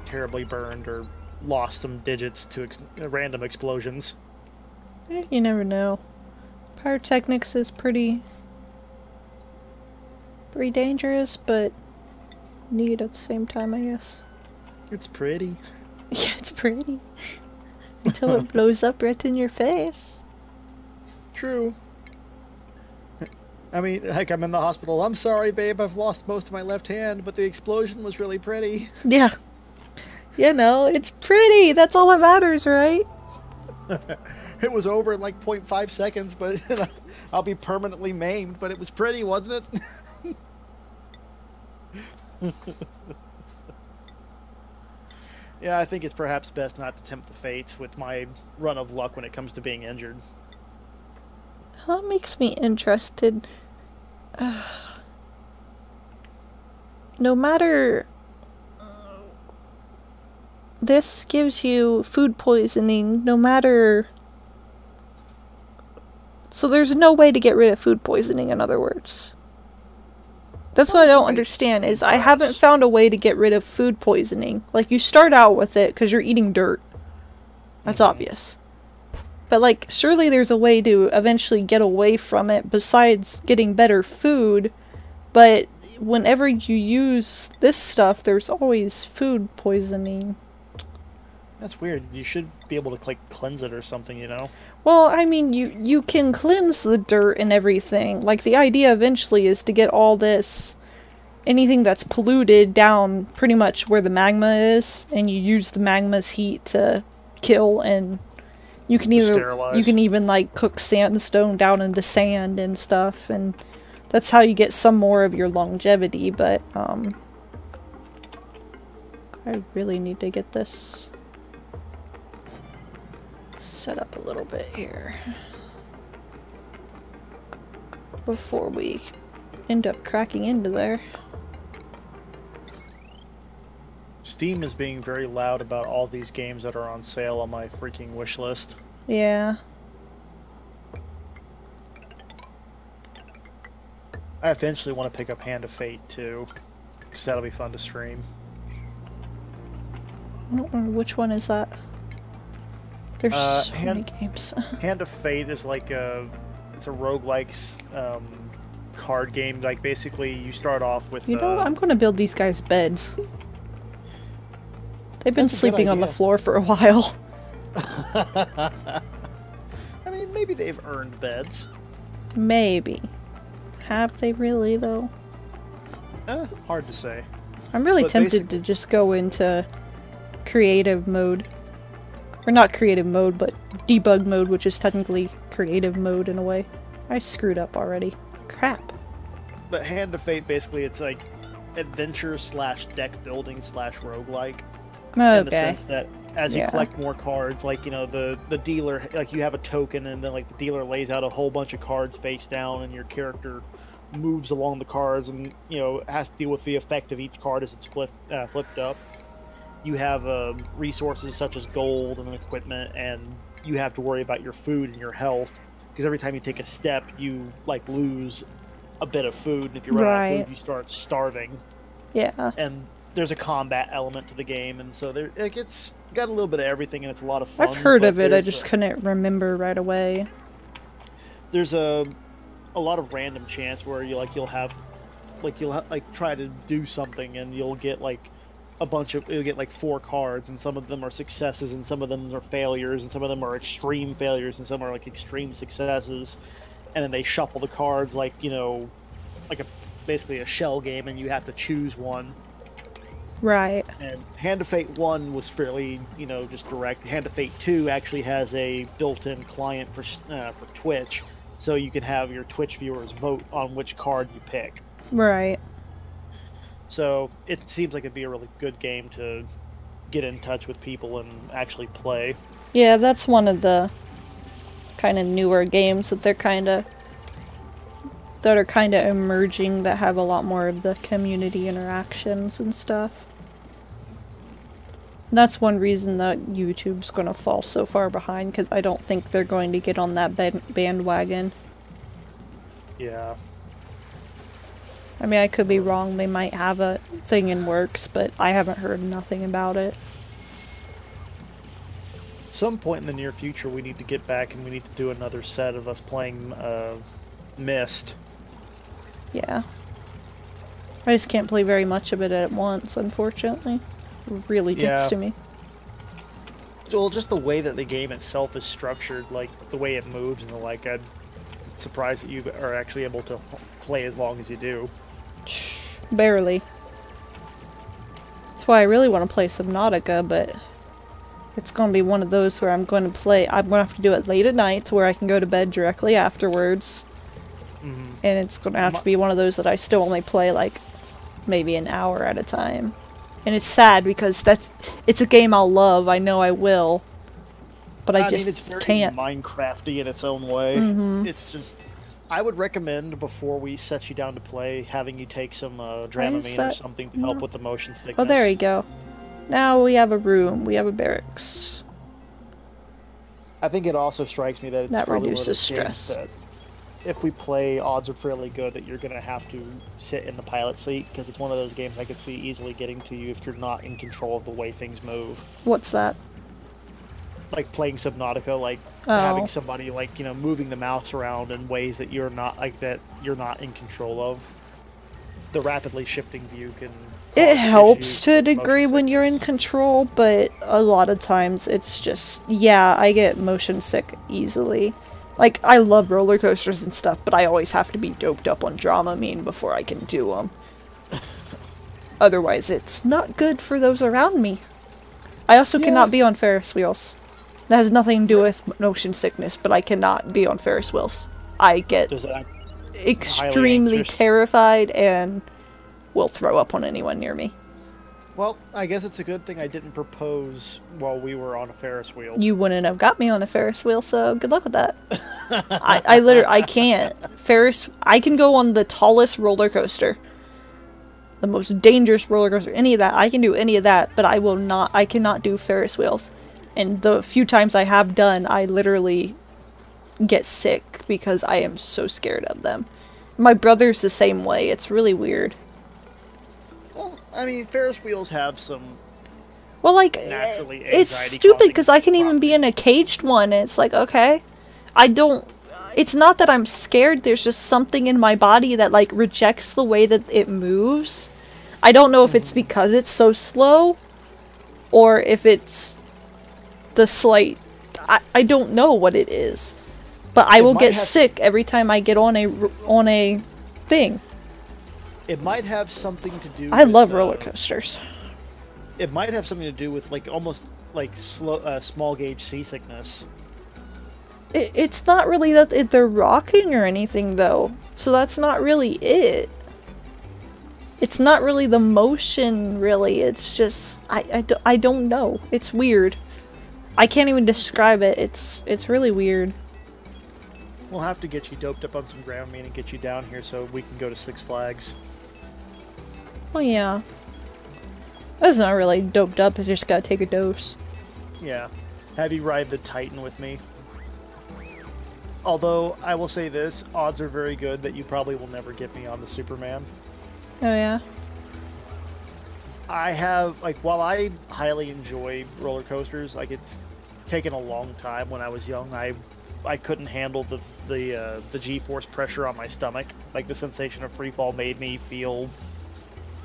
terribly burned or lost some digits to random explosions. You never know. Pyrotechnics is pretty dangerous, but neat at the same time, I guess. It's pretty. Yeah, it's pretty. Until it blows up right in your face. True. I mean, heck, I'm in the hospital. I'm sorry, babe, I've lost most of my left hand, but the explosion was really pretty. Yeah. You know, it's pretty. That's all that matters, right? It was over in like 0.5 seconds, but I'll be permanently maimed, but it was pretty, wasn't it? Yeah, I think it's perhaps best not to tempt the fates with my run of luck when it comes to being injured. That makes me interested. No matter... This gives you food poisoning, no matter... So there's no way to get rid of food poisoning, in other words. That's what I don't understand, is I haven't found a way to get rid of food poisoning. Like, you start out with it because you're eating dirt. That's obvious. But, like, surely there's a way to eventually get away from it besides getting better food. But whenever you use this stuff, there's always food poisoning. That's weird. You should be able to, like, cleanse it or something, you know? Well, I mean, you can cleanse the dirt and everything. Like, the idea eventually is to get all this, anything that's polluted down pretty much where the magma is, and you use the magma's heat to kill, and you can even like cook sandstone down into sand and stuff, and that's how you get some more of your longevity. But I really need to get this set up a little bit here before we end up cracking into there. Steam is being very loud about all these games that are on sale on my freaking wish list. Yeah. I eventually want to pick up Hand of Fate too, because that'll be fun to stream. I don't know, which one is that? There's so many games. Hand of Fate is like it's a roguelike card game. Like, basically you start off with... You know, I'm gonna build these guys beds. They've been sleeping on the floor for a while. I mean, maybe they've earned beds. Maybe. Have they really, though? Hard to say. I'm really tempted to just go into creative mode. Or not creative mode, but debug mode, which is technically creative mode in a way. I screwed up already. Crap. But Hand of Fate, basically, it's like adventure slash deck building slash roguelike. Okay. In the sense that as you collect more cards, like, you know, the dealer, like, you have a token, and then, like, the dealer lays out a whole bunch of cards face down, and your character moves along the cards and, you know, has to deal with the effect of each card as it's flipped up. You have resources such as gold and equipment, and you have to worry about your food and your health, because every time you take a step, you, like, lose a bit of food, and if you run out of food, you start starving. Yeah. And there's a combat element to the game, and so it's got a little bit of everything, and it's a lot of fun. I've heard of it, I just couldn't remember right away. There's a lot of random chance where you'll try to do something, and you'll get like you'll get like 4 cards, and some of them are successes, and some of them are failures, and some of them are extreme failures, and some are like extreme successes, and then they shuffle the cards like, you know, like basically a shell game, and you have to choose one. Right. And Hand of Fate 1 was fairly, you know, just direct. Hand of Fate 2 actually has a built-in client for Twitch, so you can have your Twitch viewers vote on which card you pick. Right. So it seems like it'd be a really good game to get in touch with people and actually play. Yeah, that's one of the kind of newer games that are kind of emerging that have a lot more of the community interactions and stuff. That's one reason that YouTube's gonna fall so far behind, because I don't think they're going to get on that bandwagon. Yeah. I mean, I could be wrong, they might have a thing in works, but I haven't heard nothing about it. Some point in the near future, we need to get back and we need to do another set of us playing Myst. Yeah. I just can't play very much of it at once, unfortunately. It really gets to me. Well, just the way that the game itself is structured, like the way it moves and the like, I'm surprised that you are actually able to play as long as you do. Barely. That's why I really want to play Subnautica, but it's going to be one of those where I'm going to have to do it late at night to where I can go to bed directly afterwards. Mm-hmm. And it's going to have to be one of those that I still only play like maybe an hour at a time. And it's sad because it's a game I'll love, I know I will, but I just it's very can't. Minecrafty in its own way. Mm-hmm. It's just, I would recommend before we set you down to play, having you take some Dramamine or something to help with the motion sickness. Oh, there you go. Now we have a room. We have a barracks. I think it also strikes me that it's that probably reduces one of those stress. games that if we play, odds are fairly good that you're going to have to sit in the pilot seat, because it's one of those games I could see easily getting to you if you're not in control of the way things move. What's that? Like playing Subnautica, like having somebody like, you know, moving the mouse around in ways that you're not in control of. The rapidly shifting view can... It helps to a degree when you're in control, but a lot of times it's just, yeah, I get motion sick easily. Like, I love roller coasters and stuff, but I always have to be doped up on Dramamine before I can do them. Otherwise, it's not good for those around me. I also cannot be on Ferris wheels. That has nothing to do with motion sickness, but I cannot be on Ferris wheels. I get extremely terrified and will throw up on anyone near me. Well, I guess it's a good thing I didn't propose while we were on a Ferris wheel. You wouldn't have got me on a Ferris wheel, so good luck with that. I can't. I can go on the tallest roller coaster. The most dangerous roller coaster, any of that. I can do any of that, but I cannot do Ferris wheels. And the few times I have done, I literally get sick because I am so scared of them. My brother's the same way. It's really weird. Well, I mean, Ferris wheels have some... Well, like, it's stupid because I can even be in a caged one and it's like, okay. It's not that I'm scared, there's just something in my body that, like, rejects the way that it moves. I don't know if it's because it's so slow or if it's the slight... I don't know what it is. But I will get sick every time I get on a thing. It might have something to do I love roller coasters. It might have something to do with, like, almost, like, small gauge seasickness. It's not really that they're rocking or anything, though. So that's not really it. It's not really the motion, really. It's just... I don't know. It's weird. I can't even describe it. It's really weird. We'll have to get you doped up on some Dramamine and get you down here so we can go to Six Flags. Well, yeah. That's not really doped up, I just gotta take a dose. Yeah. Have you ride the Titan with me? Although, I will say this, odds are very good that you probably will never get me on the Superman. Oh, yeah? I have, like, while I highly enjoy roller coasters, like, it's taken a long time. When I was young, I couldn't handle the G-force pressure on my stomach. Like, the sensation of free fall made me feel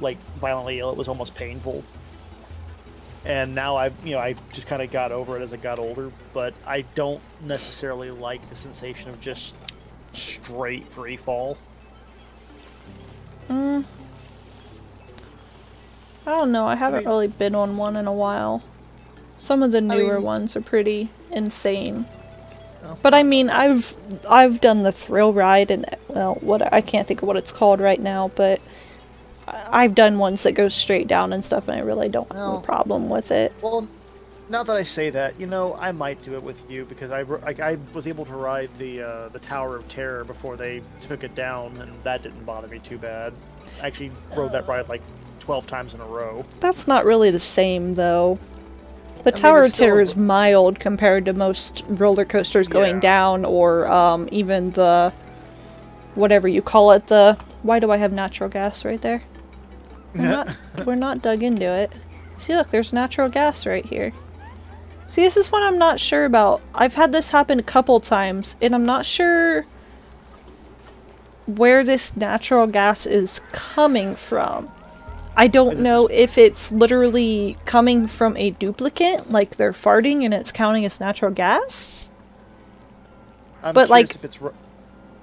like violently ill. It was almost painful. And now I just kind of got over it as I got older, but I don't necessarily like the sensation of just straight free fall. I don't know, I haven't really been on one in a while. Some of the newer ones are pretty insane. Oh. But I mean, I've done the thrill ride and, well, I can't think of what it's called right now, but I've done ones that go straight down and stuff, and I really don't have a Well, problem with it. well, now that I say that, you know, I might do it with you because I was able to ride the Tower of Terror before they took it down, and that didn't bother me too bad. I actually rode that ride like 12 times in a row. That's not really the same, though. The I mean, Tower of it's still Terror is mild compared to most roller coasters going Yeah. down, or even the whatever you call it. The why do I have natural gas right there? We're not dug into it. See, look, there's natural gas right here. See, this is what I'm not sure about. I've had this happen a couple times, and I'm not sure where this natural gas is coming from. I don't know if it's literally coming from a duplicate, like they're farting and it's counting as natural gas. I'm But, curious like- if it's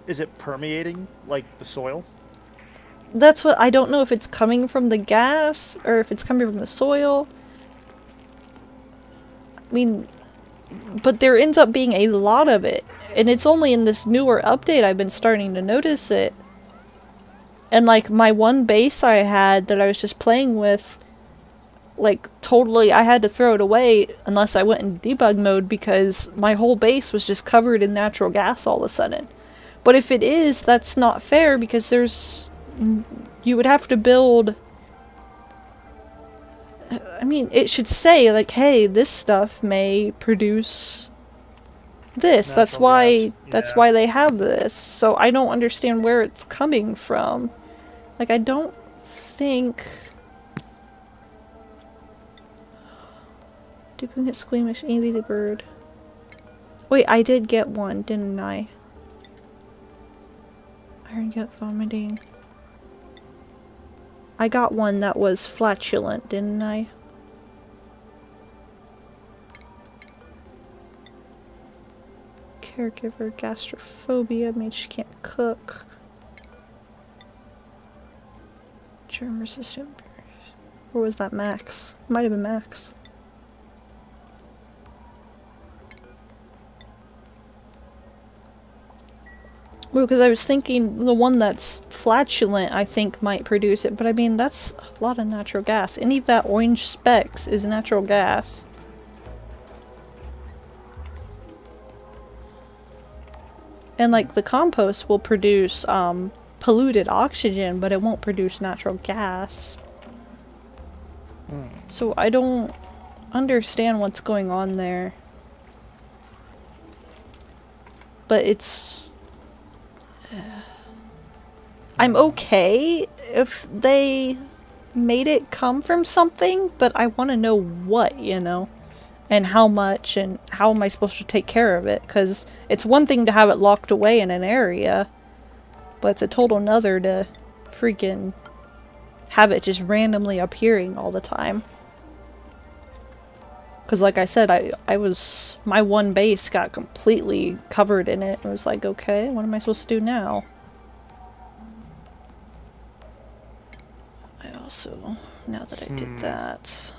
is it permeating like the soil? That's what I don't know, if it's coming from the gas or if it's coming from the soil. I mean, but there ends up being a lot of it, and it's only in this newer update I've been starting to notice it. And like my one base I had that I was just playing with, like totally I had to throw it away unless I went in debug mode because my whole base was just covered in natural gas all of a sudden. But if it is, that's not fair because you would have to build, I mean, it should say like, hey, this stuff may produce this. That's Natural why gas. that's Yeah. why they have this. So I don't understand where it's coming from. Like, I don't think... Duplicate squeamish, easy bird. Wait, I did get one, didn't I? Iron gut vomiting. I got one that was flatulent, didn't I? Caregiver, gastrophobia, means she can't cook. Germ resistant. Or was that Max? Might have been Max. Well, because I was thinking the one that's flatulent, I think, might produce it, but I mean, that's a lot of natural gas. Any of that orange specks is natural gas. And, like, the compost will produce, polluted oxygen, but it won't produce natural gas. So I don't understand what's going on there. But it's... I'm okay if they made it come from something, but I want to know what, you know? And how much, and how am I supposed to take care of it? Because it's one thing to have it locked away in an area, but it's a total nother to freaking have it just randomly appearing all the time. Because like I said, my one base got completely covered in it. I was like, okay, what am I supposed to do now? I also, now that I did that...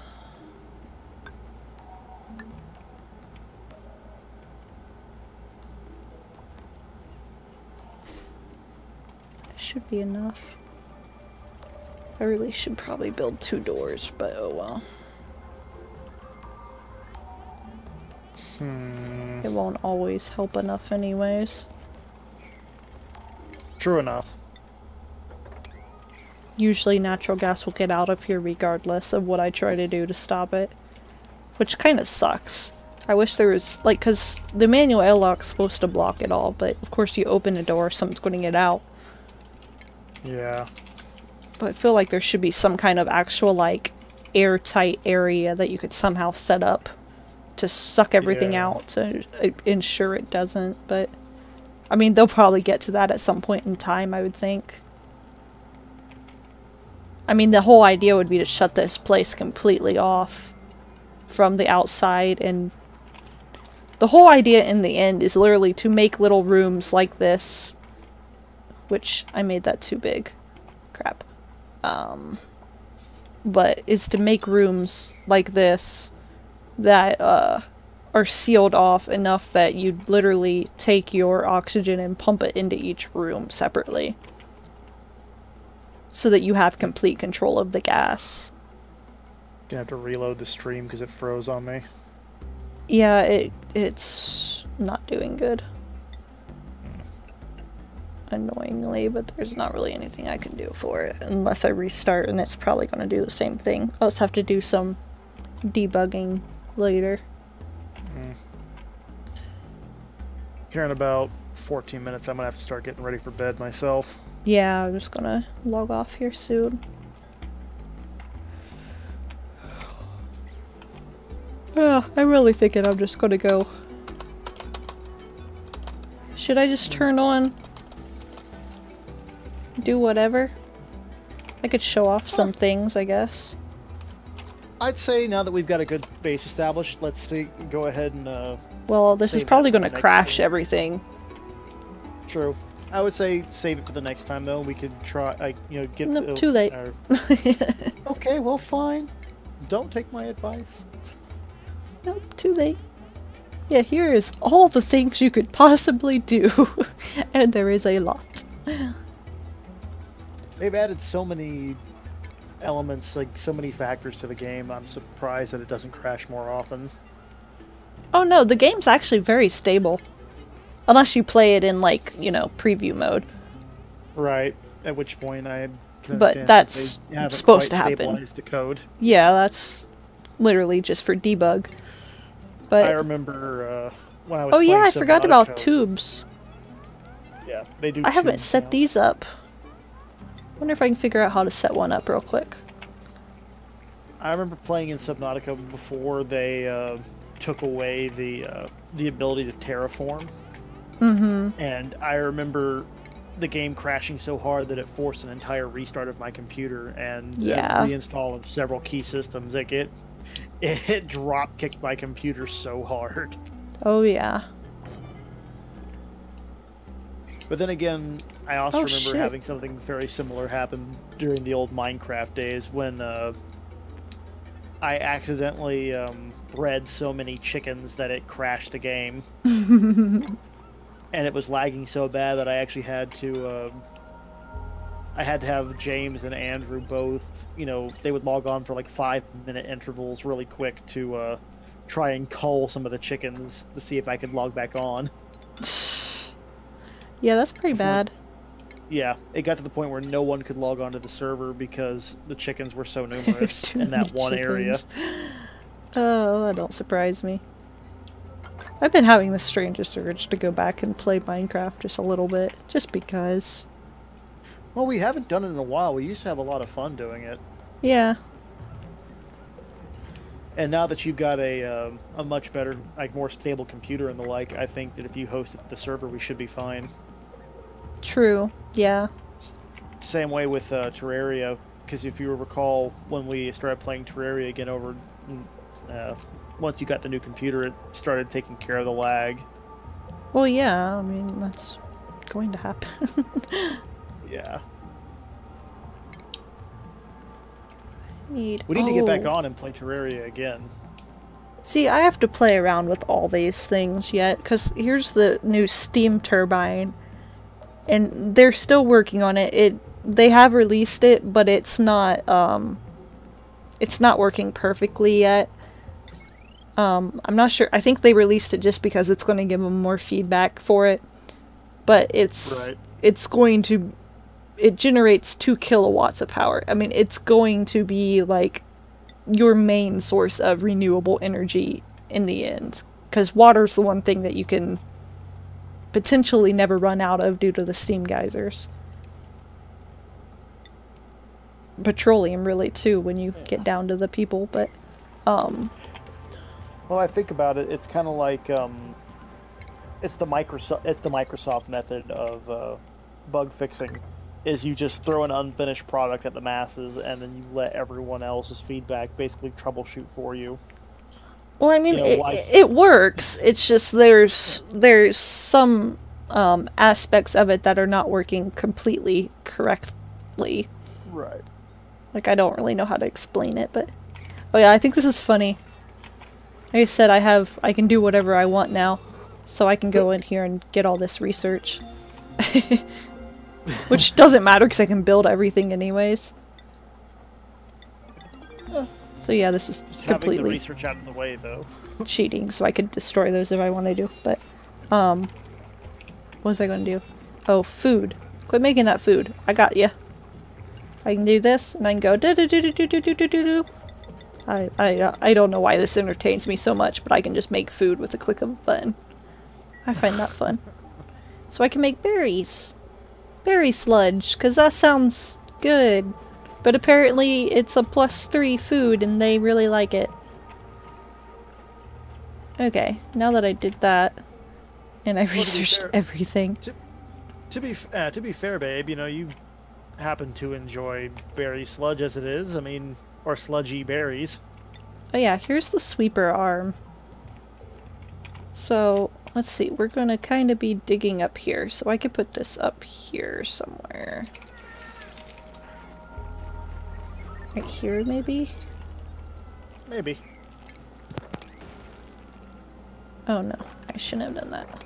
should be enough. I really should probably build 2 doors, but oh well. It won't always help enough anyways. True enough. Usually natural gas will get out of here regardless of what I try to do to stop it. Which kind of sucks. I wish there was, like, because the manual airlock's supposed to block it all, but of course you open a door, something's going to get out. Yeah. But I feel like there should be some kind of actual, like, airtight area that you could somehow set up to suck everything out to ensure it doesn't, but... I mean, they'll probably get to that at some point in time, I would think. I mean, the whole idea would be to shut this place completely off from the outside, and... the whole idea in the end is literally to make little rooms like this. Which, I made that too big. Crap. But is to make rooms like this that are sealed off enough that you literally take your oxygen and pump it into each room separately. so that you have complete control of the gas. Gonna have to reload the stream because it froze on me. Yeah, it's not doing good. Annoyingly, but there's not really anything I can do for it unless I restart, and it's probably going to do the same thing. I'll just have to do some debugging later. Here in about 14 minutes, I'm gonna have to start getting ready for bed myself. Yeah, I'm just gonna log off here soon. Yeah, I'm really thinking I'm just gonna go. Should I just turn on? Do whatever? I could show off some things, I guess. I'd say now that we've got a good base established, let's see, go ahead and well, this is probably going to crash time. everything. True. I would say save it for the next time, though. We could try, get... Nope, too late. Okay, well, fine. Don't take my advice. Nope, too late. Yeah, here is all the things you could possibly do. And there is a lot. They've added so many elements, like so many factors to the game. I'm surprised that it doesn't crash more often. Oh no, the game's actually very stable. Unless you play it in, like, you know, preview mode. Right. At which point I can but that's supposed to happen. The code. Yeah, that's literally just for debug. But I remember when I was oh yeah, I Subnautica forgot about tubes. Yeah, they do. I haven't set these up. Wonder if I can figure out how to set one up real quick. I remember playing in Subnautica before they took away the ability to terraform. Mm-hmm. And I remember the game crashing so hard that it forced an entire restart of my computer and reinstall of several key systems. Like it drop kicked my computer so hard. Oh yeah. But then again, I also remember shit. having something very similar happen during the old Minecraft days when I accidentally bred so many chickens that it crashed the game. And it was lagging so bad that I actually had to have James and Andrew both, they would log on for like 5-minute intervals really quick to try and cull some of the chickens to see if I could log back on. Yeah, that's pretty bad. Yeah, it got to the point where no one could log onto the server because the chickens were so numerous in that one area. Oh, that don't surprise me. I've been having the strangest urge to go back and play Minecraft just a little bit, just because. Well, we haven't done it in a while. We used to have a lot of fun doing it. Yeah. And now that you've got a much better, like more stable computer and the like, I think that if you host the server, we should be fine. True. Yeah. Same way with Terraria, because if you recall, when we started playing Terraria again over, once you got the new computer, it started taking care of the lag. Well, yeah, I mean, that's going to happen. Yeah. We need to get back on and play Terraria again. See, I have to play around with all these things yet, because here's the new steam turbine, and they're still working on it. They have released it, but it's not working perfectly yet. I'm not sure. I think they released it just because it's going to give them more feedback for it, but it's going to. It generates 2 kilowatts of power. I mean, it's going to be like your main source of renewable energy in the end, because water's the one thing that you can potentially never run out of due to the steam geysers. Petroleum really too when you get down to the people, but well, I think about it, it's kind of like it's the Microsoft method of bug fixing. Is you just throw an unfinished product at the masses, and then you let everyone else's feedback basically troubleshoot for you. Well, I mean, it works. It's just there's some aspects of it that are not working completely correctly. Right. Like, I don't really know how to explain it, but... Oh yeah, I think this is funny. Like I said, I can do whatever I want now, so I can go in here and get all this research. Which doesn't matter because I can build everything anyways. So yeah, this is Just having the completely research out of the way, though. cheating, so I could destroy those if I wanted to. But, what was I going to do? Oh, food. Quit making that food. I got ya. I can do this, and I can go do do do do do do do do do do. I don't know why this entertains me so much, but I can just make food with a click of a button. I find that fun. So I can make berries. Berry sludge, because that sounds good. But apparently it's a +3 food and they really like it. Okay, now that I did that, and I researched everything. To be fair, babe, you know, you happen to enjoy berry sludge as it is. I mean, or sludgy berries. Oh yeah, here's the sweeper arm. So, let's see, we're gonna kind of be digging up here, so I could put this up here somewhere. Right here, maybe? Maybe. Oh no, I shouldn't have done that.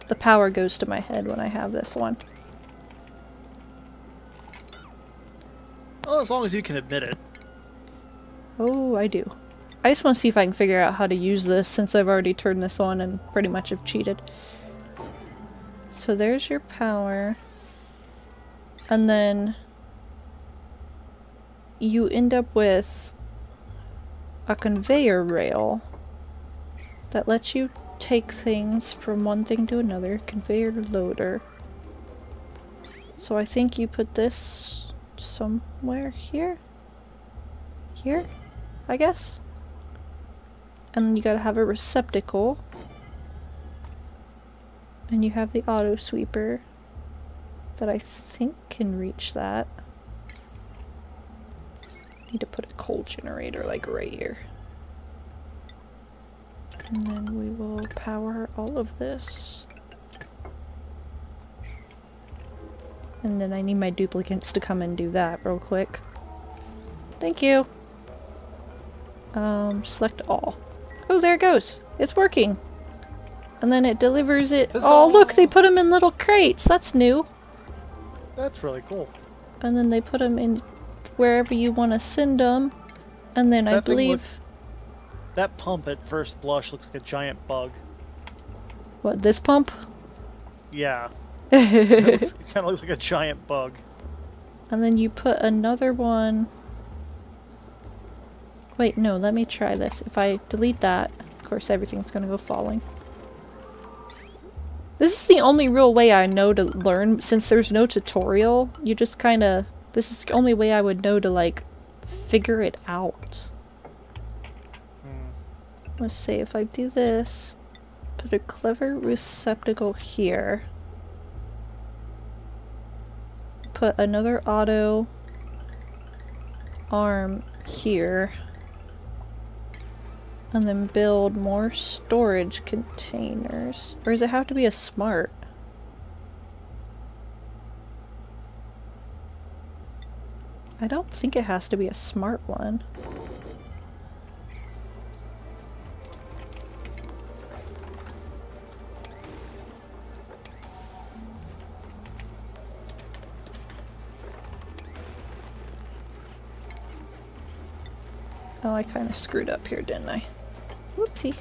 The power goes to my head when I have this one. Well, as long as you can admit it. Oh, I do. I just want to see if I can figure out how to use this since I've already turned this on and pretty much have cheated. So there's your power. And then you end up with a conveyor rail that lets you take things from one thing to another. Conveyor loader. So I think you put this somewhere here? Here? I guess? And then you gotta have a receptacle. And you have the auto sweeper that I think can reach that. Need to put a coal generator like right here. And then we will power all of this. And then I need my duplicates to come and do that real quick. Thank you. Select all. Oh, there it goes. It's working. And then it delivers it. Huzzah! Oh, look, they put them in little crates. That's new. That's really cool. And then they put them in wherever you want to send them. And then I believe... That pump at first blush looks like a giant bug. What, this pump? Yeah. It kind of looks like a giant bug. And then you put another one... Wait, no, let me try this. If I delete that, of course everything's gonna go falling. This is the only real way I know to learn, since there's no tutorial. You just kinda... This is the only way I would know to, like, figure it out. Let's see, if I do this, put a clever receptacle here. Put another auto arm here. And then build more storage containers. Or does it have to be a smart? I don't think it has to be a smart one. Oh, I kind of screwed up here, didn't I? Whoopsie.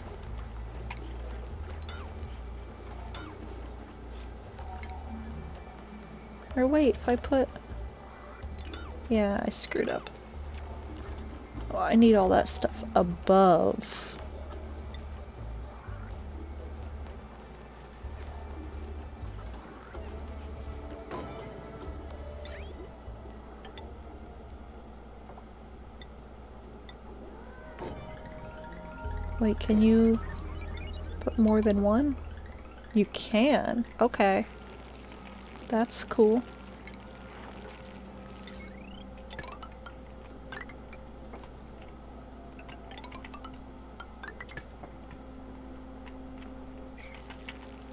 Or wait, if I put... Yeah, I screwed up. Oh, I need all that stuff above. Wait, can you put more than one? You can. Okay. That's cool.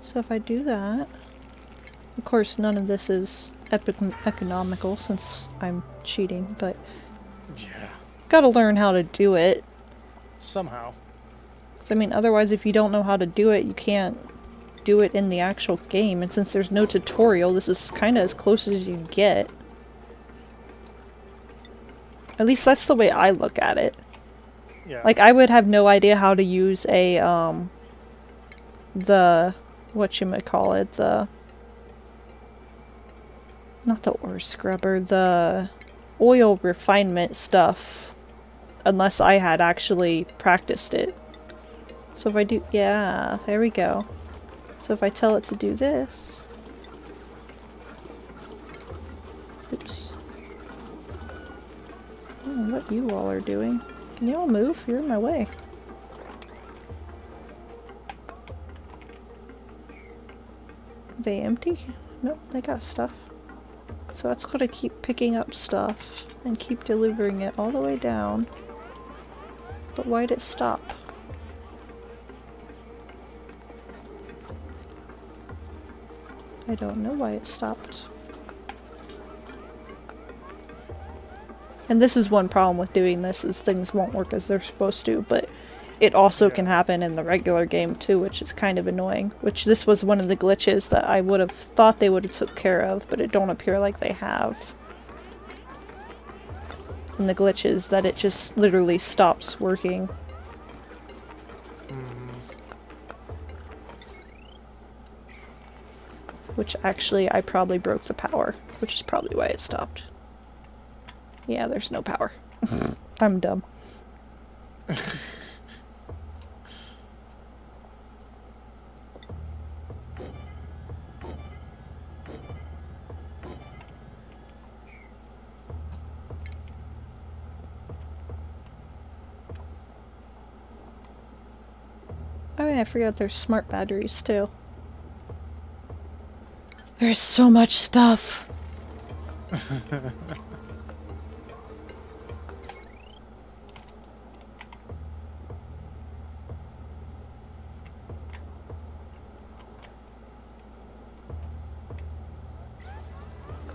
So if I do that, of course none of this is economical since I'm cheating, but yeah, gotta learn how to do it. Somehow. 'Cause, I mean, otherwise if you don't know how to do it, you can't do it in the actual game, and since there's no tutorial, this is kind of as close as you get. At least that's the way I look at it. Yeah. Like, I would have no idea how to use a, whatchamacallit, not the ore scrubber, the oil refinement stuff, unless I had actually practiced it. So if I do, yeah, there we go. So if I tell it to do this, oops. I don't know what you all are doing. Can you all move? You're in my way. Are they empty? Nope, they got stuff. So that's gotta keep picking up stuff and keep delivering it all the way down. But why'd it stop? I don't know why it stopped. And this is one problem with doing this, is things won't work as they're supposed to, but it also can happen in the regular game too, which is kind of annoying. Which this was one of the glitches that I would have thought they would have took care of, but it don't appear like they have. And the glitch is that it just literally stops working. Which actually, I probably broke the power, which is probably why it stopped. Yeah, there's no power. I'm dumb. Oh yeah, I forgot there's smart batteries too. There's so much stuff!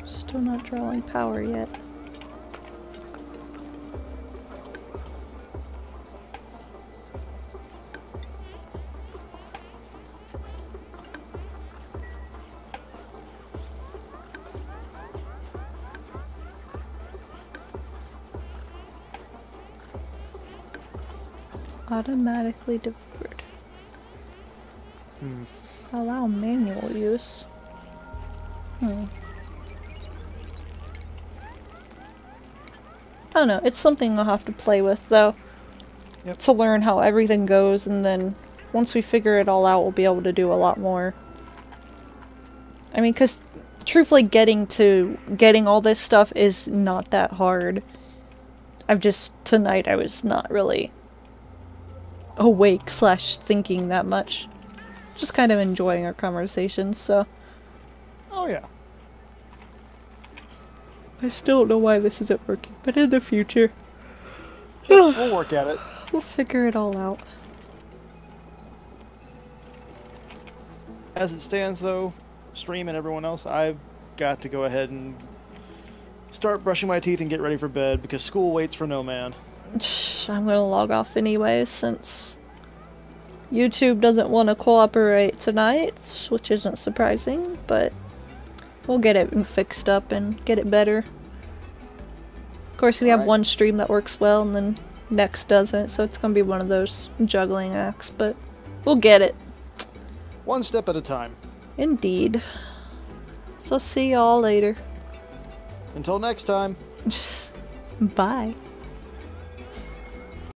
Still not drawing power yet. Automatically delivered. Allow manual use. I don't know, it's something I'll have to play with though. Yep. To learn how everything goes, and then once we figure it all out, we'll be able to do a lot more. I mean, because truthfully getting all this stuff is not that hard. Tonight I was not really awake / thinking that much. Just kind of enjoying our conversations, so. Oh yeah. I still don't know why this isn't working, but in the future, We'll work at it. we'll figure it all out. As it stands though, Stream and everyone else, I've got to go ahead and start brushing my teeth and get ready for bed because school waits for no man. I'm gonna log off anyways, since YouTube doesn't want to cooperate tonight, which isn't surprising, but we'll get it fixed up and get it better. Of course, we have one stream that works well and then next doesn't, so it's gonna be one of those juggling acts, but we'll get it. One step at a time. Indeed. So see y'all later. Until next time. Bye.